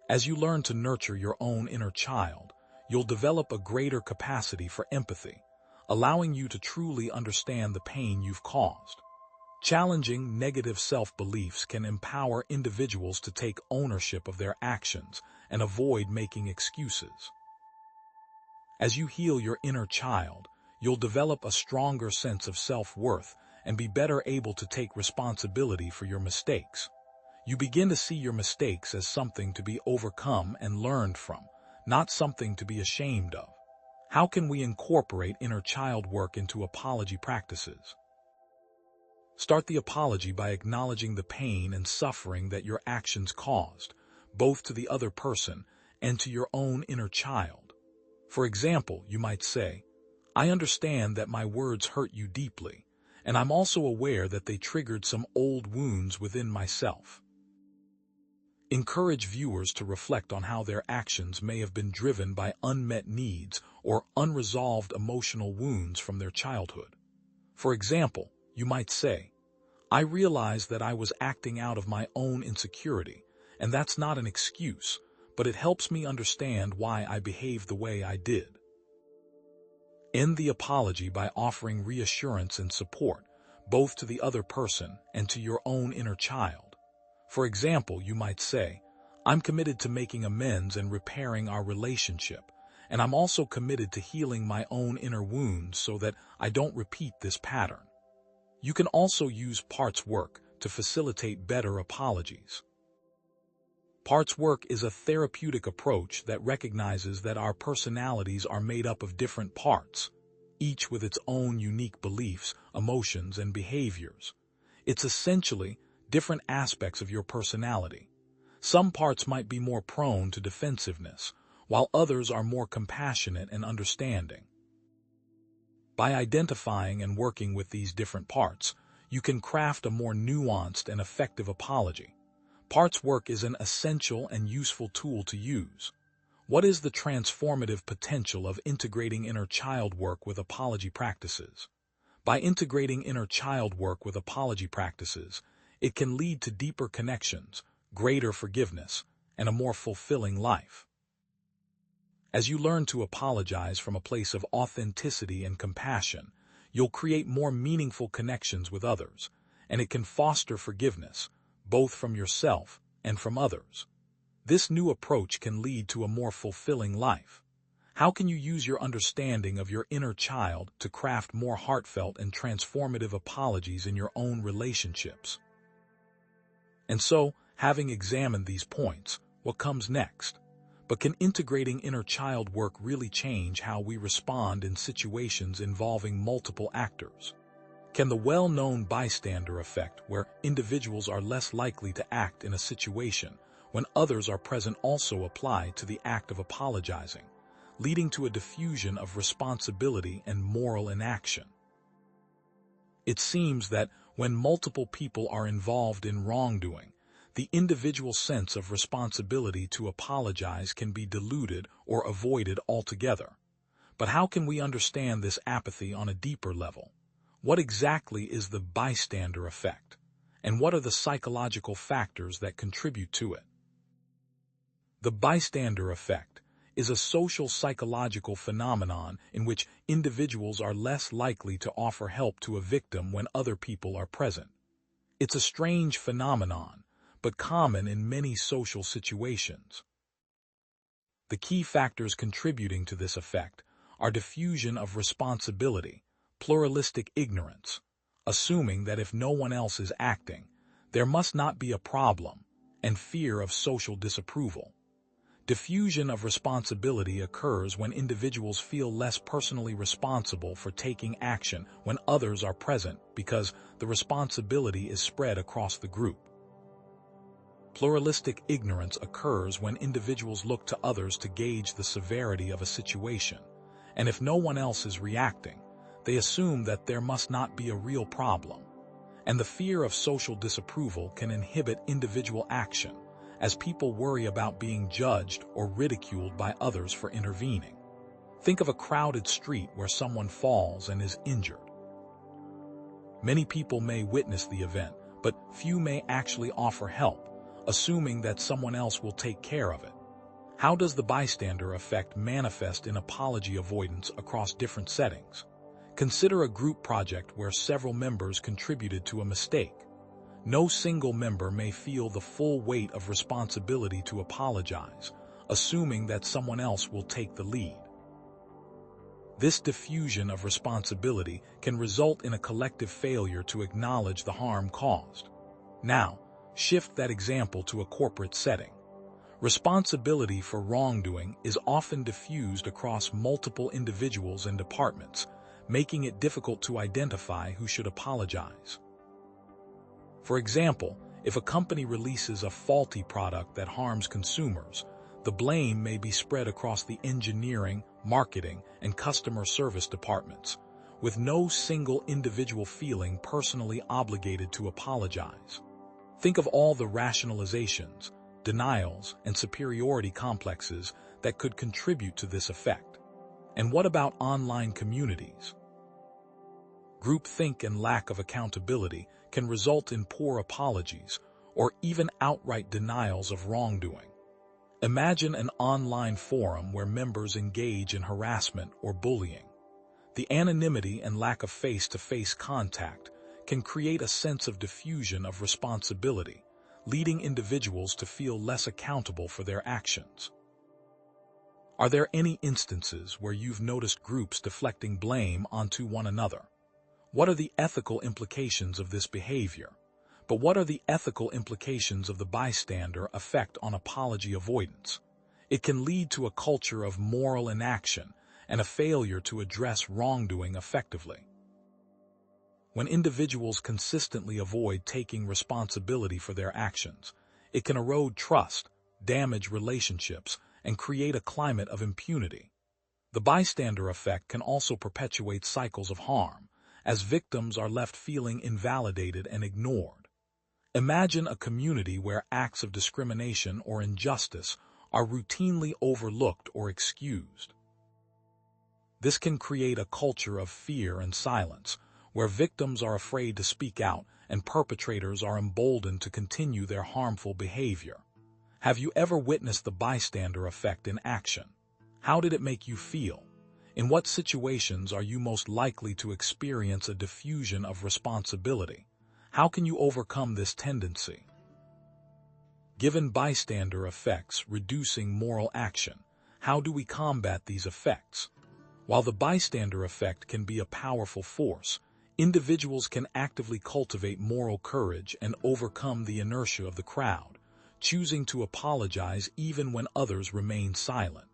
S1: As you learn to nurture your own inner child, you'll develop a greater capacity for empathy, allowing you to truly understand the pain you've caused. Challenging negative self-beliefs can empower individuals to take ownership of their actions and avoid making excuses. As you heal your inner child, you'll develop a stronger sense of self-worth and be better able to take responsibility for your mistakes. You begin to see your mistakes as something to be overcome and learned from, not something to be ashamed of. How can we incorporate inner child work into apology practices? Start the apology by acknowledging the pain and suffering that your actions caused, both to the other person and to your own inner child. For example, you might say, "I understand that my words hurt you deeply, and I'm also aware that they triggered some old wounds within myself." Encourage viewers to reflect on how their actions may have been driven by unmet needs or unresolved emotional wounds from their childhood. For example, you might say, "I realize that I was acting out of my own insecurity, and that's not an excuse, but it helps me understand why I behaved the way I did." End the apology by offering reassurance and support, both to the other person and to your own inner child. For example, you might say, "I'm committed to making amends and repairing our relationship, and I'm also committed to healing my own inner wounds so that I don't repeat this pattern." You can also use parts work to facilitate better apologies. Parts work is a therapeutic approach that recognizes that our personalities are made up of different parts, each with its own unique beliefs, emotions, and behaviors. It's essentially different aspects of your personality. Some parts might be more prone to defensiveness, while others are more compassionate and understanding. By identifying and working with these different parts, you can craft a more nuanced and effective apology. Parts work is an essential and useful tool to use. What is the transformative potential of integrating inner child work with apology practices? By integrating inner child work with apology practices, it can lead to deeper connections, greater forgiveness, and a more fulfilling life. As you learn to apologize from a place of authenticity and compassion, you'll create more meaningful connections with others, and it can foster forgiveness, both from yourself and from others. This new approach can lead to a more fulfilling life. How can you use your understanding of your inner child to craft more heartfelt and transformative apologies in your own relationships? And so, having examined these points, what comes next? But can integrating inner child work really change how we respond in situations involving multiple actors? Can the well-known bystander effect, where individuals are less likely to act in a situation when others are present, also apply to the act of apologizing, leading to a diffusion of responsibility and moral inaction? It seems that when multiple people are involved in wrongdoing, the individual sense of responsibility to apologize can be diluted or avoided altogether. But how can we understand this apathy on a deeper level? What exactly is the bystander effect, and what are the psychological factors that contribute to it? The bystander effect is a social psychological phenomenon in which individuals are less likely to offer help to a victim when other people are present. It's a strange phenomenon, but common in many social situations. The key factors contributing to this effect are diffusion of responsibility, pluralistic ignorance, assuming that if no one else is acting, there must not be a problem, and fear of social disapproval. Diffusion of responsibility occurs when individuals feel less personally responsible for taking action when others are present because the responsibility is spread across the group. Pluralistic ignorance occurs when individuals look to others to gauge the severity of a situation, and if no one else is reacting, they assume that there must not be a real problem. And the fear of social disapproval can inhibit individual action, as people worry about being judged or ridiculed by others for intervening. Think of a crowded street where someone falls and is injured. Many people may witness the event, but few may actually offer help, assuming that someone else will take care of it. How does the bystander effect manifest in apology avoidance across different settings? Consider a group project where several members contributed to a mistake. No single member may feel the full weight of responsibility to apologize, assuming that someone else will take the lead. This diffusion of responsibility can result in a collective failure to acknowledge the harm caused. Now, shift that example to a corporate setting. Responsibility for wrongdoing is often diffused across multiple individuals and departments, making it difficult to identify who should apologize. For example, if a company releases a faulty product that harms consumers, the blame may be spread across the engineering, marketing, and customer service departments, with no single individual feeling personally obligated to apologize. Think of all the rationalizations, denials, and superiority complexes that could contribute to this effect. And what about online communities? Groupthink and lack of accountability can result in poor apologies or even outright denials of wrongdoing. Imagine an online forum where members engage in harassment or bullying. The anonymity and lack of face-to-face contact can create a sense of diffusion of responsibility, leading individuals to feel less accountable for their actions. Are there any instances where you've noticed groups deflecting blame onto one another? What are the ethical implications of this behavior? But what are the ethical implications of the bystander effect on apology avoidance? It can lead to a culture of moral inaction and a failure to address wrongdoing effectively. When individuals consistently avoid taking responsibility for their actions, it can erode trust, damage relationships, and create a climate of impunity. The bystander effect can also perpetuate cycles of harm, as victims are left feeling invalidated and ignored. Imagine a community where acts of discrimination or injustice are routinely overlooked or excused. This can create a culture of fear and silence, where victims are afraid to speak out and perpetrators are emboldened to continue their harmful behavior. Have you ever witnessed the bystander effect in action? How did it make you feel? In what situations are you most likely to experience a diffusion of responsibility? How can you overcome this tendency? Given bystander effects reducing moral action, how do we combat these effects? While the bystander effect can be a powerful force, individuals can actively cultivate moral courage and overcome the inertia of the crowd, choosing to apologize even when others remain silent.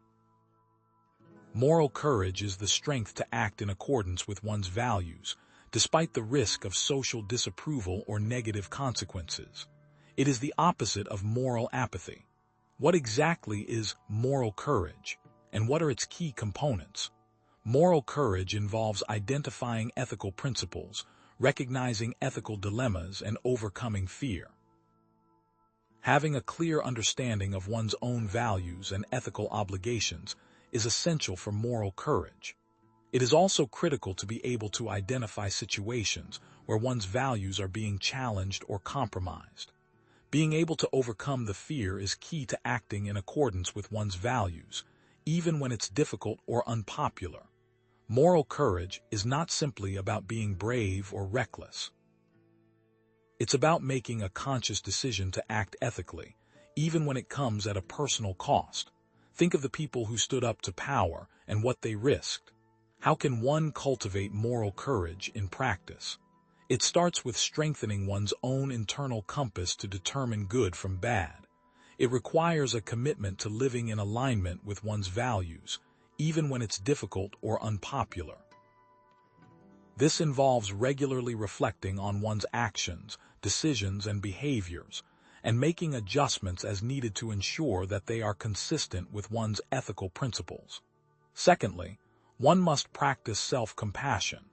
S1: Moral courage is the strength to act in accordance with one's values, despite the risk of social disapproval or negative consequences. It is the opposite of moral apathy. What exactly is moral courage, and what are its key components? Moral courage involves identifying ethical principles, recognizing ethical dilemmas, and overcoming fear. Having a clear understanding of one's own values and ethical obligations is essential for moral courage. It is also critical to be able to identify situations where one's values are being challenged or compromised. Being able to overcome the fear is key to acting in accordance with one's values, even when it's difficult or unpopular. Moral courage is not simply about being brave or reckless. It's about making a conscious decision to act ethically, even when it comes at a personal cost. Think of the people who stood up to power and what they risked. How can one cultivate moral courage in practice? It starts with strengthening one's own internal compass to determine good from bad. It requires a commitment to living in alignment with one's values, even when it's difficult or unpopular. This involves regularly reflecting on one's actions, decisions, and behaviors, and making adjustments as needed to ensure that they are consistent with one's ethical principles. Secondly, one must practice self-compassion.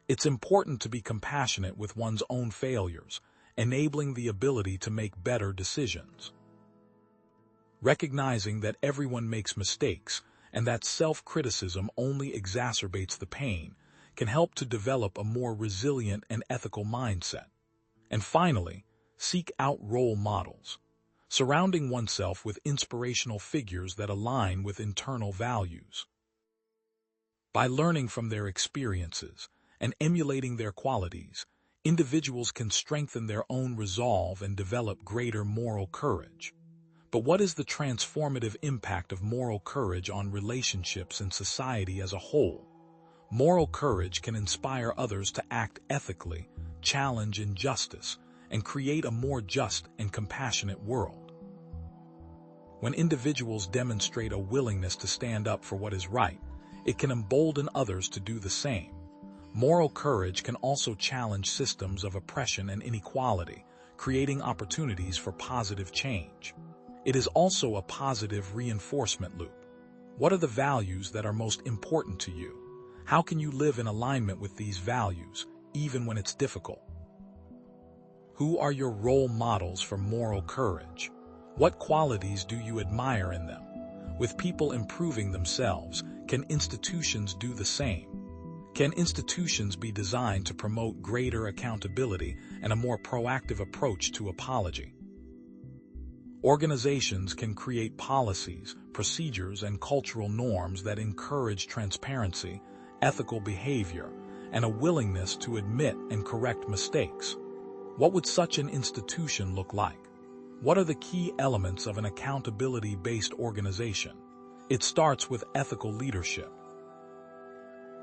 S1: It's important to be compassionate with one's own failures, enabling the ability to make better decisions. Recognizing that everyone makes mistakes and that self-criticism only exacerbates the pain can help to develop a more resilient and ethical mindset. And finally, seek out role models. Surrounding oneself with inspirational figures that align with internal values. By learning from their experiences and emulating their qualities, individuals can strengthen their own resolve and develop greater moral courage. But what is the transformative impact of moral courage on relationships and society as a whole? Moral courage can inspire others to act ethically, challenge injustice, and create a more just and compassionate world. When individuals demonstrate a willingness to stand up for what is right, it can embolden others to do the same. Moral courage can also challenge systems of oppression and inequality, creating opportunities for positive change. It is also a positive reinforcement loop. What are the values that are most important to you? How can you live in alignment with these values, even when it's difficult? Who are your role models for moral courage? What qualities do you admire in them? With people improving themselves, can institutions do the same? Can institutions be designed to promote greater accountability and a more proactive approach to apology? Organizations can create policies, procedures, and cultural norms that encourage transparency, ethical behavior, and a willingness to admit and correct mistakes. What would such an institution look like? What are the key elements of an accountability-based organization? It starts with ethical leadership.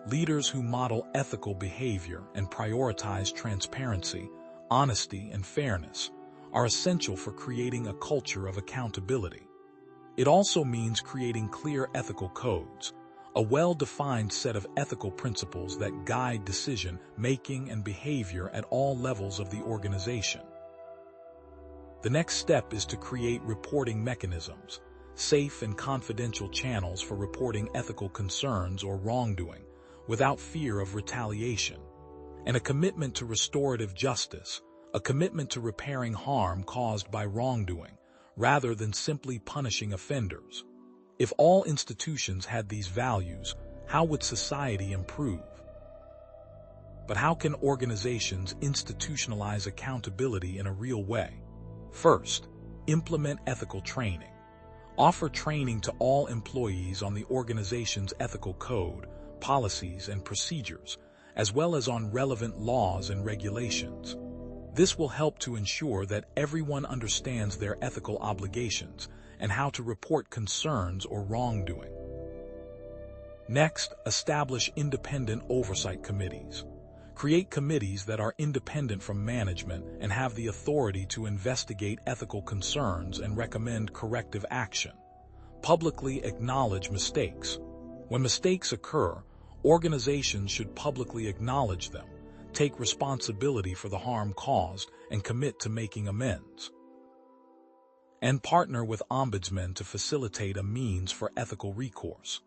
S1: Leaders who model ethical behavior and prioritize transparency, honesty, and fairness are essential for creating a culture of accountability. It also means creating clear ethical codes, a well-defined set of ethical principles that guide decision-making and behavior at all levels of the organization. The next step is to create reporting mechanisms, safe and confidential channels for reporting ethical concerns or wrongdoing, without fear of retaliation, and a commitment to restorative justice, a commitment to repairing harm caused by wrongdoing, rather than simply punishing offenders. If all institutions had these values, how would society improve? But how can organizations institutionalize accountability in a real way? First, implement ethical training. Offer training to all employees on the organization's ethical code, policies, and procedures, as well as on relevant laws and regulations. This will help to ensure that everyone understands their ethical obligations and how to report concerns or wrongdoing. Next, establish independent oversight committees. Create committees that are independent from management and have the authority to investigate ethical concerns and recommend corrective action. Publicly acknowledge mistakes. When mistakes occur, organizations should publicly acknowledge them, take responsibility for the harm caused, and commit to making amends. And partner with ombudsmen to facilitate a means for ethical recourse.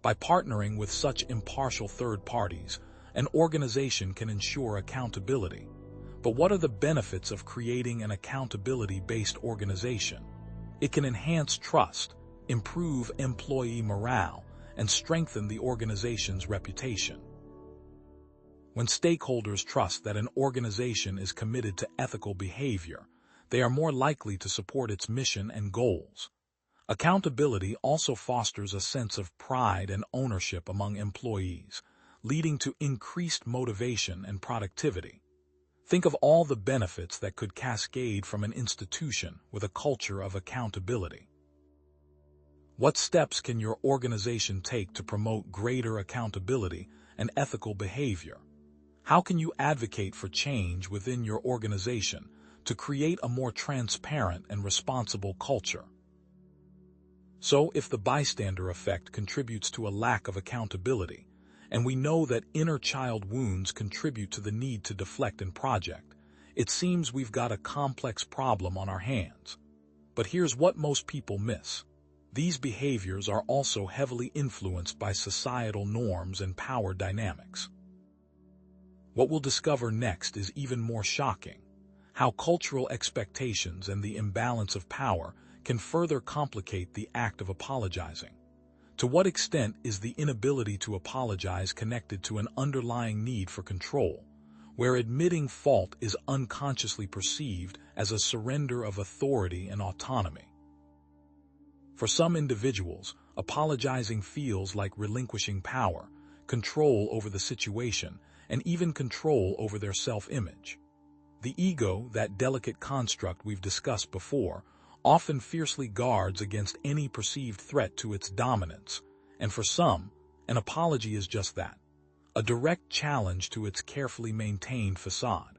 S1: By partnering with such impartial third parties, an organization can ensure accountability. But what are the benefits of creating an accountability-based organization? It can enhance trust, improve employee morale, and strengthen the organization's reputation. When stakeholders trust that an organization is committed to ethical behavior, they are more likely to support its mission and goals. Accountability also fosters a sense of pride and ownership among employees, leading to increased motivation and productivity. Think of all the benefits that could cascade from an institution with a culture of accountability. What steps can your organization take to promote greater accountability and ethical behavior? How can you advocate for change within your organization to create a more transparent and responsible culture? So, if the bystander effect contributes to a lack of accountability, and we know that inner child wounds contribute to the need to deflect and project, it seems we've got a complex problem on our hands. But here's what most people miss. These behaviors are also heavily influenced by societal norms and power dynamics. What we'll discover next is even more shocking: how cultural expectations and the imbalance of power can further complicate the act of apologizing. To what extent is the inability to apologize connected to an underlying need for control, where admitting fault is unconsciously perceived as a surrender of authority and autonomy? For some individuals, apologizing feels like relinquishing power, control over the situation, and even control over their self-image. The ego, that delicate construct we've discussed before, often fiercely guards against any perceived threat to its dominance, and for some, an apology is just that, a direct challenge to its carefully maintained facade.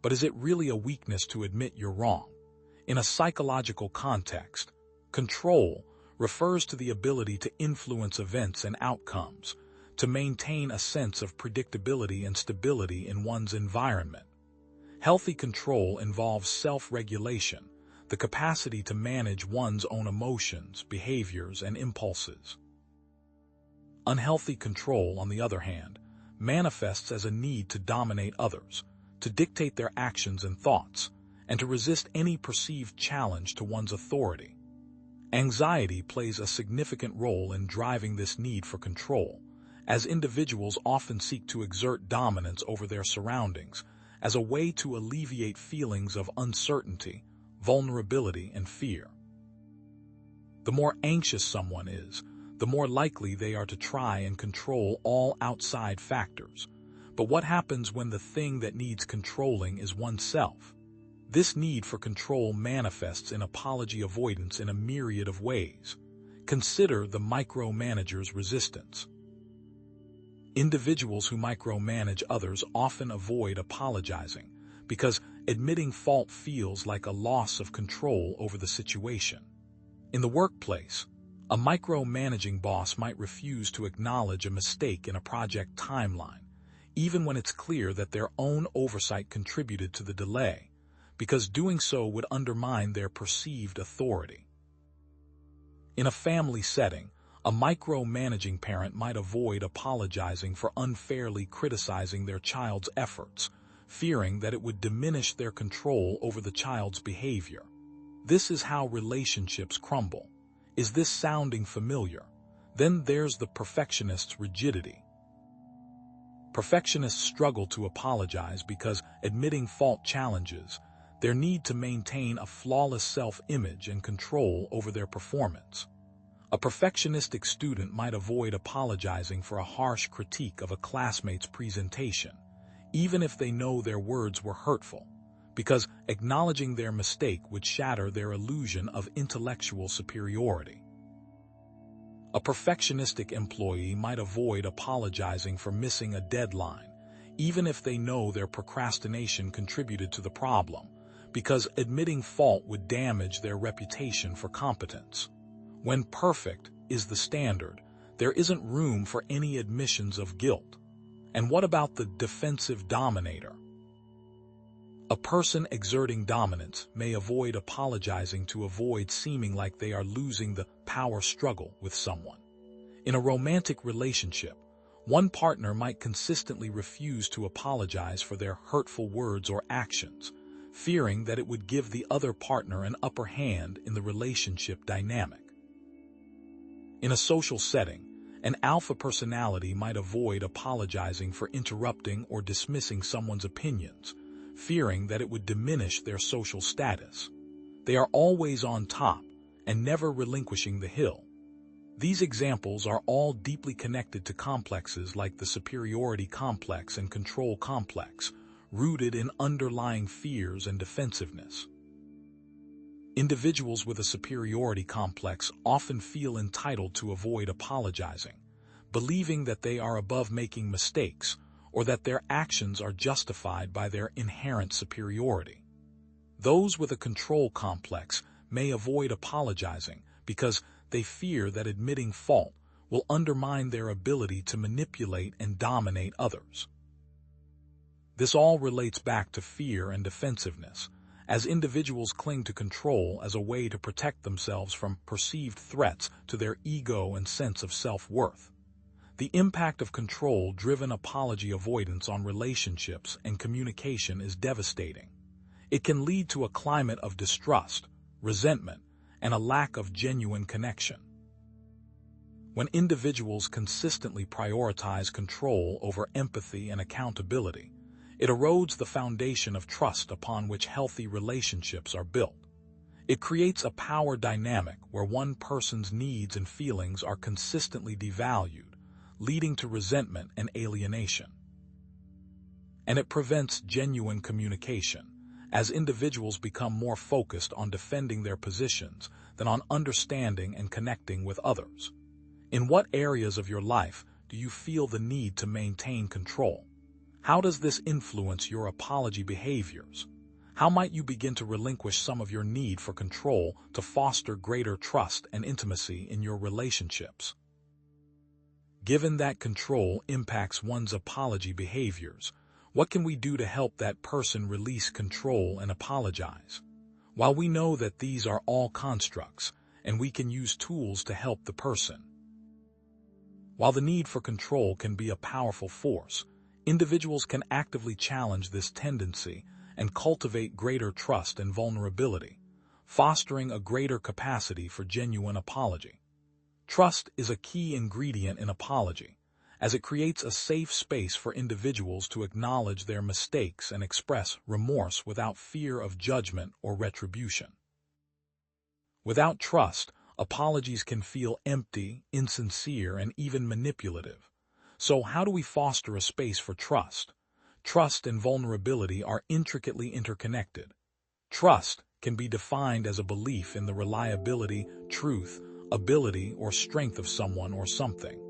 S1: But is it really a weakness to admit you're wrong? In a psychological context, control refers to the ability to influence events and outcomes, to maintain a sense of predictability and stability in one's environment. Healthy control involves self-regulation, the capacity to manage one's own emotions, behaviors, and impulses. Unhealthy control, on the other hand, manifests as a need to dominate others, to dictate their actions and thoughts, and to resist any perceived challenge to one's authority. Anxiety plays a significant role in driving this need for control, as individuals often seek to exert dominance over their surroundings as a way to alleviate feelings of uncertainty, vulnerability, and fear. The more anxious someone is, the more likely they are to try and control all outside factors. But what happens when the thing that needs controlling is oneself? This need for control manifests in apology avoidance in a myriad of ways. Consider the micromanager's resistance. Individuals who micromanage others often avoid apologizing because admitting fault feels like a loss of control over the situation. In the workplace, a micromanaging boss might refuse to acknowledge a mistake in a project timeline, even when it's clear that their own oversight contributed to the delay, because doing so would undermine their perceived authority. In a family setting, a micromanaging parent might avoid apologizing for unfairly criticizing their child's efforts, fearing that it would diminish their control over the child's behavior. This is how relationships crumble. Is this sounding familiar? Then there's the perfectionist's rigidity. Perfectionists struggle to apologize because admitting fault challenges their need to maintain a flawless self-image and control over their performance. A perfectionistic student might avoid apologizing for a harsh critique of a classmate's presentation, even if they know their words were hurtful, because acknowledging their mistake would shatter their illusion of intellectual superiority. A perfectionistic employee might avoid apologizing for missing a deadline, even if they know their procrastination contributed to the problem, because admitting fault would damage their reputation for competence. When perfect is the standard, there isn't room for any admissions of guilt. And what about the defensive dominator? A person exerting dominance may avoid apologizing to avoid seeming like they are losing the power struggle with someone. In a romantic relationship, one partner might consistently refuse to apologize for their hurtful words or actions, fearing that it would give the other partner an upper hand in the relationship dynamic. In a social setting, an alpha personality might avoid apologizing for interrupting or dismissing someone's opinions, fearing that it would diminish their social status. They are always on top and never relinquishing the hill. These examples are all deeply connected to complexes like the superiority complex and control complex, rooted in underlying fears and defensiveness. Individuals with a superiority complex often feel entitled to avoid apologizing, believing that they are above making mistakes or that their actions are justified by their inherent superiority. Those with a control complex may avoid apologizing because they fear that admitting fault will undermine their ability to manipulate and dominate others. This all relates back to fear and defensiveness, as individuals cling to control as a way to protect themselves from perceived threats to their ego and sense of self-worth. The impact of control-driven apology avoidance on relationships and communication is devastating. It can lead to a climate of distrust, resentment, and a lack of genuine connection. When individuals consistently prioritize control over empathy and accountability, it erodes the foundation of trust upon which healthy relationships are built. It creates a power dynamic where one person's needs and feelings are consistently devalued, leading to resentment and alienation. And it prevents genuine communication, as individuals become more focused on defending their positions than on understanding and connecting with others. In what areas of your life do you feel the need to maintain control? How does this influence your apology behaviors? How might you begin to relinquish some of your need for control to foster greater trust and intimacy in your relationships? Given that control impacts one's apology behaviors, what can we do to help that person release control and apologize? While we know that these are all constructs, and we can use tools to help the person. While the need for control can be a powerful force, individuals can actively challenge this tendency and cultivate greater trust and vulnerability, fostering a greater capacity for genuine apology. Trust is a key ingredient in apology, as it creates a safe space for individuals to acknowledge their mistakes and express remorse without fear of judgment or retribution. Without trust, apologies can feel empty, insincere, and even manipulative. So how do we foster a space for trust? Trust and vulnerability are intricately interconnected. Trust can be defined as a belief in the reliability, truth, ability, or strength of someone or something.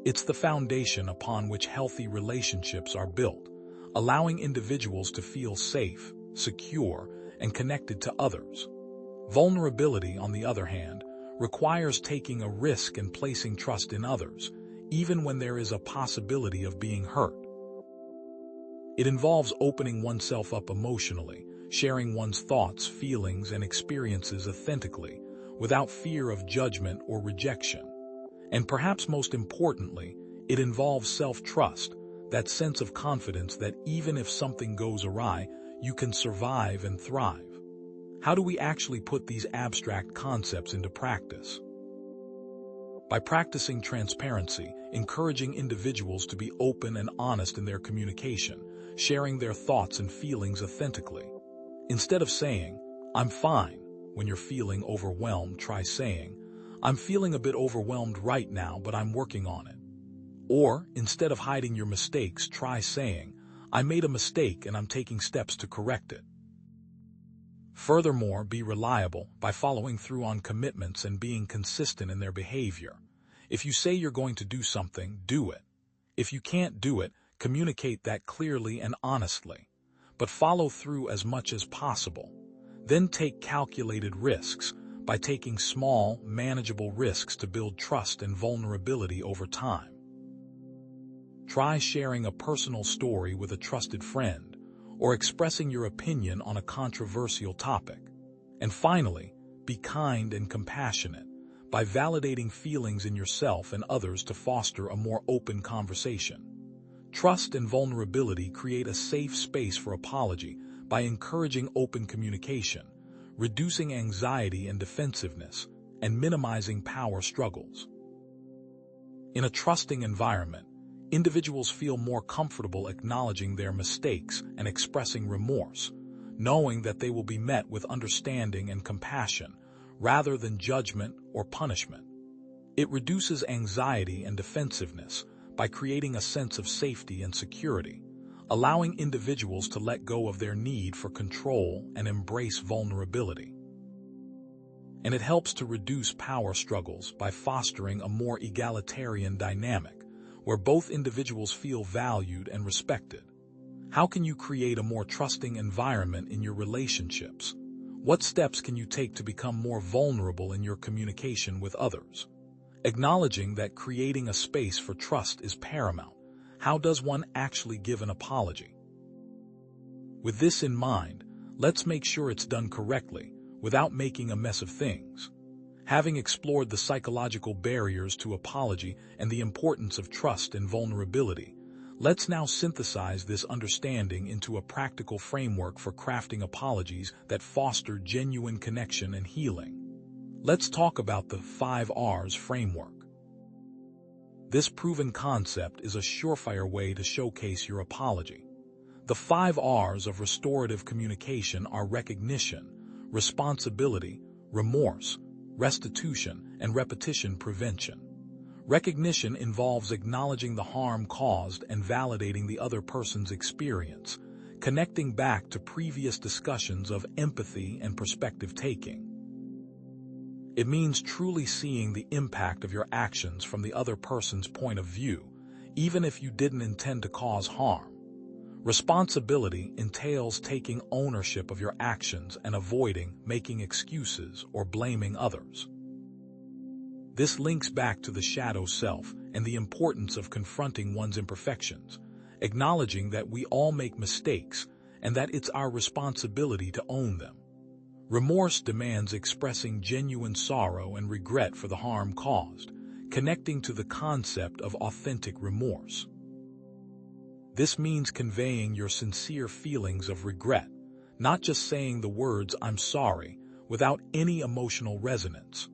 S1: It's the foundation upon which healthy relationships are built, allowing individuals to feel safe, secure, and connected to others. Vulnerability, on the other hand, requires taking a risk and placing trust in others, even when there is a possibility of being hurt. It involves opening oneself up emotionally, sharing one's thoughts, feelings, and experiences authentically, without fear of judgment or rejection. And perhaps most importantly, it involves self-trust, that sense of confidence that even if something goes awry, you can survive and thrive. How do we actually put these abstract concepts into practice? By practicing transparency, encouraging individuals to be open and honest in their communication, sharing their thoughts and feelings authentically. Instead of saying, "I'm fine," when you're feeling overwhelmed, try saying, "I'm feeling a bit overwhelmed right now, but I'm working on it." Or, instead of hiding your mistakes, try saying, "I made a mistake and I'm taking steps to correct it." Furthermore, be reliable by following through on commitments and being consistent in their behavior. If you say you're going to do something, do it. If you can't do it, communicate that clearly and honestly, but follow through as much as possible. Then take calculated risks by taking small, manageable risks to build trust and vulnerability over time. Try sharing a personal story with a trusted friend, or expressing your opinion on a controversial topic. And finally, be kind and compassionate by validating feelings in yourself and others to foster a more open conversation. Trust and vulnerability create a safe space for apology by encouraging open communication, reducing anxiety and defensiveness, and minimizing power struggles. In a trusting environment, individuals feel more comfortable acknowledging their mistakes and expressing remorse, knowing that they will be met with understanding and compassion rather than judgment or punishment. It reduces anxiety and defensiveness by creating a sense of safety and security, allowing individuals to let go of their need for control and embrace vulnerability. And it helps to reduce power struggles by fostering a more egalitarian dynamic, where both individuals feel valued and respected. How can you create a more trusting environment in your relationships? What steps can you take to become more vulnerable in your communication with others? Acknowledging that creating a space for trust is paramount. How does one actually give an apology? With this in mind, let's make sure it's done correctly, without making a mess of things. Having explored the psychological barriers to apology and the importance of trust and vulnerability, let's now synthesize this understanding into a practical framework for crafting apologies that foster genuine connection and healing. Let's talk about the 5 R's framework. This proven concept is a surefire way to showcase your apology. The 5 R's of restorative communication are recognition, responsibility, remorse, restitution, and repetition prevention. Recognition involves acknowledging the harm caused and validating the other person's experience, connecting back to previous discussions of empathy and perspective taking. It means truly seeing the impact of your actions from the other person's point of view, even if you didn't intend to cause harm. Responsibility entails taking ownership of your actions and avoiding making excuses or blaming others. This links back to the shadow self and the importance of confronting one's imperfections, acknowledging that we all make mistakes and that it's our responsibility to own them. Remorse demands expressing genuine sorrow and regret for the harm caused, connecting to the concept of authentic remorse. This means conveying your sincere feelings of regret, not just saying the words "I'm sorry" without any emotional resonance.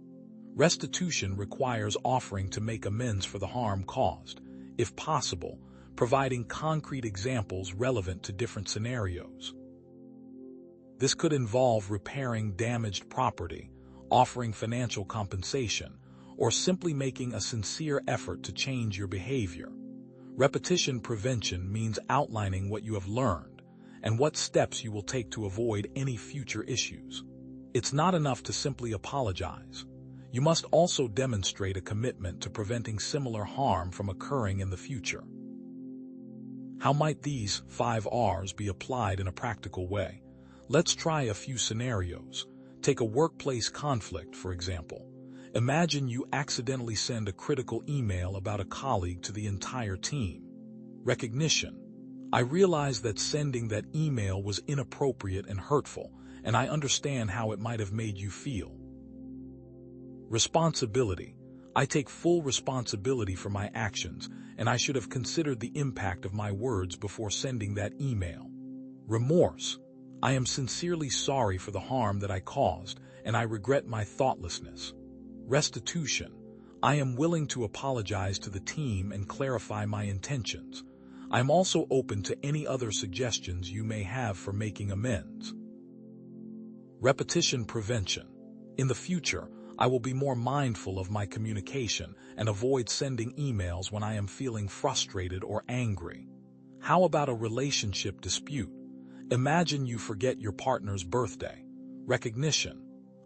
S1: Restitution requires offering to make amends for the harm caused, if possible, providing concrete examples relevant to different scenarios. This could involve repairing damaged property, offering financial compensation, or simply making a sincere effort to change your behavior. Repetition prevention means outlining what you have learned and what steps you will take to avoid any future issues. It's not enough to simply apologize. You must also demonstrate a commitment to preventing similar harm from occurring in the future. How might these 5 R's be applied in a practical way? Let's try a few scenarios. Take a workplace conflict, for example. Imagine you accidentally send a critical email about a colleague to the entire team. Recognition. I realize that sending that email was inappropriate and hurtful, and I understand how it might have made you feel. Responsibility. I take full responsibility for my actions, and I should have considered the impact of my words before sending that email. Remorse. I am sincerely sorry for the harm that I caused, and I regret my thoughtlessness. Restitution. I am willing to apologize to the team and clarify my intentions. I am also open to any other suggestions you may have for making amends. Repetition prevention. In the future, I will be more mindful of my communication and avoid sending emails when I am feeling frustrated or angry. How about a relationship dispute? Imagine you forget your partner's birthday. Recognition.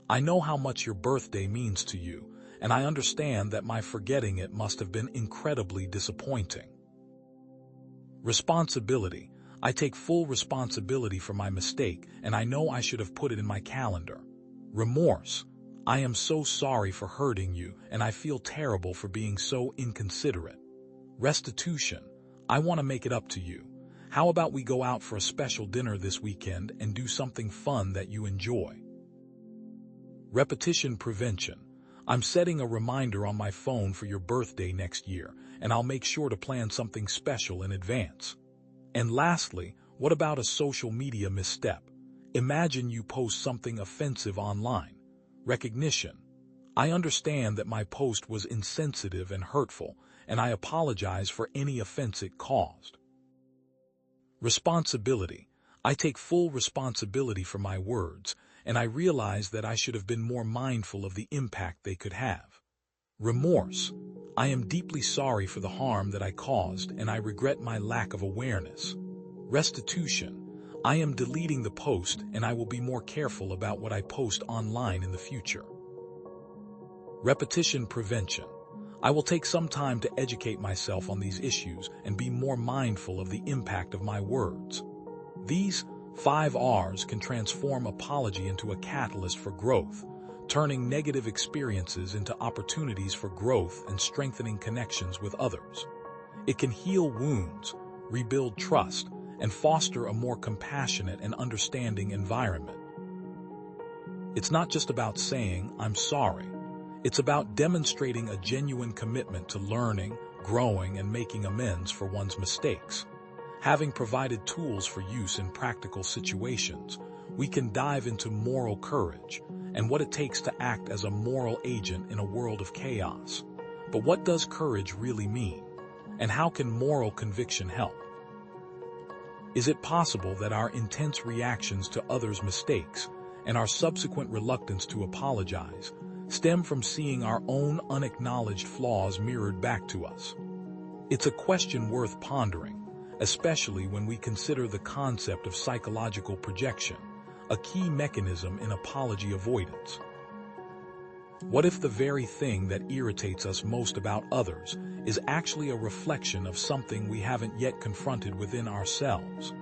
S1: I know how much your birthday means to you, and I understand that my forgetting it must have been incredibly disappointing. Responsibility. I take full responsibility for my mistake, and I know I should have put it in my calendar. Remorse. I am so sorry for hurting you, and I feel terrible for being so inconsiderate. Restitution. I want to make it up to you. How about we go out for a special dinner this weekend and do something fun that you enjoy? Repetition prevention. I'm setting a reminder on my phone for your birthday next year, and I'll make sure to plan something special in advance. And lastly, what about a social media misstep? Imagine you post something offensive online. Recognition. I understand that my post was insensitive and hurtful, and I apologize for any offense it caused. Responsibility. I take full responsibility for my words, and I realize that I should have been more mindful of the impact they could have. Remorse. I am deeply sorry for the harm that I caused, and I regret my lack of awareness. Restitution. I am deleting the post, and I will be more careful about what I post online in the future. Repetition prevention. I will take some time to educate myself on these issues and be more mindful of the impact of my words. These 5 R's can transform apology into a catalyst for growth, turning negative experiences into opportunities for growth and strengthening connections with others. It can heal wounds, rebuild trust, and foster a more compassionate and understanding environment. It's not just about saying, "I'm sorry." It's about demonstrating a genuine commitment to learning, growing, and making amends for one's mistakes. Having provided tools for use in practical situations, we can dive into moral courage and what it takes to act as a moral agent in a world of chaos. But what does courage really mean? And how can moral conviction help? Is it possible that our intense reactions to others' mistakes and our subsequent reluctance to apologize stem from seeing our own unacknowledged flaws mirrored back to us? It's a question worth pondering, especially when we consider the concept of psychological projection, a key mechanism in apology avoidance. What if the very thing that irritates us most about others is actually a reflection of something we haven't yet confronted within ourselves?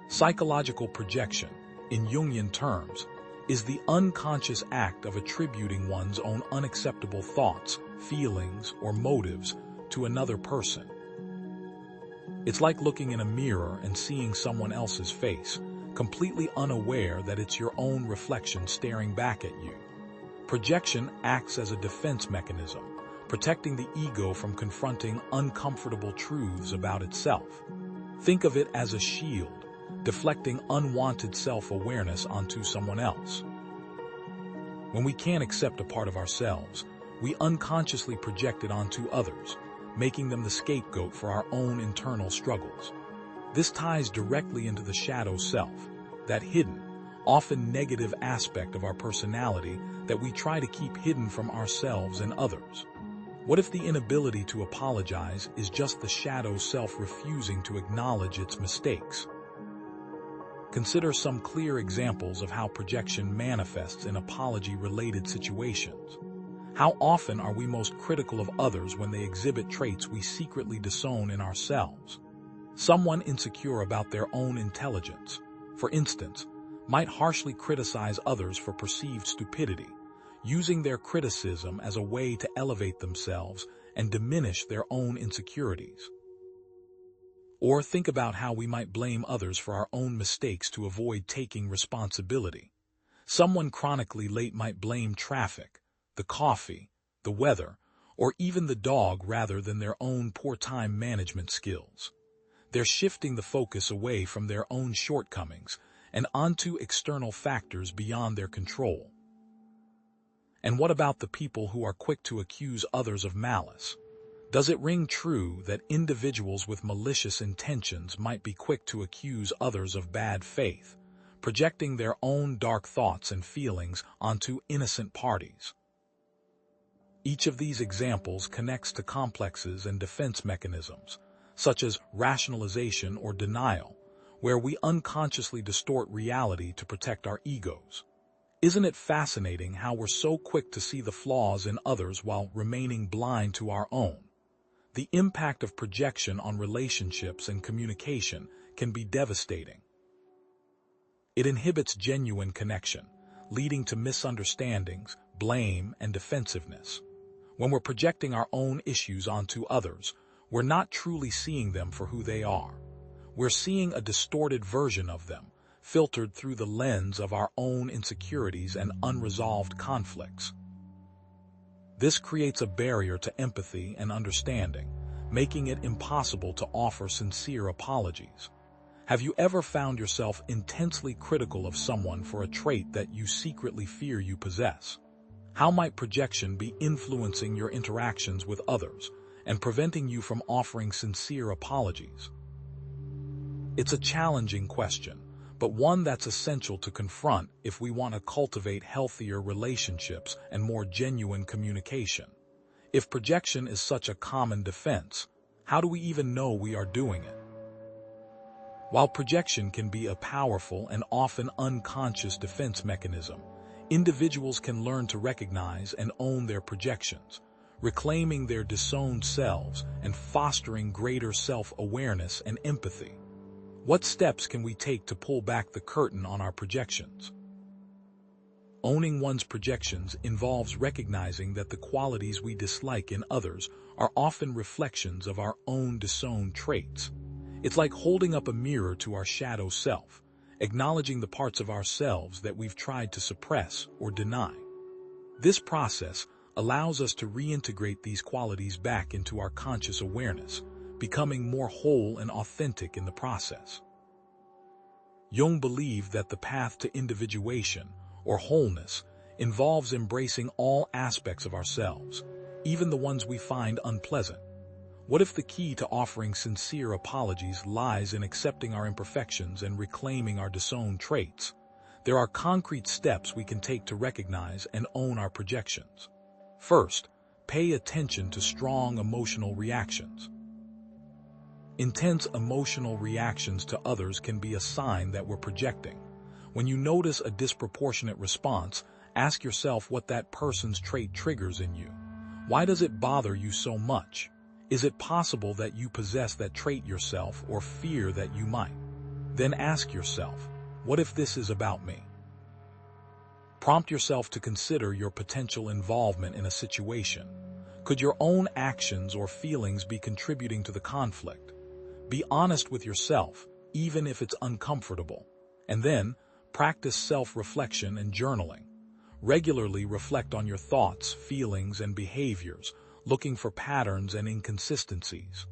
S1: Psychological projection, in Jungian terms, is the unconscious act of attributing one's own unacceptable thoughts, feelings, or motives to another person. It's like looking in a mirror and seeing someone else's face, completely unaware that it's your own reflection staring back at you. Projection acts as a defense mechanism, protecting the ego from confronting uncomfortable truths about itself. Think of it as a shield, deflecting unwanted self-awareness onto someone else. When we can't accept a part of ourselves, we unconsciously project it onto others, making them the scapegoat for our own internal struggles. This ties directly into the shadow self, that hidden, often negative aspect of our personality that we try to keep hidden from ourselves and others. What if the inability to apologize is just the shadow self refusing to acknowledge its mistakes? Consider some clear examples of how projection manifests in apology-related situations. How often are we most critical of others when they exhibit traits we secretly disown in ourselves? Someone insecure about their own intelligence, for instance, might harshly criticize others for perceived stupidity, using their criticism as a way to elevate themselves and diminish their own insecurities. Or think about how we might blame others for our own mistakes to avoid taking responsibility. Someone chronically late might blame traffic, the coffee, the weather, or even the dog rather than their own poor time management skills. They're shifting the focus away from their own shortcomings and onto external factors beyond their control. And what about the people who are quick to accuse others of malice? Does it ring true that individuals with malicious intentions might be quick to accuse others of bad faith, projecting their own dark thoughts and feelings onto innocent parties? Each of these examples connects to complexes and defense mechanisms, such as rationalization or denial, where we unconsciously distort reality to protect our egos. Isn't it fascinating how we're so quick to see the flaws in others while remaining blind to our own? The impact of projection on relationships and communication can be devastating. It inhibits genuine connection, leading to misunderstandings, blame, and defensiveness. When we're projecting our own issues onto others, we're not truly seeing them for who they are. We're seeing a distorted version of them, filtered through the lens of our own insecurities and unresolved conflicts. This creates a barrier to empathy and understanding, making it impossible to offer sincere apologies. Have you ever found yourself intensely critical of someone for a trait that you secretly fear you possess? How might projection be influencing your interactions with others and preventing you from offering sincere apologies? It's a challenging question, but one that's essential to confront if we want to cultivate healthier relationships and more genuine communication. If projection is such a common defense, how do we even know we are doing it? While projection can be a powerful and often unconscious defense mechanism, individuals can learn to recognize and own their projections, reclaiming their disowned selves and fostering greater self-awareness and empathy. What steps can we take to pull back the curtain on our projections? Owning one's projections involves recognizing that the qualities we dislike in others are often reflections of our own disowned traits. It's like holding up a mirror to our shadow self, acknowledging the parts of ourselves that we've tried to suppress or deny. This process allows us to reintegrate these qualities back into our conscious awareness, becoming more whole and authentic in the process. Jung believed that the path to individuation, or wholeness, involves embracing all aspects of ourselves, even the ones we find unpleasant. What if the key to offering sincere apologies lies in accepting our imperfections and reclaiming our disowned traits? There are concrete steps we can take to recognize and own our projections. First, pay attention to strong emotional reactions. Intense emotional reactions to others can be a sign that we're projecting. When you notice a disproportionate response, ask yourself what that person's trait triggers in you. Why does it bother you so much? Is it possible that you possess that trait yourself or fear that you might? Then ask yourself, what if this is about me? Prompt yourself to consider your potential involvement in a situation. Could your own actions or feelings be contributing to the conflict? Be honest with yourself, even if it's uncomfortable. And then, practice self-reflection and journaling. Regularly reflect on your thoughts, feelings, and behaviors, looking for patterns and inconsistencies.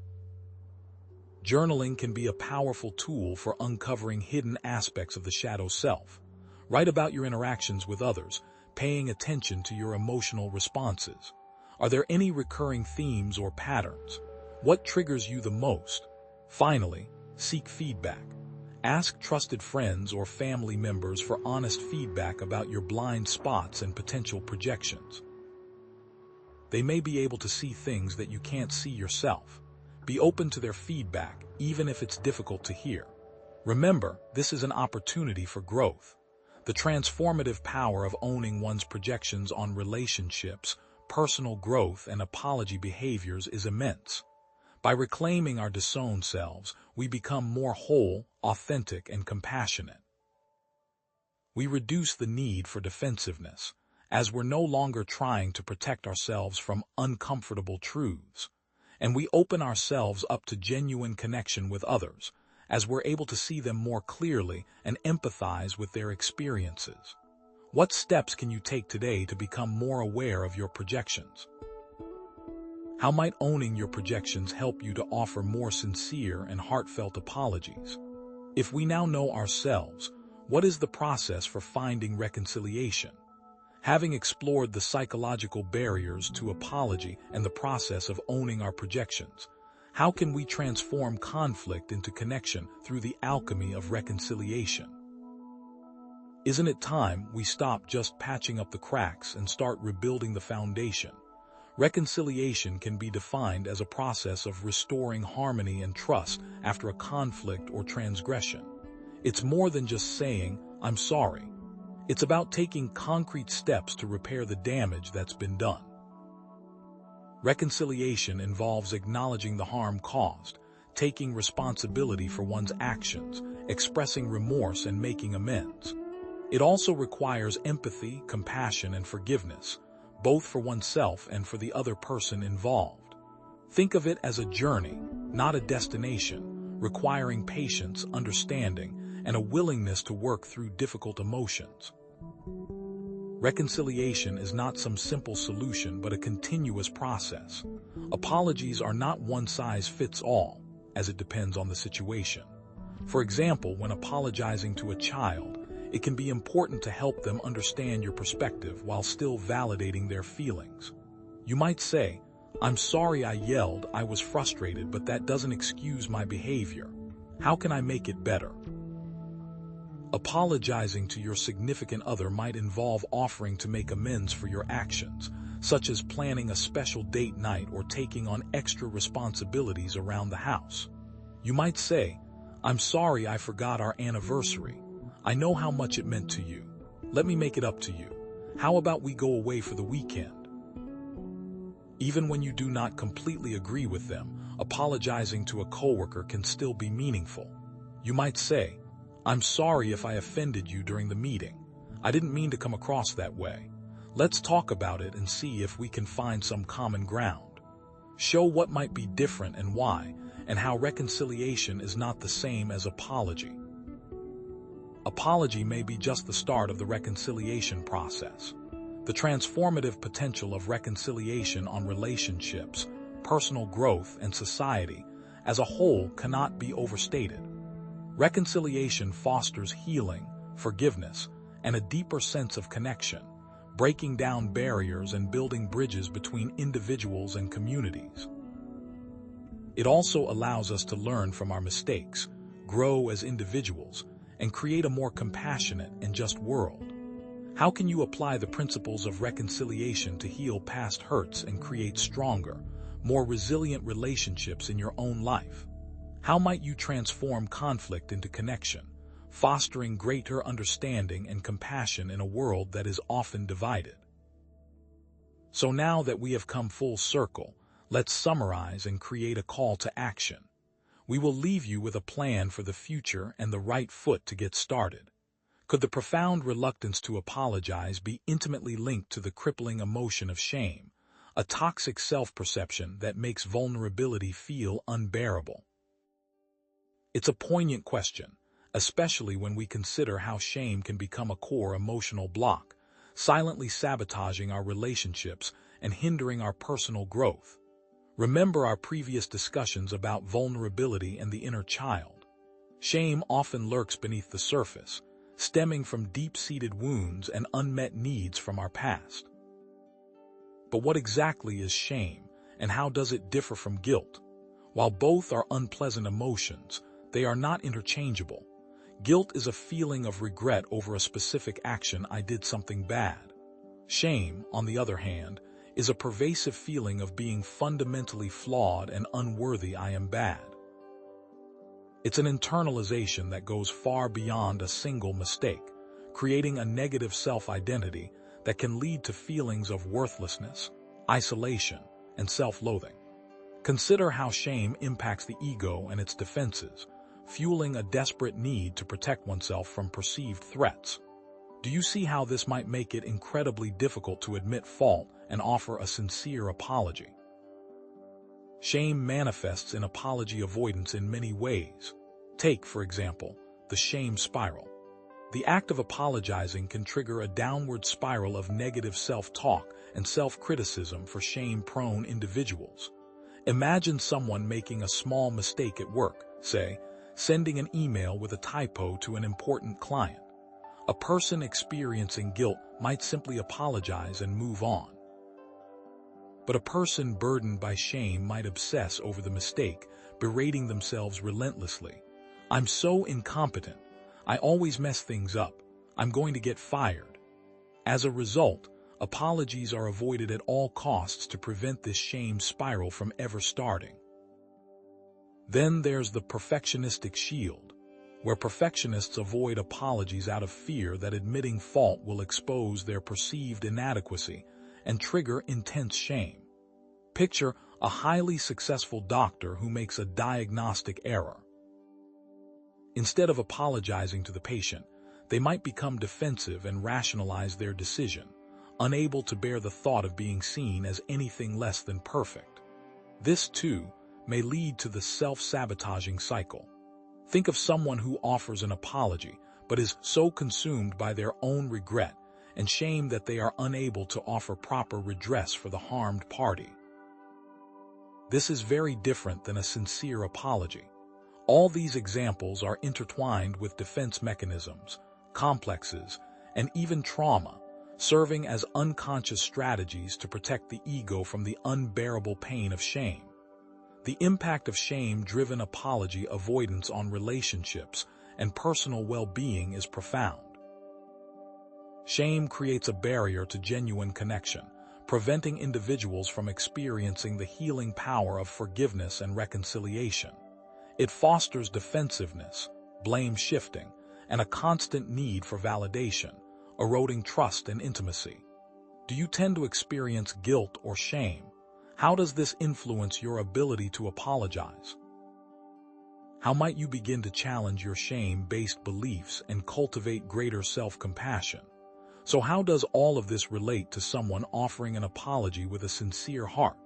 S1: Journaling can be a powerful tool for uncovering hidden aspects of the shadow self. Write about your interactions with others, paying attention to your emotional responses. Are there any recurring themes or patterns? What triggers you the most? Finally, seek feedback. Ask trusted friends or family members for honest feedback about your blind spots and potential projections. They may be able to see things that you can't see yourself. Be open to their feedback, even if it's difficult to hear. Remember, this is an opportunity for growth. The transformative power of owning one's projections on relationships, personal growth, and apology behaviors is immense. By reclaiming our disowned selves, we become more whole, authentic, and compassionate. We reduce the need for defensiveness, as we're no longer trying to protect ourselves from uncomfortable truths. And we open ourselves up to genuine connection with others, as we're able to see them more clearly and empathize with their experiences. What steps can you take today to become more aware of your projections? How might owning your projections help you to offer more sincere and heartfelt apologies? If we now know ourselves, what is the process for finding reconciliation? Having explored the psychological barriers to apology and the process of owning our projections, how can we transform conflict into connection through the alchemy of reconciliation? Isn't it time we stop just patching up the cracks and start rebuilding the foundation? Reconciliation can be defined as a process of restoring harmony and trust after a conflict or transgression. It's more than just saying, "I'm sorry." It's about taking concrete steps to repair the damage that's been done. Reconciliation involves acknowledging the harm caused, taking responsibility for one's actions, expressing remorse, and making amends. It also requires empathy, compassion, and forgiveness, both for oneself and for the other person involved. Think of it as a journey, not a destination, requiring patience, understanding, and a willingness to work through difficult emotions. Reconciliation is not some simple solution, but a continuous process. Apologies are not one size fits all, as it depends on the situation. For example, when apologizing to a child, it can be important to help them understand your perspective while still validating their feelings. You might say, "I'm sorry I yelled, I was frustrated, but that doesn't excuse my behavior. How can I make it better?" Apologizing to your significant other might involve offering to make amends for your actions, such as planning a special date night or taking on extra responsibilities around the house. You might say, "I'm sorry I forgot our anniversary. I know how much it meant to you. Let me make it up to you. How about we go away for the weekend?" Even when you do not completely agree with them, apologizing to a coworker can still be meaningful. You might say, "I'm sorry if I offended you during the meeting. I didn't mean to come across that way. Let's talk about it and see if we can find some common ground." Show what might be different and why, and how reconciliation is not the same as apology. Apology may be just the start of the reconciliation process. The transformative potential of reconciliation on relationships, personal growth, and society as a whole cannot be overstated. Reconciliation fosters healing, forgiveness, and a deeper sense of connection, breaking down barriers and building bridges between individuals and communities. It also allows us to learn from our mistakes, grow as individuals, and create a more compassionate and just world. How can you apply the principles of reconciliation to heal past hurts and create stronger, more resilient relationships in your own life? How might you transform conflict into connection, fostering greater understanding and compassion in a world that is often divided? So now that we have come full circle, let's summarize and create a call to action. We will leave you with a plan for the future and the right foot to get started. Could the profound reluctance to apologize be intimately linked to the crippling emotion of shame, a toxic self-perception that makes vulnerability feel unbearable? It's a poignant question, especially when we consider how shame can become a core emotional block, silently sabotaging our relationships and hindering our personal growth. Remember our previous discussions about vulnerability and the inner child. Shame often lurks beneath the surface, stemming from deep-seated wounds and unmet needs from our past. But what exactly is shame, and how does it differ from guilt? While both are unpleasant emotions, they are not interchangeable. Guilt is a feeling of regret over a specific action: I did something bad. Shame, on the other hand, is a pervasive feeling of being fundamentally flawed and unworthy: I am bad. It's an internalization that goes far beyond a single mistake, creating a negative self-identity that can lead to feelings of worthlessness, isolation, and self-loathing. Consider how shame impacts the ego and its defenses, fueling a desperate need to protect oneself from perceived threats. Do you see how this might make it incredibly difficult to admit fault and offer a sincere apology? Shame manifests in apology avoidance in many ways. Take, for example, the shame spiral. The act of apologizing can trigger a downward spiral of negative self-talk and self-criticism for shame-prone individuals. Imagine someone making a small mistake at work, say, sending an email with a typo to an important client. A person experiencing guilt might simply apologize and move on. But a person burdened by shame might obsess over the mistake, berating themselves relentlessly. I'm so incompetent. I always mess things up. I'm going to get fired. As a result, apologies are avoided at all costs to prevent this shame spiral from ever starting. Then there's the perfectionistic shield, where perfectionists avoid apologies out of fear that admitting fault will expose their perceived inadequacy and trigger intense shame. Picture a highly successful doctor who makes a diagnostic error. Instead of apologizing to the patient, they might become defensive and rationalize their decision, unable to bear the thought of being seen as anything less than perfect. This, too, may lead to the self-sabotaging cycle. Think of someone who offers an apology, but is so consumed by their own regret and shame that they are unable to offer proper redress for the harmed party. This is very different than a sincere apology. All these examples are intertwined with defense mechanisms, complexes, and even trauma, serving as unconscious strategies to protect the ego from the unbearable pain of shame. The impact of shame-driven apology avoidance on relationships and personal well-being is profound. Shame creates a barrier to genuine connection, preventing individuals from experiencing the healing power of forgiveness and reconciliation. It fosters defensiveness, blame shifting, and a constant need for validation, eroding trust and intimacy. Do you tend to experience guilt or shame? How does this influence your ability to apologize? How might you begin to challenge your shame-based beliefs and cultivate greater self-compassion? So how does all of this relate to someone offering an apology with a sincere heart?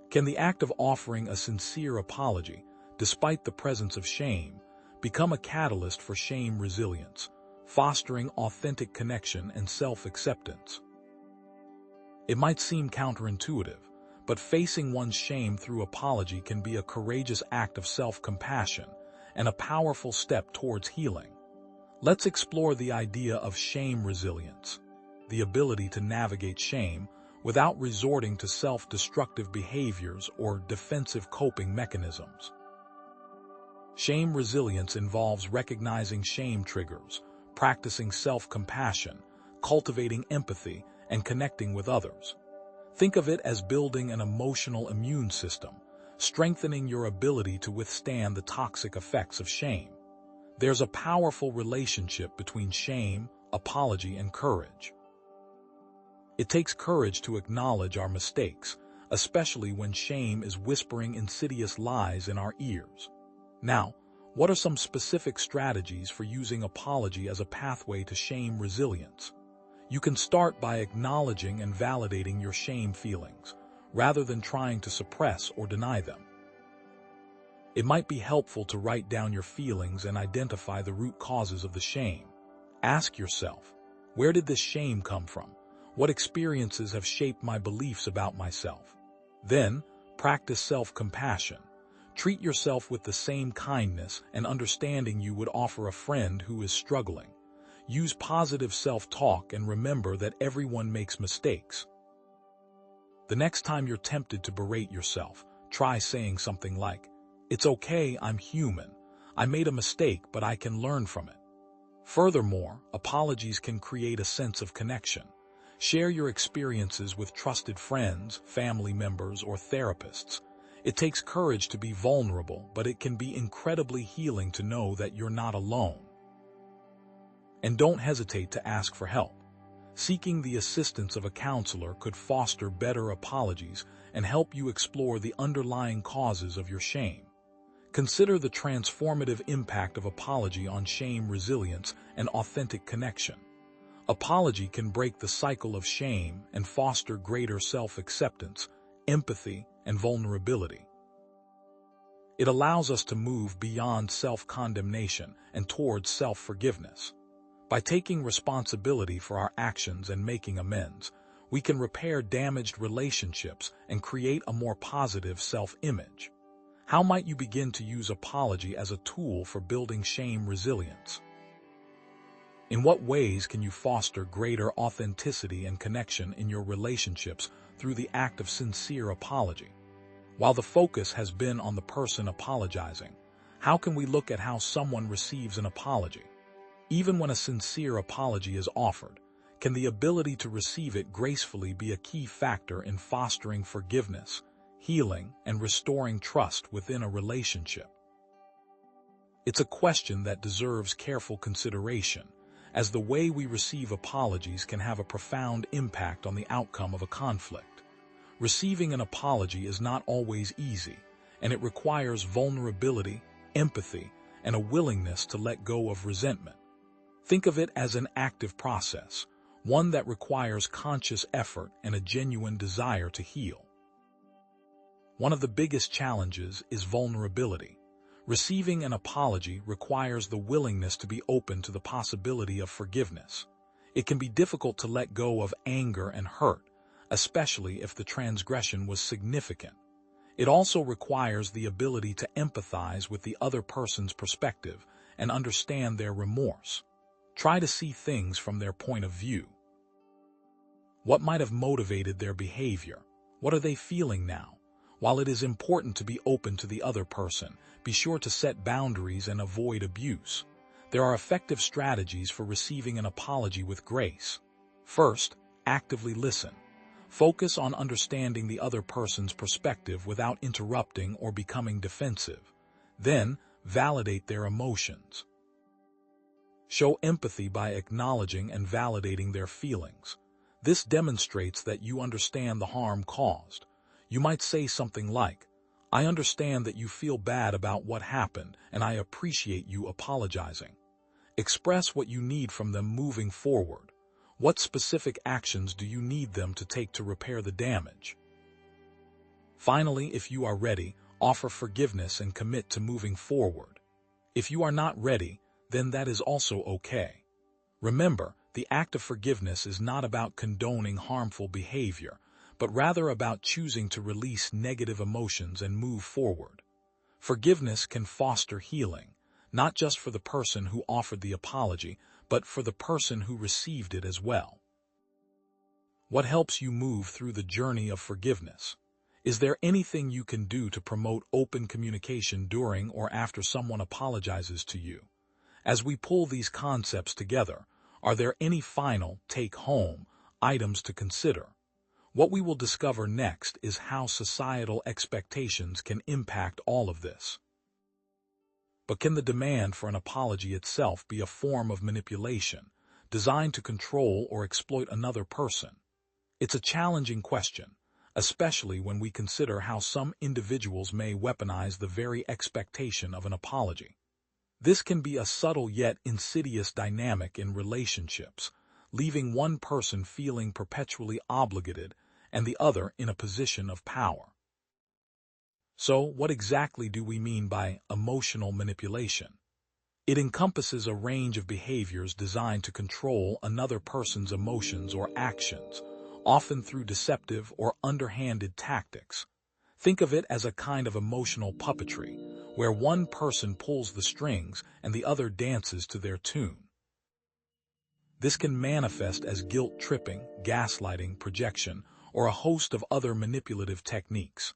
S1: Can the act of offering a sincere apology, despite the presence of shame, become a catalyst for shame resilience, fostering authentic connection and self-acceptance? It might seem counterintuitive, but facing one's shame through apology can be a courageous act of self-compassion and a powerful step towards healing. Let's explore the idea of shame resilience, the ability to navigate shame without resorting to self-destructive behaviors or defensive coping mechanisms. Shame resilience involves recognizing shame triggers, practicing self-compassion, cultivating empathy, and connecting with others. Think of it as building an emotional immune system, strengthening your ability to withstand the toxic effects of shame. There's a powerful relationship between shame, apology, and courage. It takes courage to acknowledge our mistakes, especially when shame is whispering insidious lies in our ears. Now, what are some specific strategies for using apology as a pathway to shame resilience? You can start by acknowledging and validating your shame feelings, rather than trying to suppress or deny them. It might be helpful to write down your feelings and identify the root causes of the shame. Ask yourself, where did this shame come from? What experiences have shaped my beliefs about myself? Then, practice self-compassion. Treat yourself with the same kindness and understanding you would offer a friend who is struggling. Use positive self-talk and remember that everyone makes mistakes. The next time you're tempted to berate yourself, try saying something like, "It's okay, I'm human. I made a mistake, but I can learn from it." Furthermore, apologies can create a sense of connection. Share your experiences with trusted friends, family members, or therapists. It takes courage to be vulnerable, but it can be incredibly healing to know that you're not alone. And don't hesitate to ask for help. Seeking the assistance of a counselor could foster better apologies and help you explore the underlying causes of your shame. Consider the transformative impact of apology on shame resilience and authentic connection. Apology can break the cycle of shame and foster greater self-acceptance, empathy, and vulnerability. It allows us to move beyond self-condemnation and towards self-forgiveness. By taking responsibility for our actions and making amends, we can repair damaged relationships and create a more positive self-image. How might you begin to use apology as a tool for building shame resilience? In what ways can you foster greater authenticity and connection in your relationships through the act of sincere apology? While the focus has been on the person apologizing, how can we look at how someone receives an apology? Even when a sincere apology is offered, can the ability to receive it gracefully be a key factor in fostering forgiveness, healing, and restoring trust within a relationship? It's a question that deserves careful consideration, as the way we receive apologies can have a profound impact on the outcome of a conflict. Receiving an apology is not always easy, and it requires vulnerability, empathy, and a willingness to let go of resentment. Think of it as an active process, one that requires conscious effort and a genuine desire to heal. One of the biggest challenges is vulnerability. Receiving an apology requires the willingness to be open to the possibility of forgiveness. It can be difficult to let go of anger and hurt, especially if the transgression was significant. It also requires the ability to empathize with the other person's perspective and understand their remorse. Try to see things from their point of view. What might have motivated their behavior? What are they feeling now? While it is important to be open to the other person, be sure to set boundaries and avoid abuse. There are effective strategies for receiving an apology with grace. First, actively listen. Focus on understanding the other person's perspective without interrupting or becoming defensive. Then, validate their emotions. Show empathy by acknowledging and validating their feelings. This demonstrates that you understand the harm caused. You might say something like, "I understand that you feel bad about what happened, and I appreciate you apologizing." Express what you need from them moving forward. What specific actions do you need them to take to repair the damage? Finally, if you are ready, offer forgiveness and commit to moving forward. If you are not ready, then that is also okay. Remember, the act of forgiveness is not about condoning harmful behavior, but rather about choosing to release negative emotions and move forward. Forgiveness can foster healing, not just for the person who offered the apology, but for the person who received it as well. What helps you move through the journey of forgiveness? Is there anything you can do to promote open communication during or after someone apologizes to you? As we pull these concepts together, are there any final, take-home items to consider? What we will discover next is how societal expectations can impact all of this. But can the demand for an apology itself be a form of manipulation, designed to control or exploit another person? It's a challenging question, especially when we consider how some individuals may weaponize the very expectation of an apology. This can be a subtle yet insidious dynamic in relationships, leaving one person feeling perpetually obligated and the other in a position of power. So, what exactly do we mean by emotional manipulation? It encompasses a range of behaviors designed to control another person's emotions or actions, often through deceptive or underhanded tactics. Think of it as a kind of emotional puppetry, where one person pulls the strings and the other dances to their tune. This can manifest as guilt-tripping, gaslighting, projection, or a host of other manipulative techniques.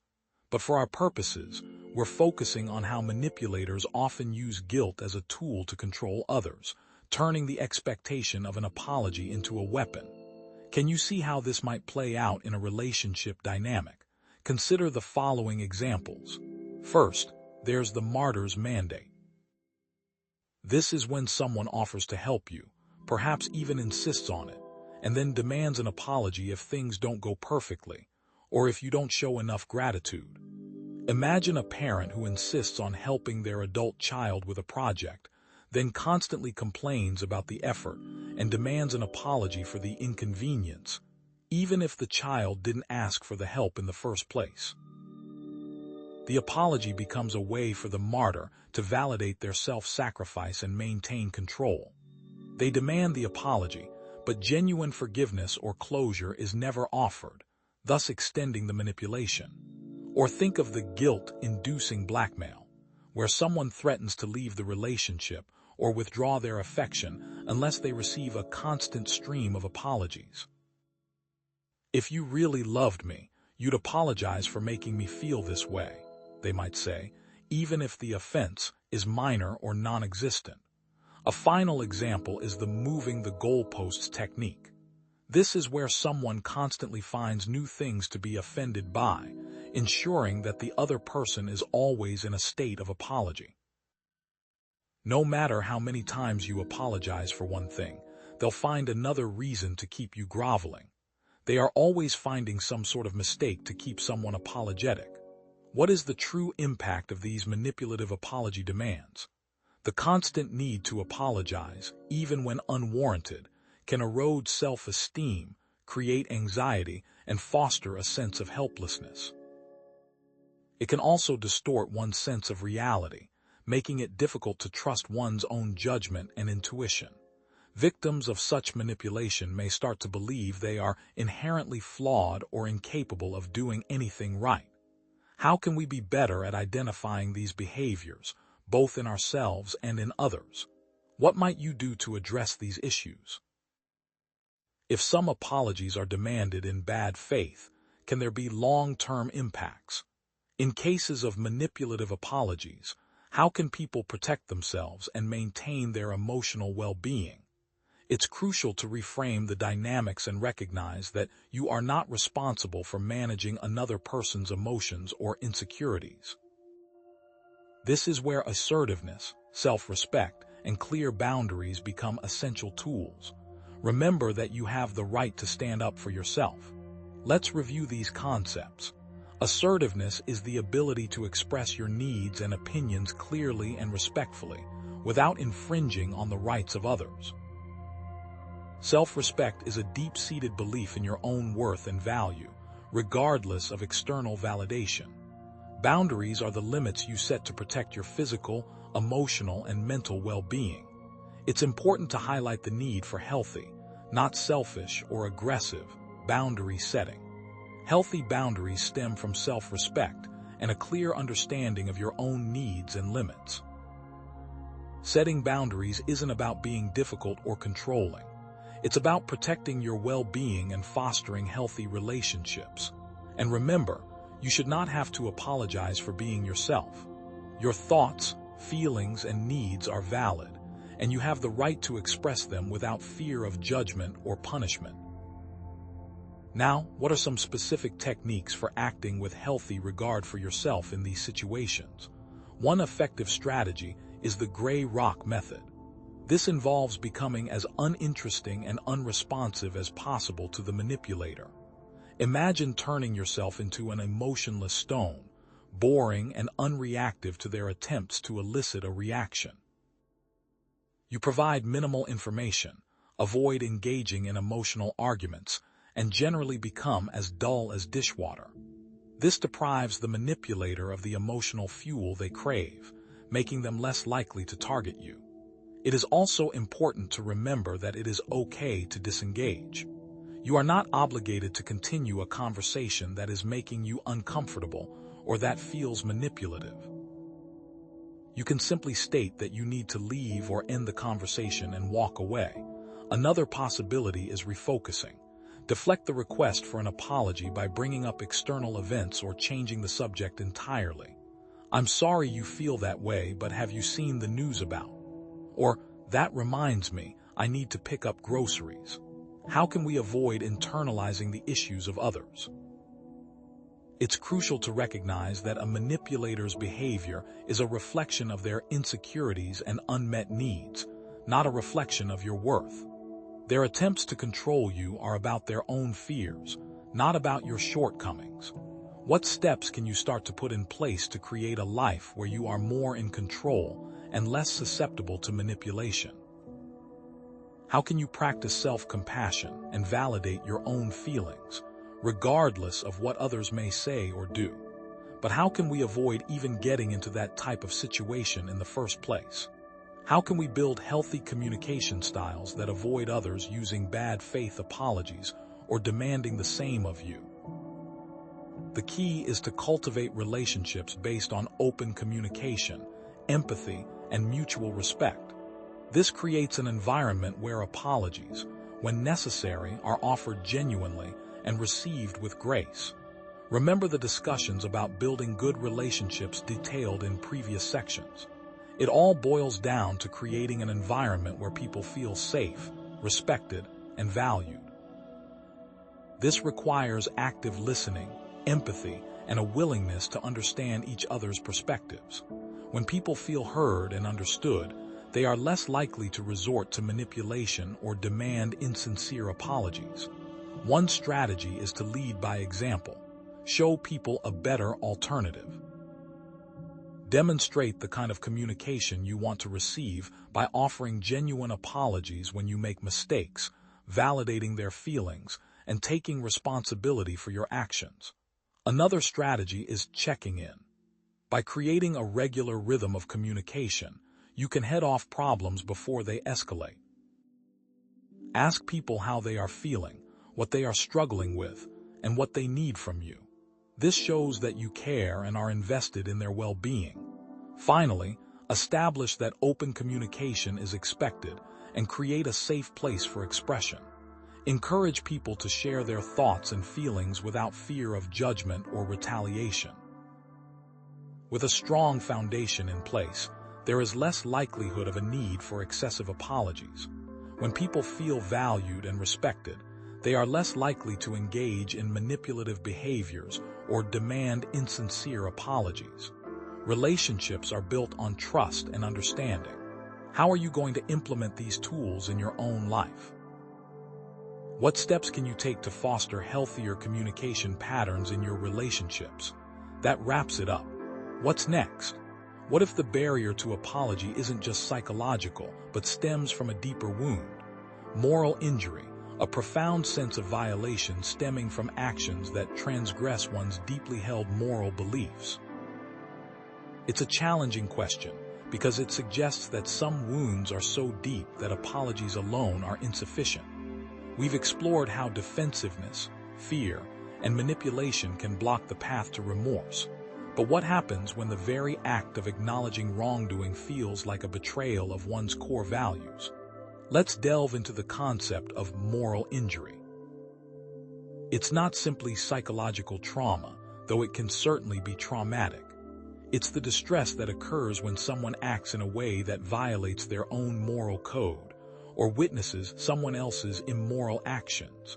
S1: But for our purposes, we're focusing on how manipulators often use guilt as a tool to control others, turning the expectation of an apology into a weapon. Can you see how this might play out in a relationship dynamic? Consider the following examples. First, there's the martyr's mandate. This is when someone offers to help you, perhaps even insists on it, and then demands an apology if things don't go perfectly, or if you don't show enough gratitude. Imagine a parent who insists on helping their adult child with a project, then constantly complains about the effort and demands an apology for the inconvenience, even if the child didn't ask for the help in the first place. The apology becomes a way for the martyr to validate their self-sacrifice and maintain control. They demand the apology, but genuine forgiveness or closure is never offered, thus extending the manipulation. Or think of the guilt-inducing blackmail, where someone threatens to leave the relationship or withdraw their affection unless they receive a constant stream of apologies. "If you really loved me, you'd apologize for making me feel this way," they might say, even if the offense is minor or non-existent. A final example is the moving the goalposts technique. This is where someone constantly finds new things to be offended by, ensuring that the other person is always in a state of apology. No matter how many times you apologize for one thing, they'll find another reason to keep you groveling. They are always finding some sort of mistake to keep someone apologetic. What is the true impact of these manipulative apology demands? The constant need to apologize, even when unwarranted, can erode self-esteem, create anxiety, and foster a sense of helplessness. It can also distort one's sense of reality, making it difficult to trust one's own judgment and intuition. Victims of such manipulation may start to believe they are inherently flawed or incapable of doing anything right. How can we be better at identifying these behaviors, both in ourselves and in others? What might you do to address these issues? If some apologies are demanded in bad faith, can there be long-term impacts? In cases of manipulative apologies, how can people protect themselves and maintain their emotional well-being? It's crucial to reframe the dynamics and recognize that you are not responsible for managing another person's emotions or insecurities. This is where assertiveness, self-respect, and clear boundaries become essential tools. Remember that you have the right to stand up for yourself. Let's review these concepts. Assertiveness is the ability to express your needs and opinions clearly and respectfully, without infringing on the rights of others. Self-respect is a deep-seated belief in your own worth and value, regardless of external validation. Boundaries are the limits you set to protect your physical, emotional, and mental well-being. It's important to highlight the need for healthy, not selfish or aggressive, boundary setting. Healthy boundaries stem from self-respect and a clear understanding of your own needs and limits. Setting boundaries isn't about being difficult or controlling. It's about protecting your well-being and fostering healthy relationships. And remember, you should not have to apologize for being yourself. Your thoughts, feelings, and needs are valid, and you have the right to express them without fear of judgment or punishment. Now, what are some specific techniques for acting with healthy regard for yourself in these situations? One effective strategy is the gray rock method. This involves becoming as uninteresting and unresponsive as possible to the manipulator. Imagine turning yourself into an emotionless stone, boring and unreactive to their attempts to elicit a reaction. You provide minimal information, avoid engaging in emotional arguments, and generally become as dull as dishwater. This deprives the manipulator of the emotional fuel they crave, making them less likely to target you. It is also important to remember that it is okay to disengage. You are not obligated to continue a conversation that is making you uncomfortable or that feels manipulative. You can simply state that you need to leave or end the conversation and walk away. Another possibility is refocusing. Deflect the request for an apology by bringing up external events or changing the subject entirely. "I'm sorry you feel that way, but have you seen the news about?" Or, "That reminds me, I need to pick up groceries." How can we avoid internalizing the issues of others? It's crucial to recognize that a manipulator's behavior is a reflection of their insecurities and unmet needs, not a reflection of your worth. Their attempts to control you are about their own fears, not about your shortcomings. What steps can you start to put in place to create a life where you are more in control and less susceptible to manipulation? How can you practice self-compassion and validate your own feelings, regardless of what others may say or do? But how can we avoid even getting into that type of situation in the first place? How can we build healthy communication styles that avoid others using bad faith apologies or demanding the same of you? The key is to cultivate relationships based on open communication, empathy, and mutual respect. This creates an environment where apologies, when necessary, are offered genuinely and received with grace. Remember the discussions about building good relationships detailed in previous sections. It all boils down to creating an environment where people feel safe, respected, and valued. This requires active listening, empathy, and a willingness to understand each other's perspectives. When people feel heard and understood, they are less likely to resort to manipulation or demand insincere apologies. One strategy is to lead by example. Show people a better alternative. Demonstrate the kind of communication you want to receive by offering genuine apologies when you make mistakes, validating their feelings, and taking responsibility for your actions. Another strategy is checking in. By creating a regular rhythm of communication, you can head off problems before they escalate. Ask people how they are feeling, what they are struggling with, and what they need from you. This shows that you care and are invested in their well-being. Finally, establish that open communication is expected and create a safe place for expression. Encourage people to share their thoughts and feelings without fear of judgment or retaliation. With a strong foundation in place, there is less likelihood of a need for excessive apologies. When people feel valued and respected, they are less likely to engage in manipulative behaviors or demand insincere apologies. Relationships are built on trust and understanding. How are you going to implement these tools in your own life? What steps can you take to foster healthier communication patterns in your relationships? That wraps it up. What's next? What if the barrier to apology isn't just psychological, but stems from a deeper wound? Moral injury, a profound sense of violation stemming from actions that transgress one's deeply held moral beliefs. It's a challenging question, because it suggests that some wounds are so deep that apologies alone are insufficient. We've explored how defensiveness, fear, and manipulation can block the path to remorse. But what happens when the very act of acknowledging wrongdoing feels like a betrayal of one's core values? Let's delve into the concept of moral injury. It's not simply psychological trauma, though it can certainly be traumatic. It's the distress that occurs when someone acts in a way that violates their own moral code, or witnesses someone else's immoral actions.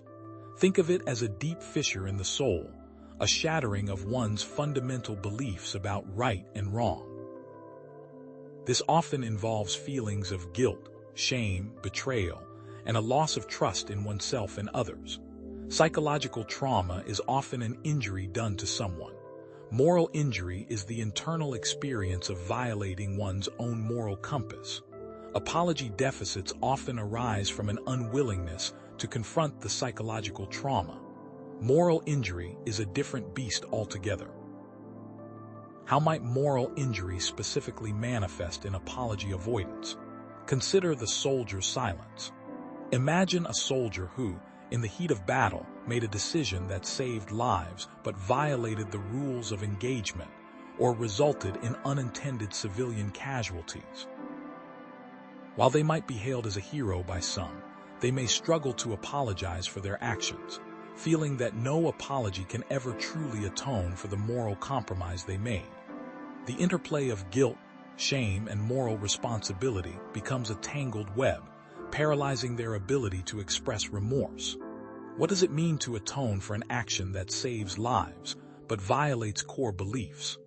S1: Think of it as a deep fissure in the soul, a shattering of one's fundamental beliefs about right and wrong. This often involves feelings of guilt, shame, betrayal, and a loss of trust in oneself and others. Psychological trauma is often an injury done to someone. Moral injury is the internal experience of violating one's own moral compass. Apology deficits often arise from an unwillingness to confront the psychological trauma. Moral injury is a different beast altogether. How might moral injury specifically manifest in apology avoidance? Consider the soldier's silence. Imagine a soldier who, in the heat of battle, made a decision that saved lives but violated the rules of engagement or resulted in unintended civilian casualties. While they might be hailed as a hero by some, they may struggle to apologize for their actions, feeling that no apology can ever truly atone for the moral compromise they made. The interplay of guilt, shame, and moral responsibility becomes a tangled web, paralyzing their ability to express remorse. What does it mean to atone for an action that saves lives but violates core beliefs?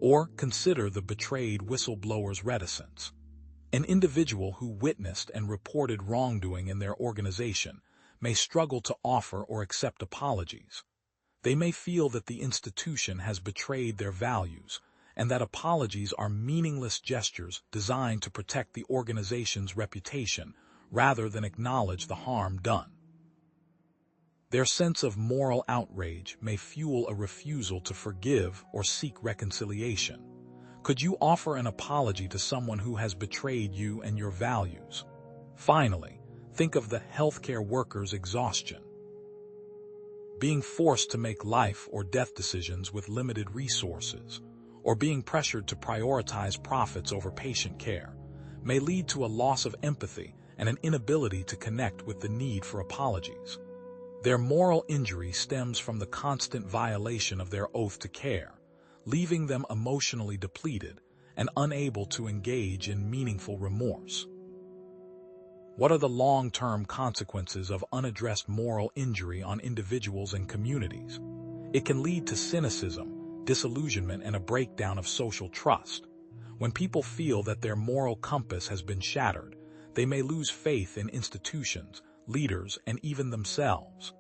S1: Or consider the betrayed whistleblower's reticence. An individual who witnessed and reported wrongdoing in their organization may struggle to offer or accept apologies. They may feel that the institution has betrayed their values, and that apologies are meaningless gestures designed to protect the organization's reputation rather than acknowledge the harm done. Their sense of moral outrage may fuel a refusal to forgive or seek reconciliation. Could you offer an apology to someone who has betrayed you and your values? Finally, think of the healthcare worker's exhaustion. Being forced to make life or death decisions with limited resources, or being pressured to prioritize profits over patient care, may lead to a loss of empathy and an inability to connect with the need for apologies. Their moral injury stems from the constant violation of their oath to care, leaving them emotionally depleted and unable to engage in meaningful remorse. What are the long-term consequences of unaddressed moral injury on individuals and communities? It can lead to cynicism, disillusionment, and a breakdown of social trust. When people feel that their moral compass has been shattered, they may lose faith in institutions, leaders, and even themselves.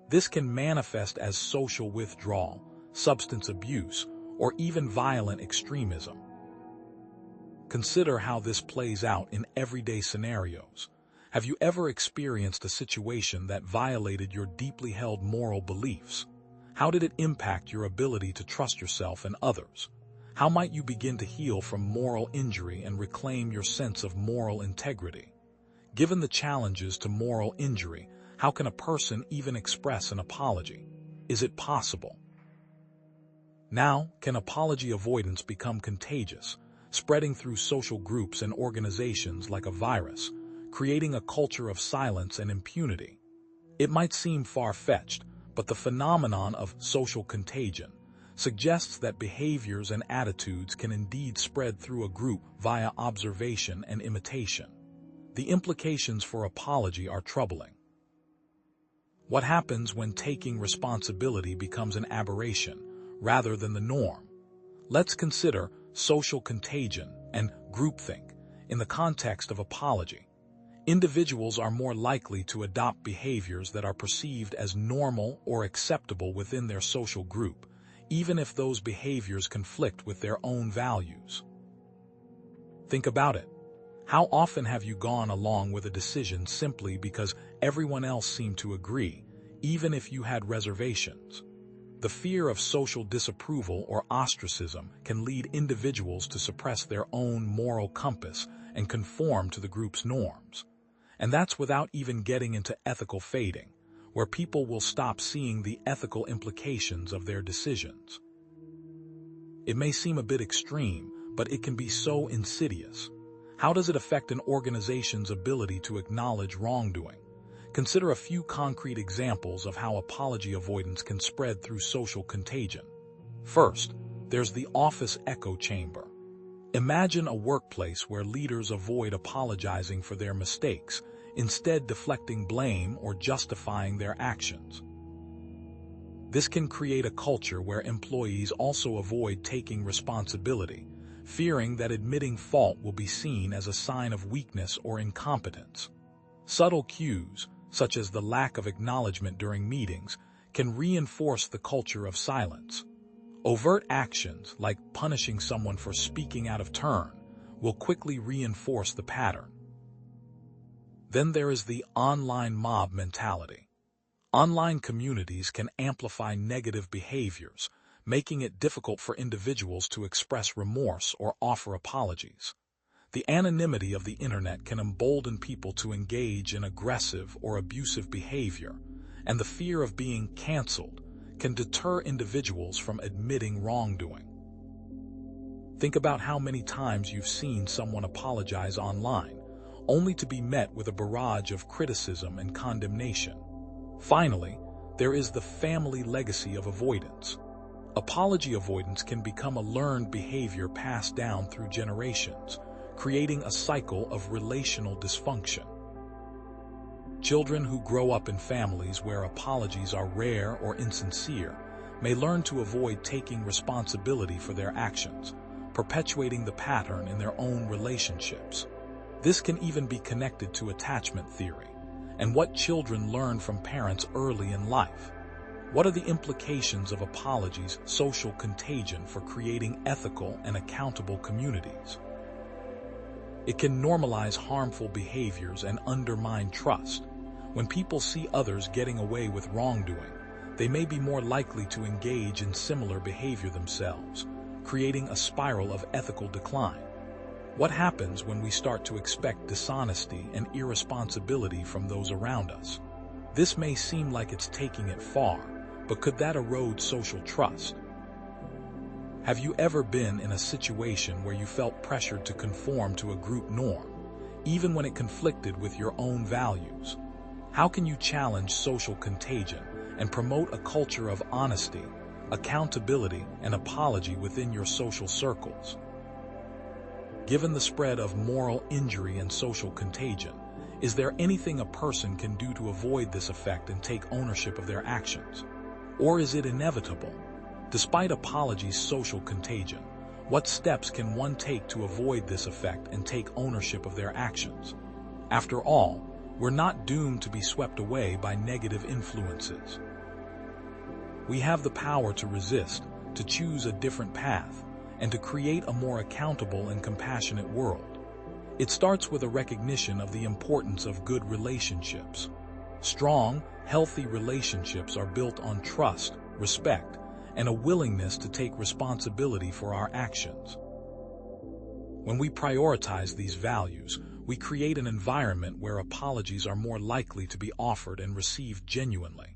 S1: This can manifest as social withdrawal, substance abuse, or even violent extremism. Consider how this plays out in everyday scenarios. Have you ever experienced a situation that violated your deeply held moral beliefs? How did it impact your ability to trust yourself and others? How might you begin to heal from moral injury and reclaim your sense of moral integrity? Given the challenges to moral injury, how can a person even express an apology? Is it possible? Now, can apology avoidance become contagious, spreading through social groups and organizations like a virus, creating a culture of silence and impunity? It might seem far-fetched, but the phenomenon of social contagion suggests that behaviors and attitudes can indeed spread through a group via observation and imitation. The implications for apology are troubling. What happens when taking responsibility becomes an aberration rather than the norm? Let's consider social contagion and groupthink in the context of apology. Individuals are more likely to adopt behaviors that are perceived as normal or acceptable within their social group, even if those behaviors conflict with their own values. Think about it. How often have you gone along with a decision simply because everyone else seemed to agree, even if you had reservations? The fear of social disapproval or ostracism can lead individuals to suppress their own moral compass and conform to the group's norms. And that's without even getting into ethical fading, where people will stop seeing the ethical implications of their decisions. It may seem a bit extreme, but it can be so insidious. How does it affect an organization's ability to acknowledge wrongdoing? Consider a few concrete examples of how apology avoidance can spread through social contagion. First, there's the office echo chamber. Imagine a workplace where leaders avoid apologizing for their mistakes, instead deflecting blame or justifying their actions. This can create a culture where employees also avoid taking responsibility, fearing that admitting fault will be seen as a sign of weakness or incompetence. Subtle cues, such as the lack of acknowledgement during meetings, can reinforce the culture of silence. Overt actions, like punishing someone for speaking out of turn, will quickly reinforce the pattern. Then there is the online mob mentality. Online communities can amplify negative behaviors, making it difficult for individuals to express remorse or offer apologies. The anonymity of the internet can embolden people to engage in aggressive or abusive behavior, and the fear of being canceled can deter individuals from admitting wrongdoing. Think about how many times you've seen someone apologize online, only to be met with a barrage of criticism and condemnation. Finally, there is the family legacy of avoidance. Apology avoidance can become a learned behavior passed down through generations, creating a cycle of relational dysfunction. Children who grow up in families where apologies are rare or insincere may learn to avoid taking responsibility for their actions, perpetuating the pattern in their own relationships. This can even be connected to attachment theory and what children learn from parents early in life. What are the implications of apologies' social contagion for creating ethical and accountable communities? It can normalize harmful behaviors and undermine trust. When people see others getting away with wrongdoing, they may be more likely to engage in similar behavior themselves, creating a spiral of ethical decline. What happens when we start to expect dishonesty and irresponsibility from those around us? This may seem like it's taking it far, but could that erode social trust? Have you ever been in a situation where you felt pressured to conform to a group norm, even when it conflicted with your own values? How can you challenge social contagion and promote a culture of honesty, accountability, and apology within your social circles? Given the spread of moral injury and social contagion, is there anything a person can do to avoid this effect and take ownership of their actions? Or is it inevitable? Despite apologies' social contagion, what steps can one take to avoid this effect and take ownership of their actions? After all, we're not doomed to be swept away by negative influences. We have the power to resist, to choose a different path, and to create a more accountable and compassionate world. It starts with a recognition of the importance of good relationships. Strong, healthy relationships are built on trust, respect, and a willingness to take responsibility for our actions. When we prioritize these values, we create an environment where apologies are more likely to be offered and received genuinely.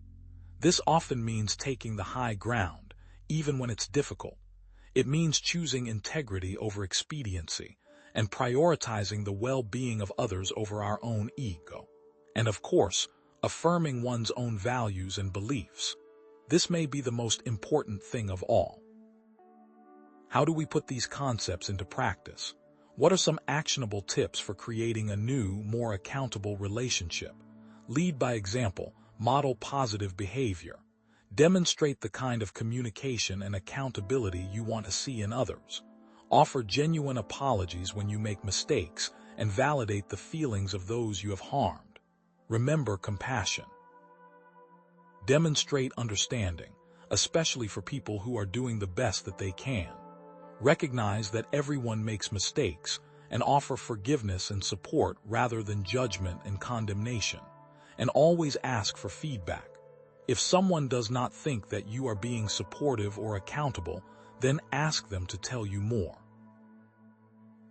S1: This often means taking the high ground, even when it's difficult. It means choosing integrity over expediency and prioritizing the well-being of others over our own ego. And of course, affirming one's own values and beliefs. This may be the most important thing of all. How do we put these concepts into practice? What are some actionable tips for creating a new, more accountable relationship? Lead by example, model positive behavior. Demonstrate the kind of communication and accountability you want to see in others. Offer genuine apologies when you make mistakes, and validate the feelings of those you have harmed. Remember compassion. Demonstrate understanding, especially for people who are doing the best that they can. Recognize that everyone makes mistakes and offer forgiveness and support rather than judgment and condemnation. And always ask for feedback. If someone does not think that you are being supportive or accountable, then ask them to tell you more.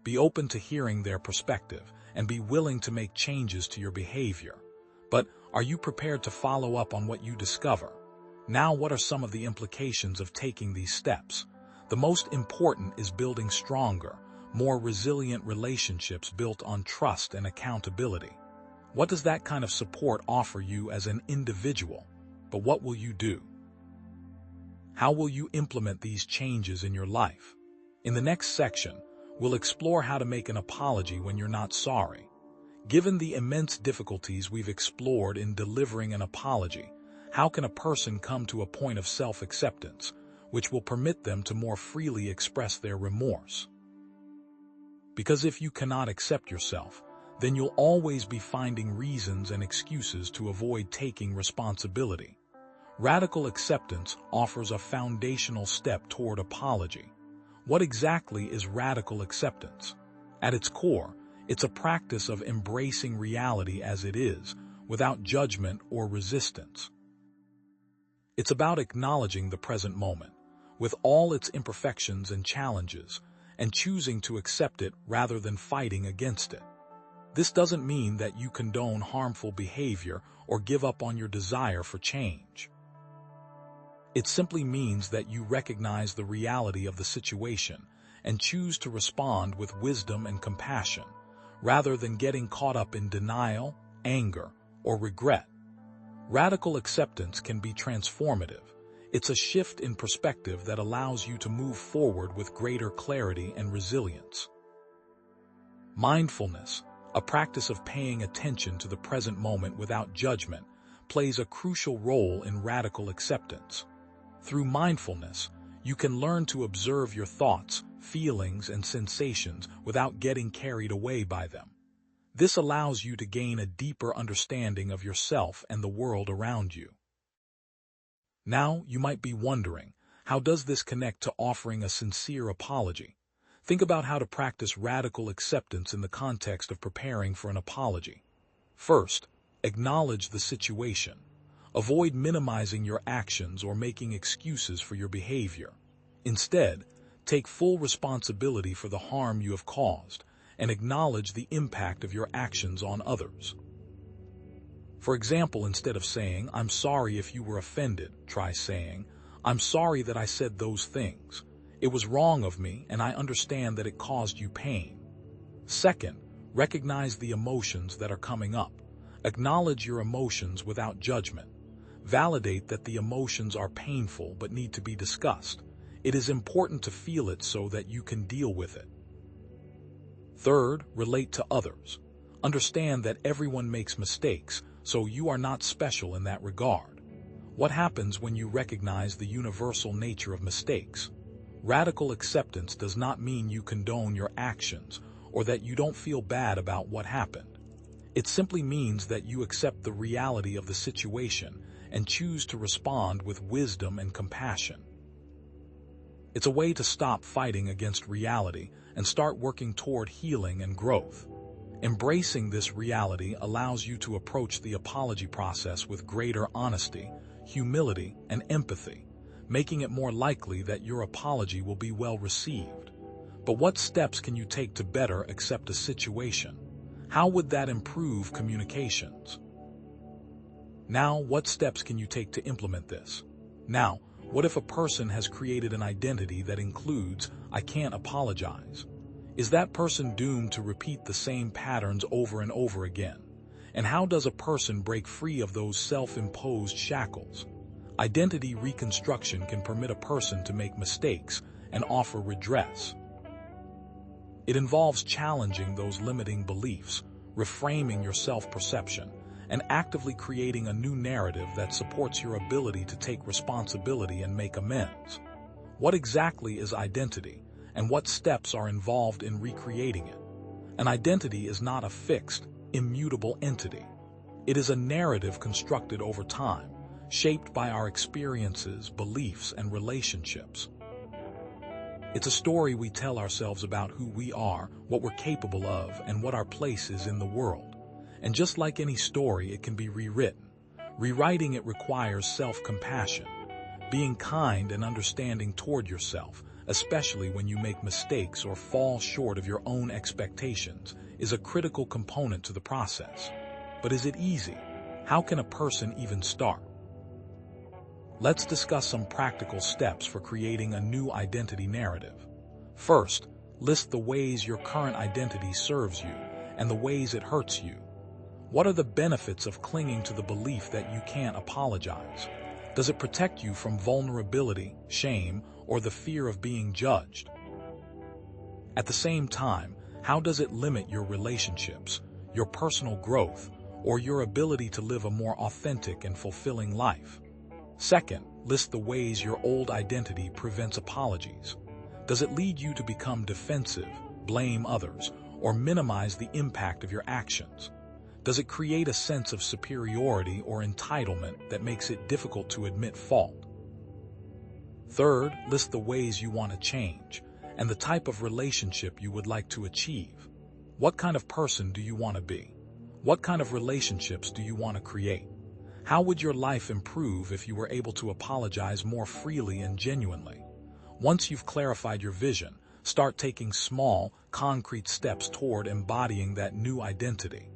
S1: Be open to hearing their perspective and be willing to make changes to your behavior. But are you prepared to follow up on what you discover? Now, what are some of the implications of taking these steps? The most important is building stronger, more resilient relationships built on trust and accountability. What does that kind of support offer you as an individual? But what will you do? How will you implement these changes in your life? In the next section, we'll explore how to make an apology when you're not sorry. Given the immense difficulties we've explored in delivering an apology, how can a person come to a point of self-acceptance, which will permit them to more freely express their remorse? Because if you cannot accept yourself, then you'll always be finding reasons and excuses to avoid taking responsibility. Radical acceptance offers a foundational step toward apology. What exactly is radical acceptance? At its core, it's a practice of embracing reality as it is, without judgment or resistance. It's about acknowledging the present moment, with all its imperfections and challenges, and choosing to accept it rather than fighting against it. This doesn't mean that you condone harmful behavior or give up on your desire for change. It simply means that you recognize the reality of the situation and choose to respond with wisdom and compassion, rather than getting caught up in denial, anger, or regret. Radical acceptance can be transformative. It's a shift in perspective that allows you to move forward with greater clarity and resilience. Mindfulness, a practice of paying attention to the present moment without judgment, plays a crucial role in radical acceptance. Through mindfulness, you can learn to observe your thoughts, feelings, and sensations without getting carried away by them. This allows you to gain a deeper understanding of yourself and the world around you. Now, you might be wondering, how does this connect to offering a sincere apology? Think about how to practice radical acceptance in the context of preparing for an apology. First, acknowledge the situation. Avoid minimizing your actions or making excuses for your behavior. Instead, take full responsibility for the harm you have caused and acknowledge the impact of your actions on others. For example, instead of saying, "I'm sorry if you were offended," try saying, "I'm sorry that I said those things. It was wrong of me, and I understand that it caused you pain." Second, recognize the emotions that are coming up. Acknowledge your emotions without judgment. Validate that the emotions are painful but need to be discussed. It is important to feel it so that you can deal with it. Third, relate to others. Understand that everyone makes mistakes, so you are not special in that regard. What happens when you recognize the universal nature of mistakes? Radical acceptance does not mean you condone your actions or that you don't feel bad about what happened. It simply means that you accept the reality of the situation and choose to respond with wisdom and compassion. It's a way to stop fighting against reality and start working toward healing and growth. Embracing this reality allows you to approach the apology process with greater honesty, humility, and empathy, making it more likely that your apology will be well received. But what steps can you take to better accept a situation? How would that improve communications? Now, what steps can you take to implement this? Now, what if a person has created an identity that includes, "I can't apologize"? Is that person doomed to repeat the same patterns over and over again? And how does a person break free of those self-imposed shackles? Identity reconstruction can permit a person to make mistakes and offer redress. It involves challenging those limiting beliefs, reframing your self-perception, and actively creating a new narrative that supports your ability to take responsibility and make amends. What exactly is identity, and what steps are involved in recreating it? An identity is not a fixed, immutable entity. It is a narrative constructed over time, shaped by our experiences, beliefs, and relationships. It's a story we tell ourselves about who we are, what we're capable of, and what our place is in the world. And just like any story, it can be rewritten. Rewriting it requires self-compassion. Being kind and understanding toward yourself, especially when you make mistakes or fall short of your own expectations, is a critical component to the process. But is it easy? How can a person even start? Let's discuss some practical steps for creating a new identity narrative. First, list the ways your current identity serves you and the ways it hurts you. What are the benefits of clinging to the belief that you can't apologize? Does it protect you from vulnerability, shame, or the fear of being judged? At the same time, how does it limit your relationships, your personal growth, or your ability to live a more authentic and fulfilling life? Second, list the ways your old identity prevents apologies. Does it lead you to become defensive, blame others, or minimize the impact of your actions? Does it create a sense of superiority or entitlement that makes it difficult to admit fault? Third, list the ways you want to change and the type of relationship you would like to achieve. What kind of person do you want to be? What kind of relationships do you want to create? How would your life improve if you were able to apologize more freely and genuinely? Once you've clarified your vision, start taking small, concrete steps toward embodying that new identity.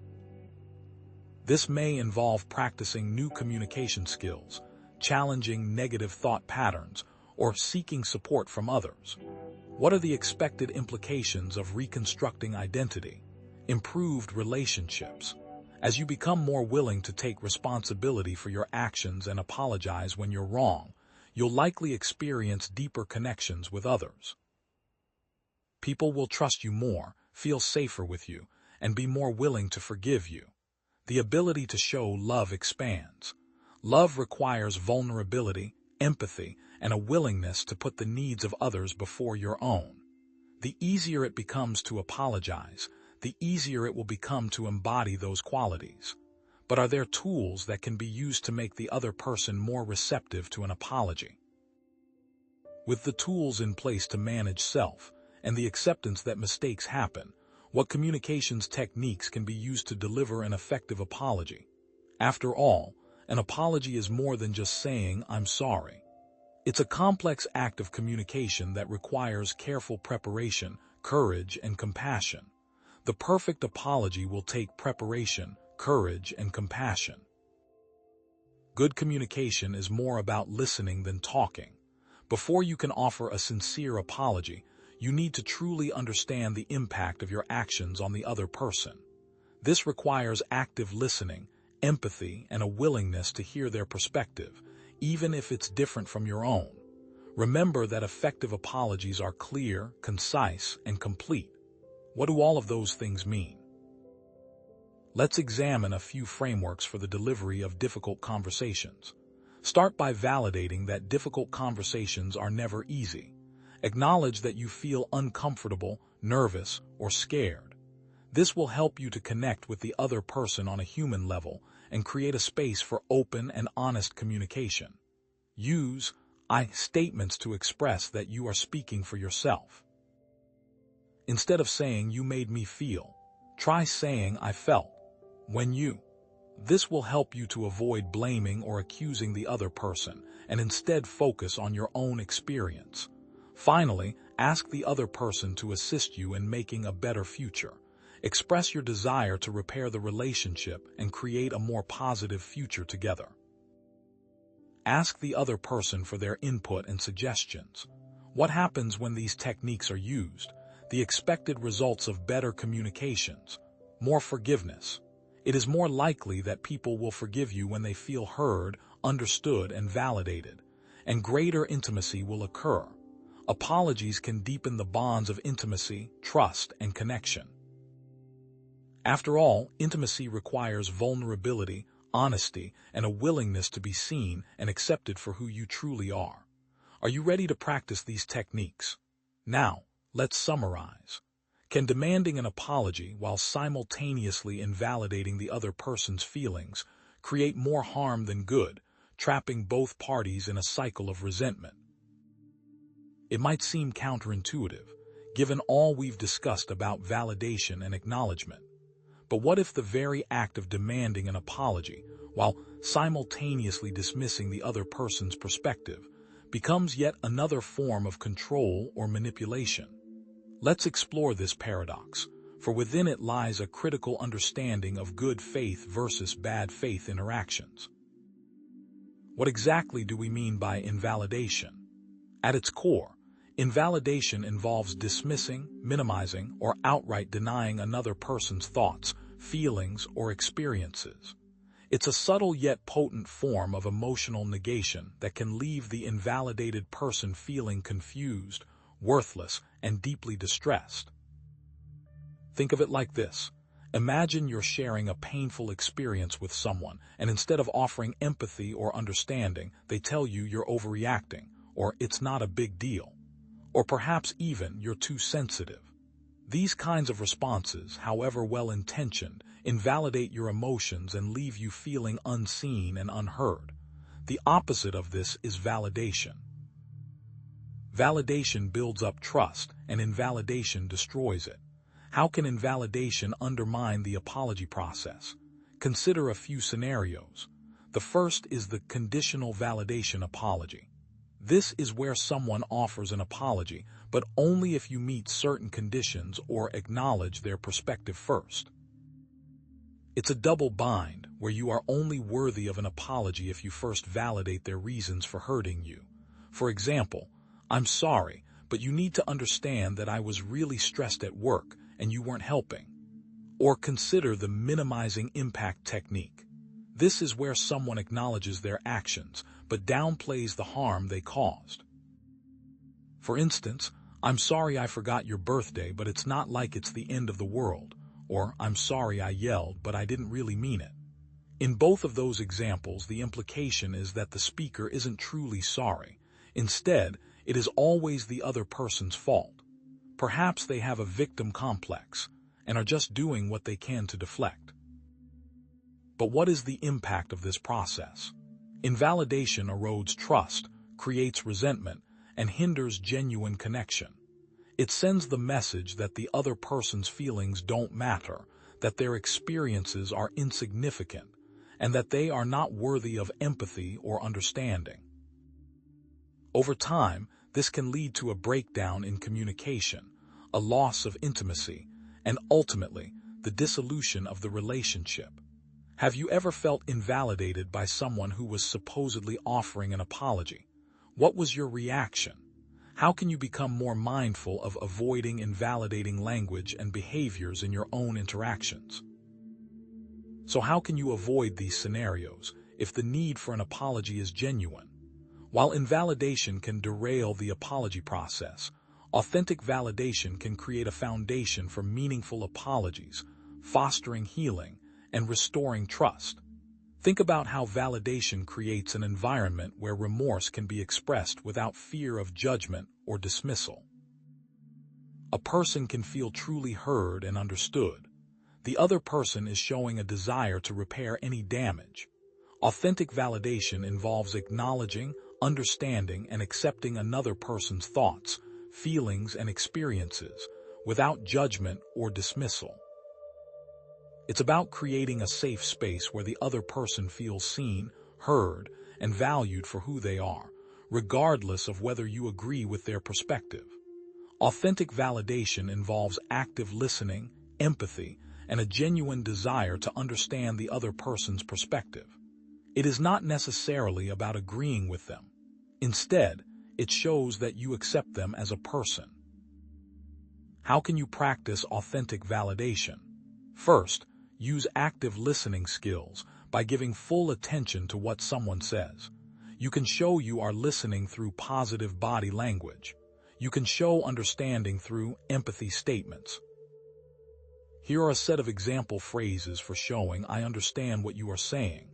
S1: This may involve practicing new communication skills, challenging negative thought patterns, or seeking support from others. What are the expected implications of reconstructing identity? Improved relationships. As you become more willing to take responsibility for your actions and apologize when you're wrong, you'll likely experience deeper connections with others. People will trust you more, feel safer with you, and be more willing to forgive you. The ability to show love expands. Love requires vulnerability, empathy, and a willingness to put the needs of others before your own. The easier it becomes to apologize, the easier it will become to embody those qualities. But are there tools that can be used to make the other person more receptive to an apology? With the tools in place to manage self, and the acceptance that mistakes happen, what communications techniques can be used to deliver an effective apology? After all, an apology is more than just saying, "I'm sorry." It's a complex act of communication that requires careful preparation, courage, and compassion. The perfect apology will take preparation, courage, and compassion. Good communication is more about listening than talking. Before you can offer a sincere apology, you need to truly understand the impact of your actions on the other person. This requires active listening, empathy, and a willingness to hear their perspective, even if it's different from your own. Remember that effective apologies are clear, concise, and complete. What do all of those things mean? Let's examine a few frameworks for the delivery of difficult conversations. Start by validating that difficult conversations are never easy. Acknowledge that you feel uncomfortable, nervous, or scared. This will help you to connect with the other person on a human level and create a space for open and honest communication. Use I statements to express that you are speaking for yourself. Instead of saying "you made me feel," try saying "I felt." When you. This will help you to avoid blaming or accusing the other person and instead focus on your own experience. Finally, ask the other person to assist you in making a better future. Express your desire to repair the relationship and create a more positive future together. Ask the other person for their input and suggestions. What happens when these techniques are used? The expected results of better communications. More forgiveness. It is more likely that people will forgive you when they feel heard, understood, and validated, and greater intimacy will occur. Apologies can deepen the bonds of intimacy, trust, and connection. After all, intimacy requires vulnerability, honesty, and a willingness to be seen and accepted for who you truly are. Are you ready to practice these techniques? Now, let's summarize. Can demanding an apology while simultaneously invalidating the other person's feelings create more harm than good, trapping both parties in a cycle of resentment? It might seem counterintuitive, given all we've discussed about validation and acknowledgement. But what if the very act of demanding an apology, while simultaneously dismissing the other person's perspective, becomes yet another form of control or manipulation? Let's explore this paradox, for within it lies a critical understanding of good faith versus bad faith interactions. What exactly do we mean by invalidation? At its core, invalidation involves dismissing, minimizing, or outright denying another person's thoughts, feelings, or experiences. It's a subtle yet potent form of emotional negation that can leave the invalidated person feeling confused, worthless, and deeply distressed. Think of it like this. Imagine you're sharing a painful experience with someone, and instead of offering empathy or understanding, they tell you you're overreacting, or it's not a big deal, or perhaps even you're too sensitive. These kinds of responses, however well-intentioned, invalidate your emotions and leave you feeling unseen and unheard. The opposite of this is validation. Validation builds up trust, and invalidation destroys it. How can invalidation undermine the apology process? Consider a few scenarios. The first is the conditional validation apology. This is where someone offers an apology, but only if you meet certain conditions or acknowledge their perspective first. It's a double bind, where you are only worthy of an apology if you first validate their reasons for hurting you. For example, "I'm sorry, but you need to understand that I was really stressed at work and you weren't helping." Or consider the minimizing impact technique. This is where someone acknowledges their actions, but downplays the harm they caused. For instance, "I'm sorry I forgot your birthday, but it's not like it's the end of the world." Or, "I'm sorry I yelled, but I didn't really mean it." In both of those examples, the implication is that the speaker isn't truly sorry. Instead, it is always the other person's fault. Perhaps they have a victim complex and are just doing what they can to deflect. But what is the impact of this process? Invalidation erodes trust, creates resentment, and hinders genuine connection. It sends the message that the other person's feelings don't matter, that their experiences are insignificant, and that they are not worthy of empathy or understanding. Over time, this can lead to a breakdown in communication, a loss of intimacy, and ultimately, the dissolution of the relationship. Have you ever felt invalidated by someone who was supposedly offering an apology? What was your reaction? How can you become more mindful of avoiding invalidating language and behaviors in your own interactions? So how can you avoid these scenarios if the need for an apology is genuine? While invalidation can derail the apology process, authentic validation can create a foundation for meaningful apologies, fostering healing and restoring trust. Think about how validation creates an environment where remorse can be expressed without fear of judgment or dismissal. A person can feel truly heard and understood. The other person is showing a desire to repair any damage. Authentic validation involves acknowledging, understanding, and accepting another person's thoughts, feelings, and experiences without judgment or dismissal. It's about creating a safe space where the other person feels seen, heard, and valued for who they are, regardless of whether you agree with their perspective. Authentic validation involves active listening, empathy, and a genuine desire to understand the other person's perspective. It is not necessarily about agreeing with them. Instead, it shows that you accept them as a person. How can you practice authentic validation? First, use active listening skills by giving full attention to what someone says. You can show you are listening through positive body language. You can show understanding through empathy statements. Here are a set of example phrases for showing "I understand what you are saying."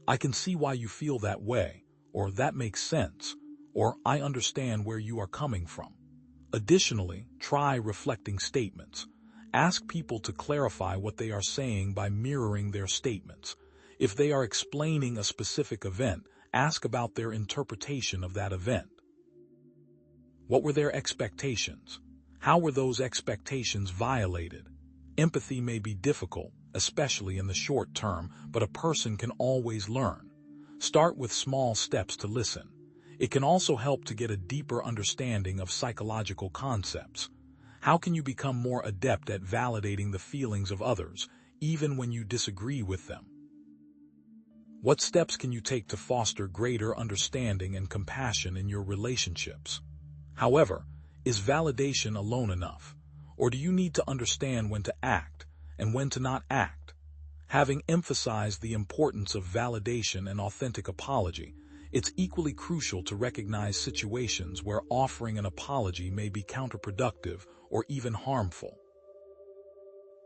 S1: "I can see why you feel that way," or "that makes sense," or "I understand where you are coming from." Additionally, try reflecting statements. Ask people to clarify what they are saying by mirroring their statements. If they are explaining a specific event, ask about their interpretation of that event. What were their expectations? How were those expectations violated? Empathy may be difficult, especially in the short term, but a person can always learn. Start with small steps to listen. It can also help to get a deeper understanding of psychological concepts. How can you become more adept at validating the feelings of others, even when you disagree with them? What steps can you take to foster greater understanding and compassion in your relationships? However, is validation alone enough? Or do you need to understand when to act and when to not act? Having emphasized the importance of validation and authentic apology, it's equally crucial to recognize situations where offering an apology may be counterproductive or even harmful.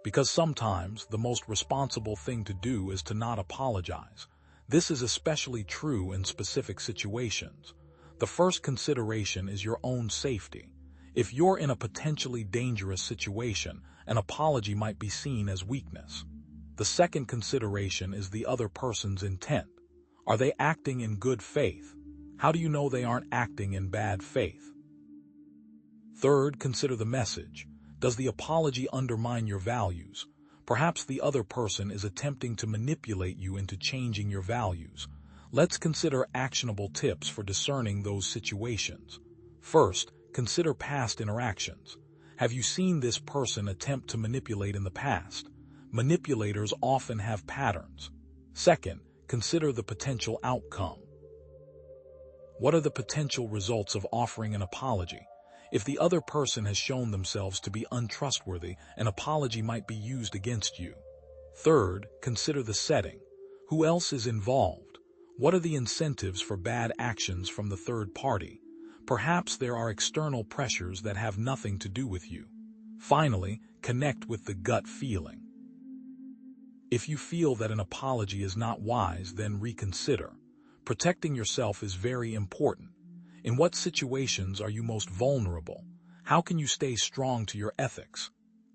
S1: Because sometimes the most responsible thing to do is to not apologize. This is especially true in specific situations. The first consideration is your own safety. If you're in a potentially dangerous situation, an apology might be seen as weakness. The second consideration is the other person's intent. Are they acting in good faith? How do you know they aren't acting in bad faith? Third, consider the message. Does the apology undermine your values? Perhaps the other person is attempting to manipulate you into changing your values. Let's consider actionable tips for discerning those situations. First, consider past interactions. Have you seen this person attempt to manipulate in the past? Manipulators often have patterns. Second, consider the potential outcome. What are the potential results of offering an apology? If the other person has shown themselves to be untrustworthy, an apology might be used against you. Third, consider the setting. Who else is involved? What are the incentives for bad actions from the third party? Perhaps there are external pressures that have nothing to do with you. Finally, connect with the gut feeling. If you feel that an apology is not wise, then reconsider. Protecting yourself is very important. In what situations are you most vulnerable? How can you stay strong to your ethics?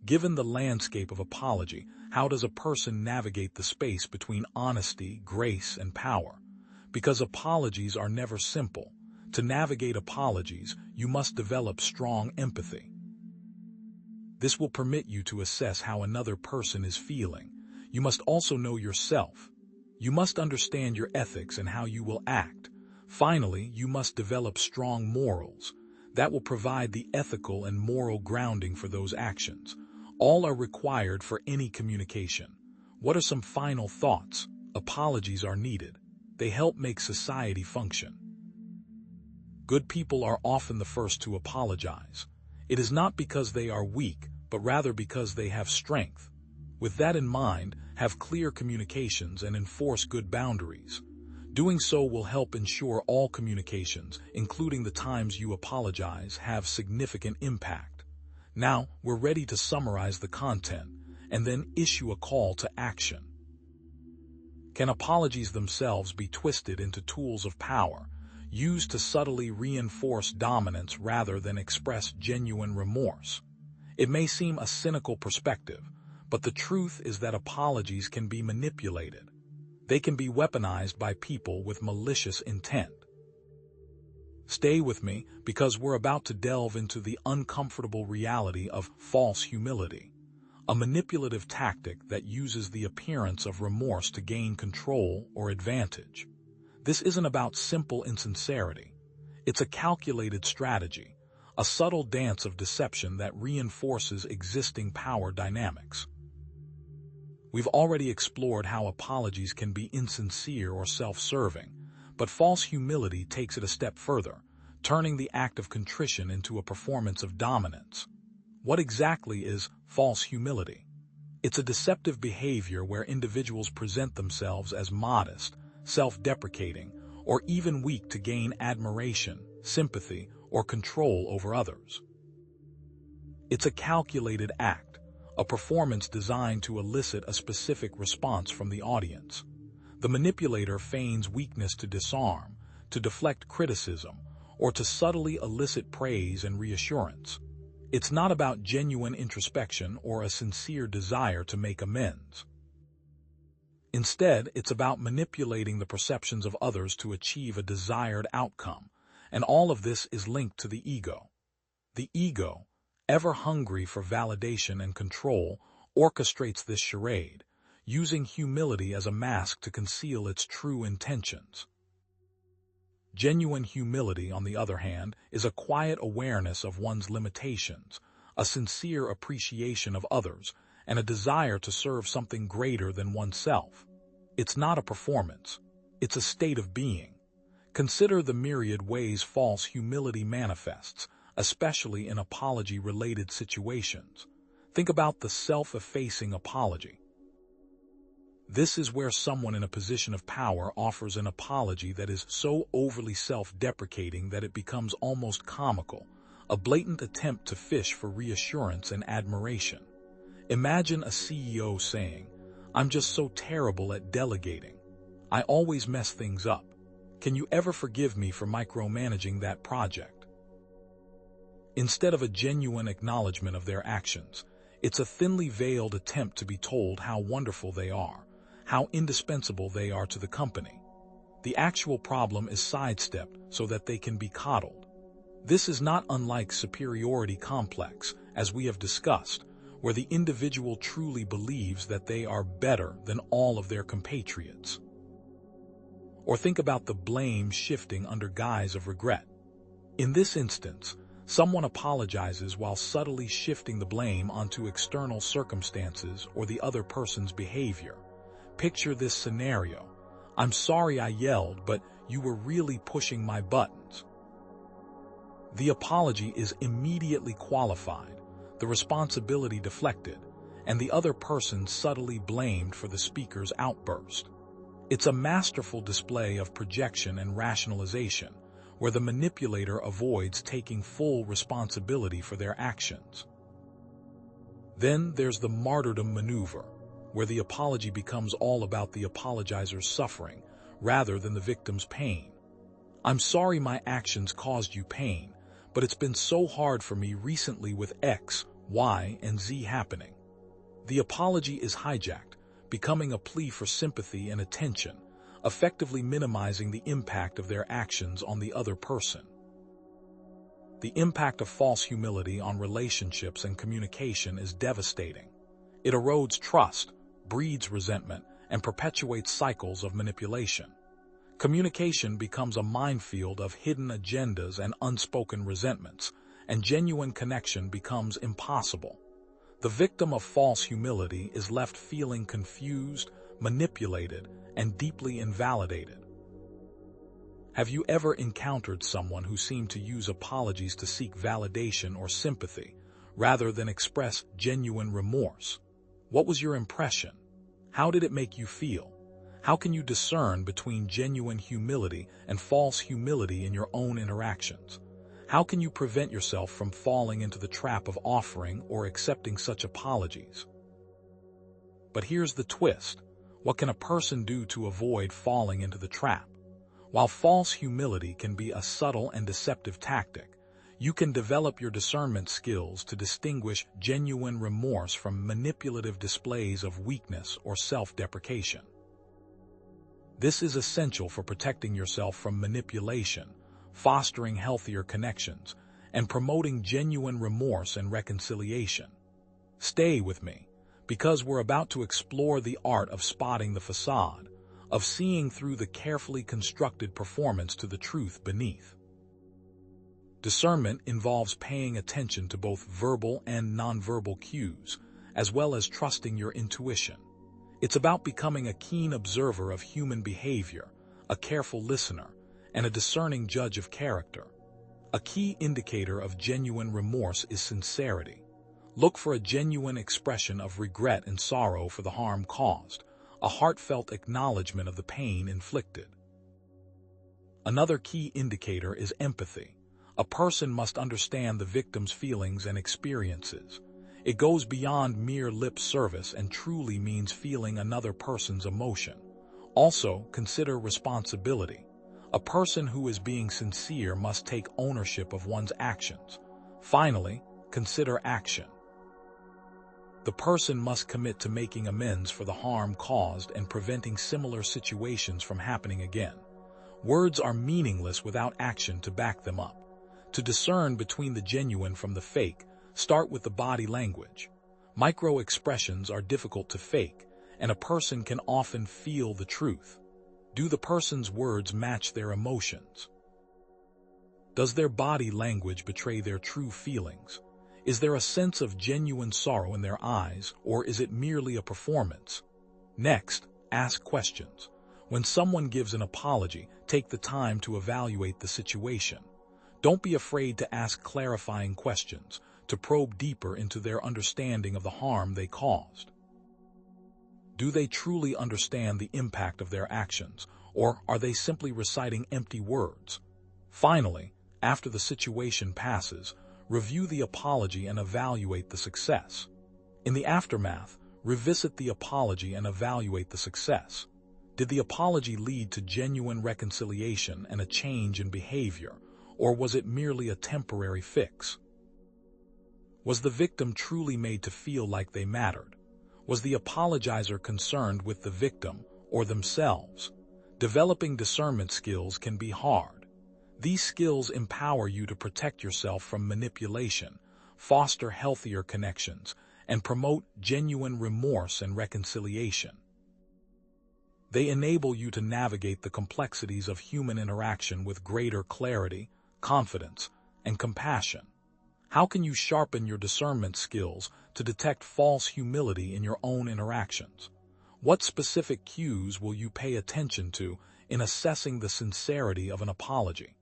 S1: Given the landscape of apology, how does a person navigate the space between honesty, grace, and power? Because apologies are never simple. To navigate apologies, you must develop strong empathy. This will permit you to assess how another person is feeling. You must also know yourself. You must understand your ethics and how you will act. Finally, you must develop strong morals. That will provide the ethical and moral grounding for those actions. All are required for any communication. What are some final thoughts? Apologies are needed. They help make society function. Good people are often the first to apologize. It is not because they are weak, but rather because they have strength. With that in mind, have clear communications and enforce good boundaries. Doing so will help ensure all communications, including the times you apologize, have significant impact. Now, we're ready to summarize the content and then issue a call to action. Can apologies themselves be twisted into tools of power, used to subtly reinforce dominance rather than express genuine remorse? It may seem a cynical perspective, but the truth is that apologies can be manipulated. They can be weaponized by people with malicious intent. Stay with me because we're about to delve into the uncomfortable reality of false humility, a manipulative tactic that uses the appearance of remorse to gain control or advantage. This isn't about simple insincerity. It's a calculated strategy, a subtle dance of deception that reinforces existing power dynamics. We've already explored how apologies can be insincere or self-serving, but false humility takes it a step further, turning the act of contrition into a performance of dominance. What exactly is false humility? It's a deceptive behavior where individuals present themselves as modest, self-deprecating, or even weak to gain admiration, sympathy, or control over others. It's a calculated act, a performance designed to elicit a specific response from the audience. The manipulator feigns weakness to disarm, to deflect criticism, or to subtly elicit praise and reassurance. It's not about genuine introspection or a sincere desire to make amends. Instead, it's about manipulating the perceptions of others to achieve a desired outcome, and all of this is linked to the ego. The ego, ever hungry for validation and control, orchestrates this charade, using humility as a mask to conceal its true intentions. Genuine humility, on the other hand, is a quiet awareness of one's limitations, a sincere appreciation of others, and a desire to serve something greater than oneself. It's not a performance. It's a state of being. Consider the myriad ways false humility manifests, especially in apology-related situations. Think about the self-effacing apology. This is where someone in a position of power offers an apology that is so overly self-deprecating that it becomes almost comical, a blatant attempt to fish for reassurance and admiration. Imagine a CEO saying, "I'm just so terrible at delegating. I always mess things up. Can you ever forgive me for micromanaging that project?" Instead of a genuine acknowledgement of their actions, it's a thinly veiled attempt to be told how wonderful they are, how indispensable they are to the company. The actual problem is sidestepped so that they can be coddled. This is not unlike superiority complex, as we have discussed, where the individual truly believes that they are better than all of their compatriots. Or think about the blame shifting under guise of regret. In this instance, someone apologizes while subtly shifting the blame onto external circumstances or the other person's behavior. Picture this scenario. "I'm sorry I yelled, but you were really pushing my buttons." The apology is immediately qualified, the responsibility deflected, and the other person subtly blamed for the speaker's outburst. It's a masterful display of projection and rationalization, where the manipulator avoids taking full responsibility for their actions. Then there's the martyrdom maneuver, where the apology becomes all about the apologizer's suffering, rather than the victim's pain. "I'm sorry my actions caused you pain, but it's been so hard for me recently with X, Y, and Z happening." The apology is hijacked, becoming a plea for sympathy and attention, effectively minimizing the impact of their actions on the other person. The impact of false humility on relationships and communication is devastating. It erodes trust, breeds resentment, and perpetuates cycles of manipulation. Communication becomes a minefield of hidden agendas and unspoken resentments, and genuine connection becomes impossible. The victim of false humility is left feeling confused, manipulated, and deeply invalidated. Have you ever encountered someone who seemed to use apologies to seek validation or sympathy, rather than express genuine remorse? What was your impression? How did it make you feel? How can you discern between genuine humility and false humility in your own interactions? How can you prevent yourself from falling into the trap of offering or accepting such apologies? But here's the twist. What can a person do to avoid falling into the trap? While false humility can be a subtle and deceptive tactic, you can develop your discernment skills to distinguish genuine remorse from manipulative displays of weakness or self-deprecation. This is essential for protecting yourself from manipulation, fostering healthier connections, and promoting genuine remorse and reconciliation. Stay with me, because we're about to explore the art of spotting the facade, of seeing through the carefully constructed performance to the truth beneath. Discernment involves paying attention to both verbal and nonverbal cues, as well as trusting your intuition. It's about becoming a keen observer of human behavior, a careful listener, and a discerning judge of character. A key indicator of genuine remorse is sincerity. Look for a genuine expression of regret and sorrow for the harm caused, a heartfelt acknowledgement of the pain inflicted. Another key indicator is empathy. A person must understand the victim's feelings and experiences. It goes beyond mere lip service and truly means feeling another person's emotion. Also, consider responsibility. A person who is being sincere must take ownership of one's actions. Finally, consider action. The person must commit to making amends for the harm caused and preventing similar situations from happening again. Words are meaningless without action to back them up. To discern between the genuine from the fake, start with the body language. Micro-expressions are difficult to fake, and a person can often feel the truth. Do the person's words match their emotions? Does their body language betray their true feelings? Is there a sense of genuine sorrow in their eyes, or is it merely a performance? Next, ask questions. When someone gives an apology, take the time to evaluate the situation. Don't be afraid to ask clarifying questions, to probe deeper into their understanding of the harm they caused. Do they truly understand the impact of their actions, or are they simply reciting empty words? Finally, after the situation passes, review the apology and evaluate the success. In the aftermath, revisit the apology and evaluate the success. Did the apology lead to genuine reconciliation and a change in behavior, or was it merely a temporary fix? Was the victim truly made to feel like they mattered? Was the apologizer concerned with the victim or themselves? Developing discernment skills can be hard. These skills empower you to protect yourself from manipulation, foster healthier connections, and promote genuine remorse and reconciliation. They enable you to navigate the complexities of human interaction with greater clarity, confidence, and compassion. How can you sharpen your discernment skills to detect false humility in your own interactions? What specific cues will you pay attention to in assessing the sincerity of an apology?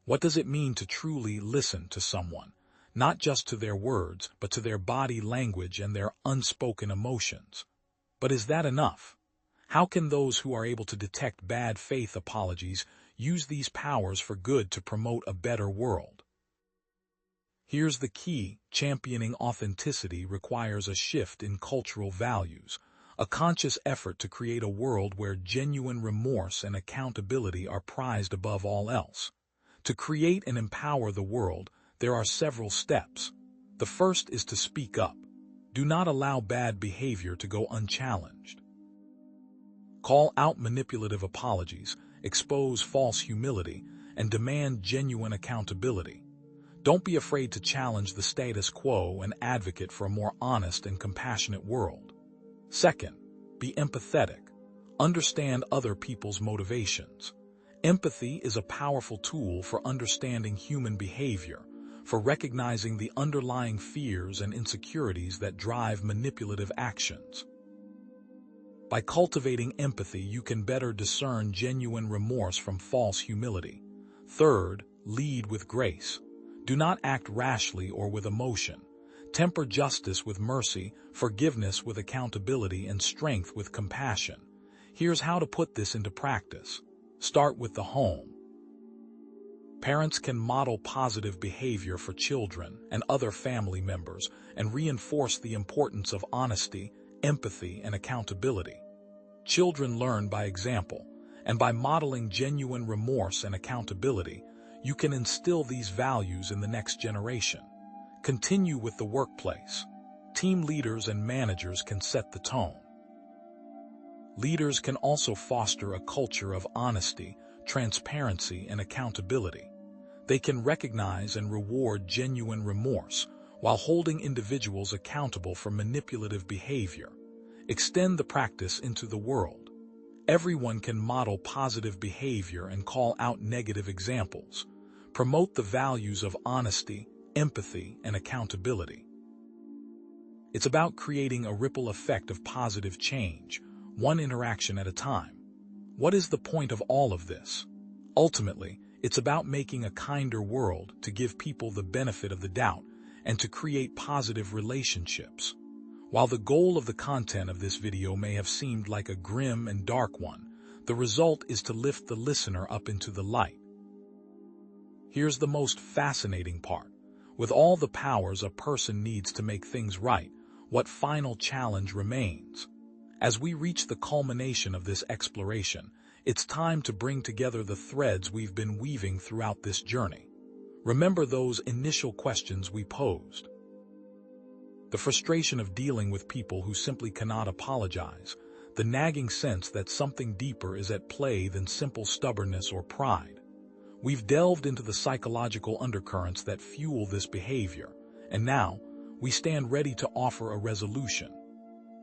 S1: What does it mean to truly listen to someone, not just to their words, but to their body language and their unspoken emotions? But is that enough? How can those who are able to detect bad faith apologies use these powers for good to promote a better world? Here's the key: championing authenticity requires a shift in cultural values, a conscious effort to create a world where genuine remorse and accountability are prized above all else. To create and empower the world, there are several steps. The first is to speak up. Do not allow bad behavior to go unchallenged. Call out manipulative apologies, expose false humility, and demand genuine accountability. Don't be afraid to challenge the status quo and advocate for a more honest and compassionate world. Second, be empathetic. Understand other people's motivations. Empathy is a powerful tool for understanding human behavior, for recognizing the underlying fears and insecurities that drive manipulative actions. By cultivating empathy, you can better discern genuine remorse from false humility. Third, lead with grace. Do not act rashly or with emotion. Temper justice with mercy, forgiveness with accountability, and strength with compassion. Here's how to put this into practice. Start with the home. Parents can model positive behavior for children and other family members and reinforce the importance of honesty, empathy, and accountability. Children learn by example, and by modeling genuine remorse and accountability, you can instill these values in the next generation. Continue with the workplace. Team leaders and managers can set the tone. Leaders can also foster a culture of honesty, transparency, and accountability. They can recognize and reward genuine remorse while holding individuals accountable for manipulative behavior. Extend the practice into the world. Everyone can model positive behavior and call out negative examples. Promote the values of honesty, empathy, and accountability. It's about creating a ripple effect of positive change, one interaction at a time. What is the point of all of this? Ultimately, it's about making a kinder world, to give people the benefit of the doubt, and to create positive relationships. While the goal of the content of this video may have seemed like a grim and dark one, the result is to lift the listener up into the light. Here's the most fascinating part. With all the powers a person needs to make things right, what final challenge remains? As we reach the culmination of this exploration, it's time to bring together the threads we've been weaving throughout this journey. Remember those initial questions we posed. The frustration of dealing with people who simply cannot apologize, the nagging sense that something deeper is at play than simple stubbornness or pride. We've delved into the psychological undercurrents that fuel this behavior, and now we stand ready to offer a resolution.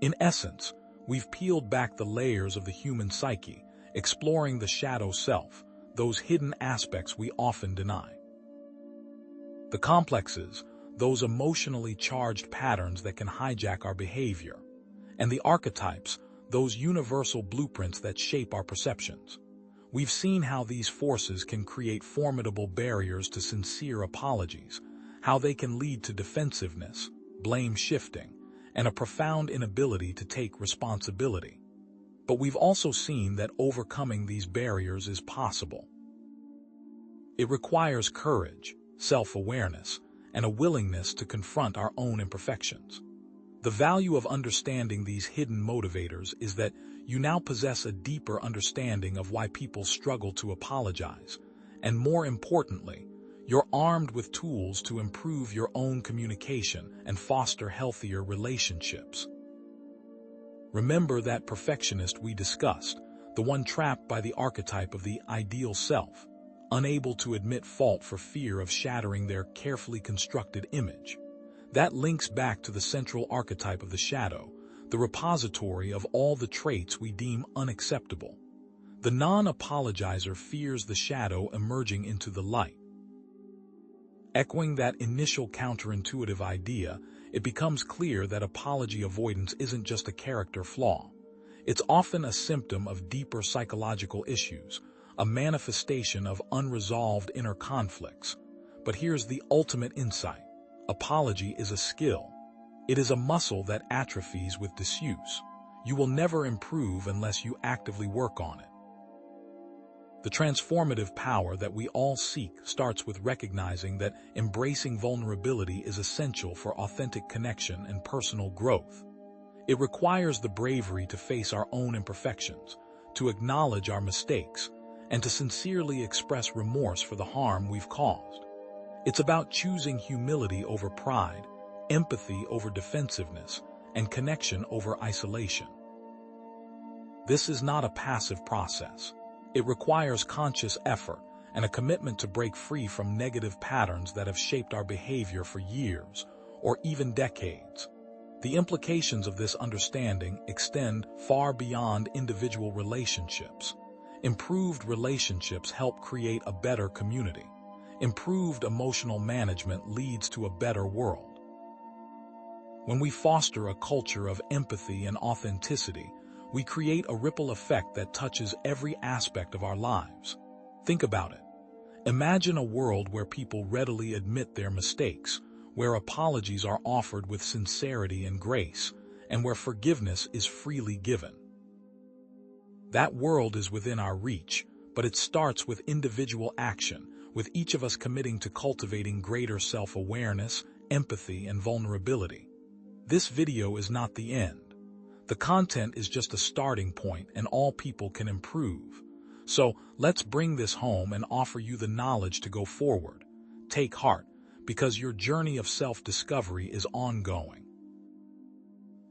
S1: In essence, we've peeled back the layers of the human psyche, exploring the shadow self, those hidden aspects we often deny. The complexes, those emotionally charged patterns that can hijack our behavior, and the archetypes, those universal blueprints that shape our perceptions. We've seen how these forces can create formidable barriers to sincere apologies, how they can lead to defensiveness, blame shifting, and a profound inability to take responsibility. But we've also seen that overcoming these barriers is possible. It requires courage, self-awareness, and a willingness to confront our own imperfections. The value of understanding these hidden motivators is that you now possess a deeper understanding of why people struggle to apologize, and more importantly, you're armed with tools to improve your own communication and foster healthier relationships. Remember that perfectionist we discussed, the one trapped by the archetype of the ideal self, unable to admit fault for fear of shattering their carefully constructed image. That links back to the central archetype of the shadow, the repository of all the traits we deem unacceptable. The non-apologizer fears the shadow emerging into the light. Echoing that initial counterintuitive idea, it becomes clear that apology avoidance isn't just a character flaw. It's often a symptom of deeper psychological issues, a manifestation of unresolved inner conflicts. But here's the ultimate insight. Apology is a skill. It is a muscle that atrophies with disuse. You will never improve unless you actively work on it. The transformative power that we all seek starts with recognizing that embracing vulnerability is essential for authentic connection and personal growth. It requires the bravery to face our own imperfections, to acknowledge our mistakes, and to sincerely express remorse for the harm we've caused. It's about choosing humility over pride, empathy over defensiveness, and connection over isolation. This is not a passive process. It requires conscious effort and a commitment to break free from negative patterns that have shaped our behavior for years or even decades. The implications of this understanding extend far beyond individual relationships. Improved relationships help create a better community. Improved emotional management leads to a better world. When we foster a culture of empathy and authenticity, we create a ripple effect that touches every aspect of our lives. Think about it. Imagine a world where people readily admit their mistakes, where apologies are offered with sincerity and grace, and where forgiveness is freely given. That world is within our reach, but it starts with individual action, with each of us committing to cultivating greater self-awareness, empathy, and vulnerability. This video is not the end. The content is just a starting point, and all people can improve. So let's bring this home and offer you the knowledge to go forward. Take heart, because your journey of self-discovery is ongoing.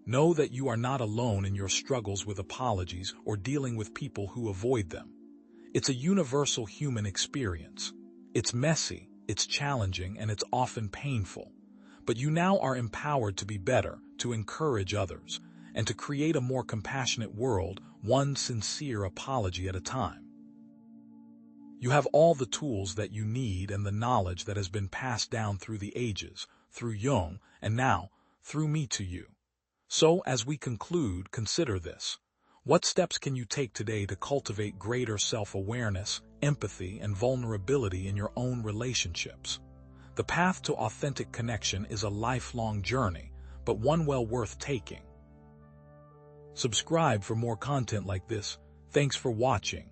S1: Know that you are not alone in your struggles with apologies or dealing with people who avoid them. It's a universal human experience. It's messy, it's challenging, and it's often painful. But you now are empowered to be better, to encourage others, and to create a more compassionate world, one sincere apology at a time. You have all the tools that you need and the knowledge that has been passed down through the ages, through Jung, and now, through me to you. So, as we conclude, consider this. What steps can you take today to cultivate greater self-awareness, empathy, and vulnerability in your own relationships? The path to authentic connection is a lifelong journey, but one well worth taking. Subscribe for more content like this. Thanks for watching.